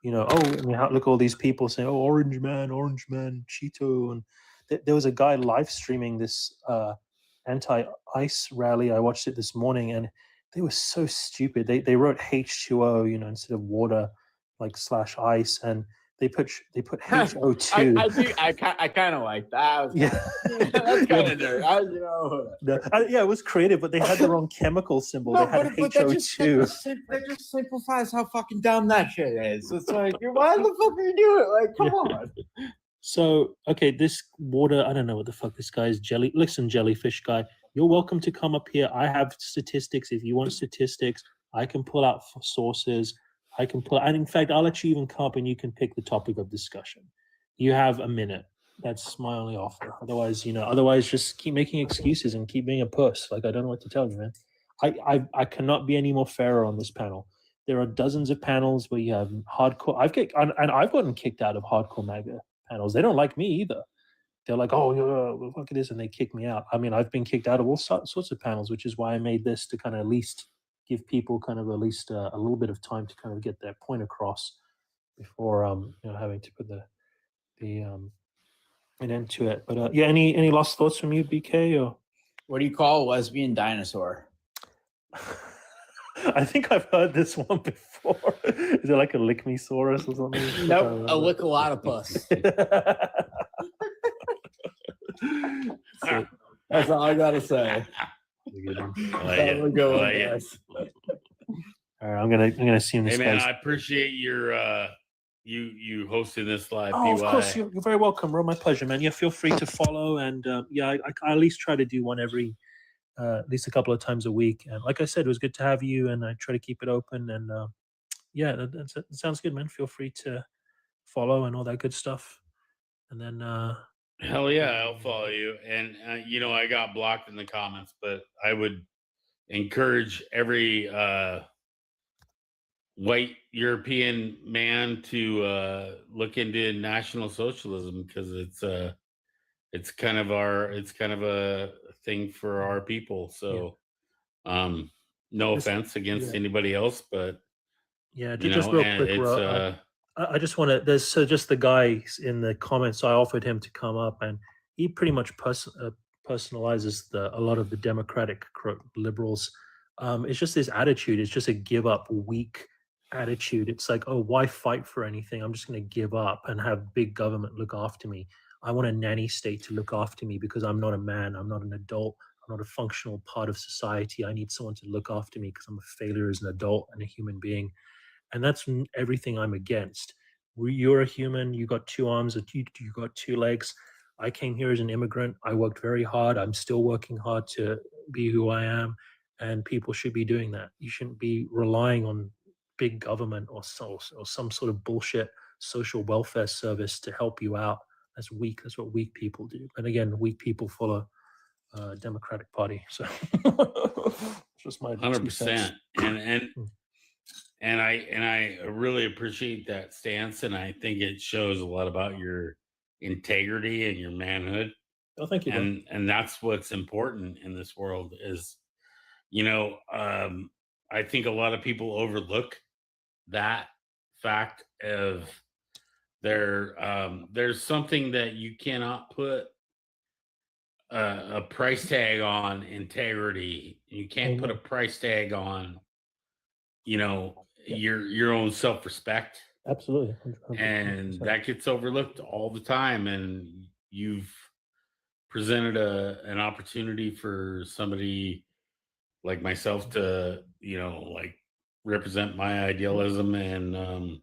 you know, oh, I mean, look at all these people saying, oh, Orange Man, Cheeto, and there was a guy live streaming this anti-ICE rally. I watched it this morning, and they were so stupid. They wrote H2O, you know, instead of water, like /ice, and they put HO2. I kind of like that. Yeah. That's kind of nerd. Yeah, it was creative, but they had the wrong chemical symbol. No, they had but HO2. that just simplifies how fucking dumb that shit is. It's like, why the fuck are you doing it? Like, come on. So, okay, this water, I don't know what the fuck this guy is. Jellyfish guy. You're welcome to come up here. I have statistics. If you want statistics, I can pull out sources. And in fact, I'll let you even come up and you can pick the topic of discussion. You have a minute. That's my only offer. Otherwise, just keep making excuses and keep being a puss. Like, I don't know what to tell you, man. I cannot be any more fairer on this panel. There are dozens of panels where you have hardcore. I've gotten kicked out of hardcore MAGA panels. They don't like me either. They're like, oh, fuck it is, and they kick me out. I mean, I've been kicked out of all sorts of panels, which is why I made this to kind of at least give people kind of at least a little bit of time to kind of get their point across before having to put an end to it. But yeah, any last thoughts from you, BK? Or what do you call a lesbian dinosaur? I think I've heard this one before. Is it like a Lickmesaurus or something? Nope, a Lickalotopus. That's all I gotta say. All right, I'm gonna assume this. Hey man, guy's... I appreciate your you hosting this live. Oh, PY. of course, you're very welcome, bro. My pleasure, man. Yeah, feel free to follow, and I at least try to do one every at least a couple of times a week. And like I said, it was good to have you, and I try to keep it open. And yeah, that sounds good, man. Feel free to follow and all that good stuff. And then hell yeah, I'll follow you. And I got blocked in the comments, but I would encourage every white European man to look into National Socialism, because it's kind of a thing for our people. So no offense against anybody else, but just real quick, I just want to. There's just the guy in the comments. I offered him to come up, and he pretty much personalizes a lot of the Democratic liberals. It's just this attitude. It's just a give up, weak attitude. It's like, oh, why fight for anything? I'm just going to give up and have big government look after me. I want a nanny state to look after me because I'm not a man. I'm not an adult. I'm not a functional part of society. I need someone to look after me because I'm a failure as an adult and a human being. And that's everything I'm against. You're a human. You got two arms. You got two legs. I came here as an immigrant. I worked very hard. I'm still working hard to be who I am. And people should be doing that. You shouldn't be relying on big government or some sort of bullshit social welfare service to help you out. That's weak. That's what weak people do. And again, weak people follow Democratic Party. So just my 100%. And I really appreciate that stance, and I think it shows a lot about your integrity and your manhood. Oh, thank you. And that's what's important in this world is, I think a lot of people overlook that fact of there's something that you cannot put a price tag on integrity. You can't put a price tag on, your own self-respect. Absolutely. 100%. And that gets overlooked all the time. And you've presented an opportunity for somebody like myself to, represent my idealism, and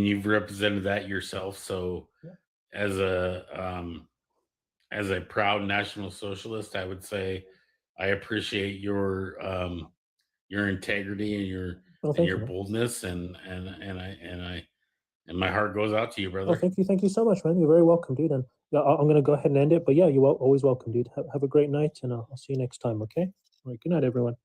you've represented that yourself. So as a proud National Socialist, I would say I appreciate your integrity and your boldness, and And my heart goes out to you, Oh, brother. thank you so much, man. You're very welcome, dude. And yeah, I'm gonna go ahead and end it. But yeah, you're always welcome, dude. Have a great night, and I'll see you next time. Okay. All right. Good night, everyone.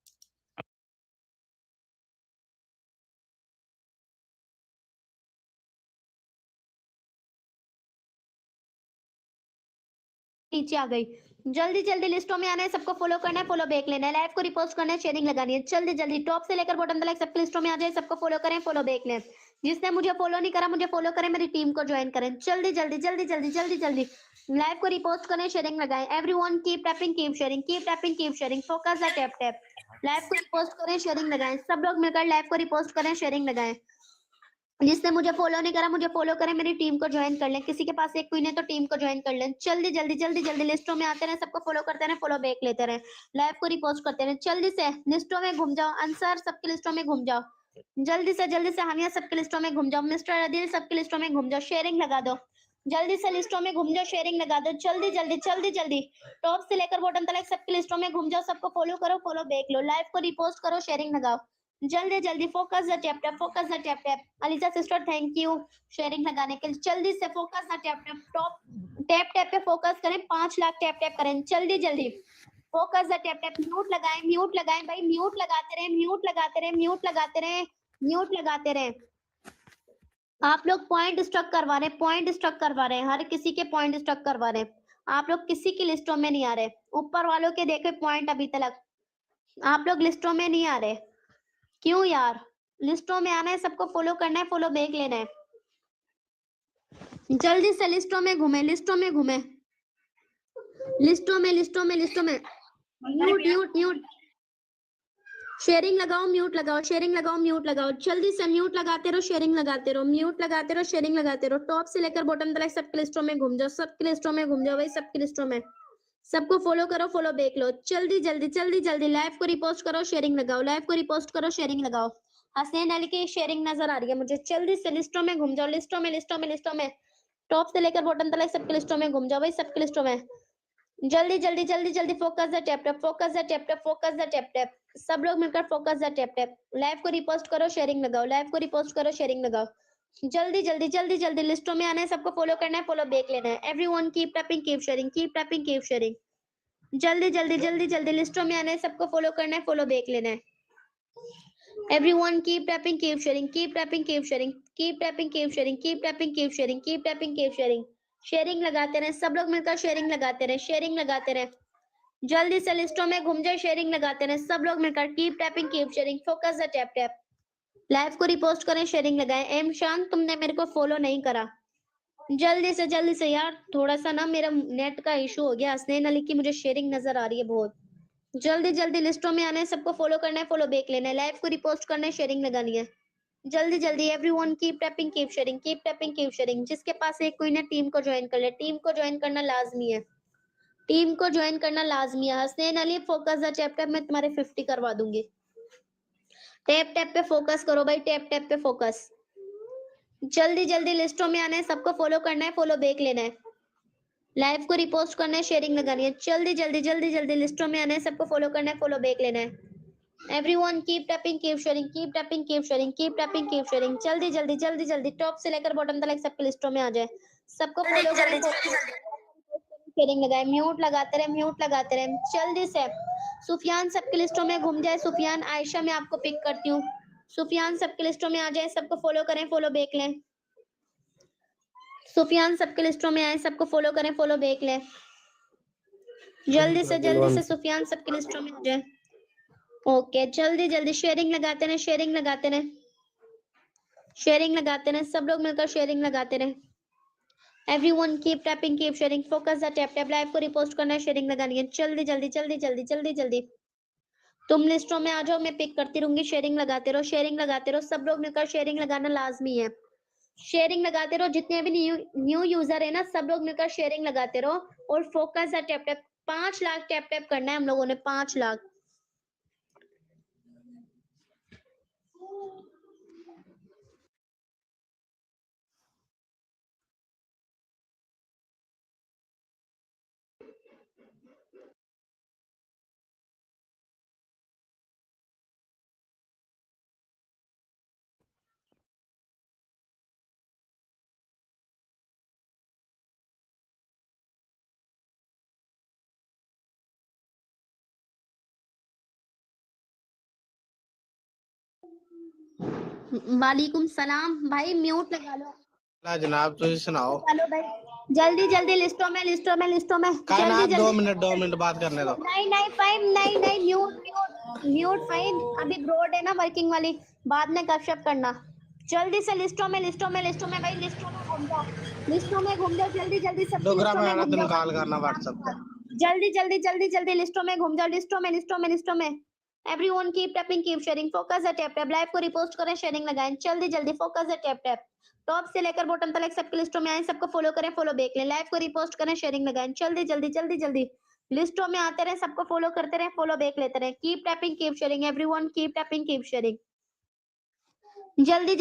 नीचे आ गई। जल्दी जल्दी लिस्टों में आना है, सबको follow करना है, फॉलो बैक लेना है, लाइव को रिपोस्ट करना है, शेयरिंग लगानी है। जल्दी जल्दी टॉप से लेकर बॉटम तक सबके लिस्टों में आ जाए, सबको फॉलो करें, फॉलो बैक लें। जिसने मुझे फॉलो नहीं करा मुझे फॉलो करें, मेरी टीम को ज्वाइन करें। जल्दी जल्दी जल्दी जल्दी जल्दी जल्दी लाइव को रिपोस्ट करें, शेयरिंग लगाएं। Everyone keep tapping, keep sharing, keep tapping, keep sharing. Focus the tap tap. Live को रिपोस्ट करें, शेयरिंग लगाएं। सब लोग मिलकर लाइव को रिपोस्ट करें, शेयरिंग लगाएं। जिसने मुझे फॉलो नहीं करा मुझे फॉलो करें, मेरी टीम को ज्वाइन कर लें। किसी के पास एक क्वीन है तो टीम को ज्वाइन कर लें। जल्दी जल्दी जल्दी जल्दी लिस्टों में आते रहे, सबको फॉलो करते रहे, फॉलो बैक लेते रहे, लाइव को रिपोस्ट करते रहे। जल्दी से लिस्टों में घूम जाओ, अंसर सबकी लिस्टों में घूम जाओ। जल्दी से हामिया सबकी लिस्टों में घूम जाओ, मिस्टर अदिल सबकी लिस्टों में घूम जाओ, शेयरिंग लगा दो। जल्दी से लिस्टों में घूम जाओ, शेयरिंग लगा दो। जल्दी जल्दी जल्दी जल्दी टॉप से लेकर बॉटम तक सबकी लिस्टों में घूम जाओ, सबको फॉलो करो, फॉलो बैक लो, लाइव को रिपोस्ट करो, शेयरिंग लगाओ। जल्दी जल्दी focus the tap tap, focus the tap tap. ELISA sister thank you sharing लगाने के लिए। जल्दी से focus the tap tap, top tap tap पे फोकस करें, 5 लाख टैप टैप करें। जल्दी जल्दी focus the tap tap. Mute लगाएं भाई, म्यूट लगाते रहे, म्यूट लगाते रहे, म्यूट लगाते रहे, म्यूट लगाते रहे। आप लोग पॉइंट स्ट्रक करवा रहे हैं, पॉइंट स्ट्रक करवा रहे हैं, हर किसी के पॉइंट स्ट्रक करवा रहे हैं। आप लोग किसी की लिस्टों में नहीं आ रहे, ऊपर वालों के देखे पॉइंट अभी तक आप लोग लिस्टों में नहीं आ रहे। क्यों यार? लिस्टों में आना है, सबको फॉलो करना है, फॉलो बैक लेना है। जल्दी से लिस्टों में घूमे, लिस्टों में घूमे, लिस्टों में लिस्टों में लिस्टों में। म्यूट म्यूट म्यूट, शेयरिंग लगाओ, म्यूट लगाओ, शेयरिंग लगाओ, म्यूट लगाओ। जल्दी से म्यूट लगाते रहो, शेयरिंग लगाते रहो, म्यूट लगाते रहो, शेयरिंग लगाते रहो। टॉप से लेकर बॉटम तक सबके लिस्टों में घूम जाओ, सबके लिस्टों में घूम जाओ भाई, सबके लिस्टों में। सबको फॉलो करो, फॉलो बैक लो। जल्दी जल्दी जल्दी जल्दी लाइव को रिपोस्ट करो, शेयरिंग लगाओ, लाइव को रिपोस्ट करो, शेयरिंग लगाओ। हसनैन अली की शेयरिंग नजर आ रही है मुझे। जल्दी से लिस्टों में घूम जाओ, लिस्टों में लिस्टों में लिस्टों में। टॉप से लेकर बॉटम तक सबके लिस्टों में घूम जाओ भाई, सबके लिस्टों में। जल्दी जल्दी जल्दी जल्दी focus the tap tap, focus the tap tap, focus the tap tap. सब लोग मिलकर focus the tap tap. Live को रिपोस्ट करो, शेयरिंग लगाओ, लाइव को रिपोस्ट करो, शेयरिंग लगाओ। जल्दी जल्दी जल्दी जल्दी लिस्टों में आना है, सबको फॉलो करना है, फॉलो बैक लेना है। Everyone keep tapping, keep sharing, keep tapping, keep sharing. जल्दी जल्दी जल्दी जल्दी लिस्टों में आना है, सबको फॉलो करना है, फॉलो बैक लेना है। Everyone keep tapping, keep sharing, keep tapping, keep sharing, keep tapping, keep sharing, keep tapping, keep sharing, keep tapping, keep sharing. Sharing लगाते रहे, सब लोग मिलकर शेयरिंग लगाते रहे, शेयरिंग लगाते रहे। जल्दी से लिस्टों में घूम जाए, शेयरिंग लगाते रहे, सब लोग मिलकर keep tapping, keep sharing, focus the tap tap. Live को रिपोस्ट करें, शेयरिंग लगाएं। एम शान तुमने मेरे को फॉलो नहीं करा, जल्दी से यार, थोड़ा सा ना मेरा नेट का इशू हो गया। हसनैन अली की मुझे शेयरिंग नजर आ रही है बहुत। जल्दी जल्दी लिस्टों में आना है, सबको फॉलो करना है, फॉलो बैक लेना है, लाइव को रिपोस्ट करना है, शेयरिंग लगानी है। जल्दी जल्दी everyone keep tapping, keep sharing, keep tapping, keep sharing. जिसके पास एक कोई ना टीम को ज्वाइन कर ले, टीम को ज्वाइन करना लाजमी है, टीम को ज्वाइन करना लाजमी है। Hasnain Ali focus the tap tap, मैं तुम्हारे 50 करवा दूंगी। टैप टैप पे फोकस करो भाई, टैप टैप पे फोकस। जल्दी जल्दी लिस्टों में आना है, सबको फॉलो करना है, फॉलो बैक लेना है, लाइव को रिपोस्ट करना है, शेयरिंग लगानी है। जल्दी जल्दी जल्दी जल्दी लिस्टों में आना है, सबको फॉलो करना है, फॉलो बैक लेना है। Everyone keep tapping, keep sharing, keep tapping, keep sharing, keep tapping, keep sharing. जल्दी जल्दी जल्दी जल्दी टॉप से लेकर बॉटम तक सबके लिस्टों में आ जाए, सबको फॉलो करें, शेयरिंग लगाए, म्यूट लगाते रहे, म्यूट लगाते रहे। जल्दी से सुफियान सबके लिस्टों में घूम जाए, सुफियान आयशा मैं आपको पिक करती हूँ। सुफियान सबके लिस्टों में आ जाए, सबको फॉलो करें, फॉलो बैक लें। सुफियान सबके लिस्टों में आए, सबको फॉलो करें, फॉलो बैक लें। जल्दी से सुफियान सबके लिस्टों में आ जाए। ओके जल्दी जल्दी शेयरिंग लगाते रहे, शेयरिंग लगाते रहे, शेयरिंग लगाते रहे, सब लोग मिलकर शेयरिंग लगाते रहे। Everyone keep tapping, keep sharing, focus the tap tap. Live को रिपोस्ट करना है, शेयरिंग लगानी है। जल्दी जल्दी जल्दी जल्दी जल्दी जल्दी तुम लिस्टों में आ जाओ, मैं पिक करती रहूंगी। शेयरिंग लगाते रहो, शेयरिंग लगाते रहो, सब लोग मिलकर शेयरिंग लगाना लाजमी है। शेयरिंग लगाते रहो, जितने भी न्यू यूजर है ना, सब लोग मिलकर शेयरिंग लगाते रहो और focus the tap tap. 5 lakh tap tap करना है हम लोगों ने, 5 लाख। वालेकुम सलाम भाई, म्यूट लगा लो। जनाब तुम सुनाओ। लगा लो भाई, जल्दी जल्दी लिस्टों में जल्दी 2 मिनट बात करने दो। नहीं फाइन, नहीं म्यूट फाइन। अभी ब्रॉड है ना वर्किंग वाली, बाद में गपशप करना। जल्दी से लिस्टों में भाई, लिस्टों में घूम जाओ, जल्दी सब डोगरा में आना तुम कॉल करना व्हाट्सएप पे। जल्दी लिस्टों में घूम जाओ, लिस्टों में। Everyone keep tapping, keep sharing, focus the tap live को रिपोस्ट करें, शेयरिंग लगाएं, जल्दी फोकस द टैप टॉप से लेकर बॉटम तक सबके लिस्टों में आए, सबको फॉलो करें, फॉलो बैक लें, लाइव को रिपोस्ट करें, शेयरिंग लगाएं, जल्दी लिस्टों में आते रहे, सबको फॉलो करते रहे, फॉलो बैक लेते रहे। Keep tapping, keep sharing, everyone keep tapping, keep sharing. जल्दी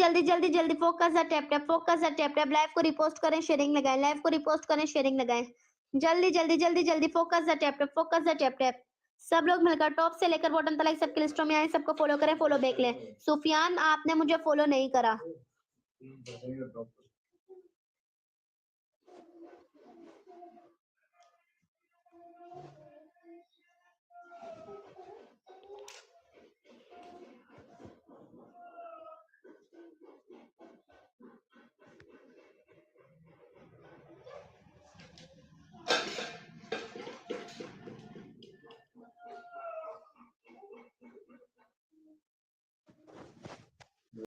फोकस द टैप लाइव को रिपोस्ट करें, शेयरिंग लगाएं, लाइव को रिपोस्ट करें, शेयरिंग लगाएं, जल्दी फोकस द टैप सब लोग मिलकर टॉप से लेकर बॉटम तक सबके लिस्टों में आए, सबको फॉलो करें, फॉलो बैक लें। सुफियान आपने मुझे फॉलो नहीं करा।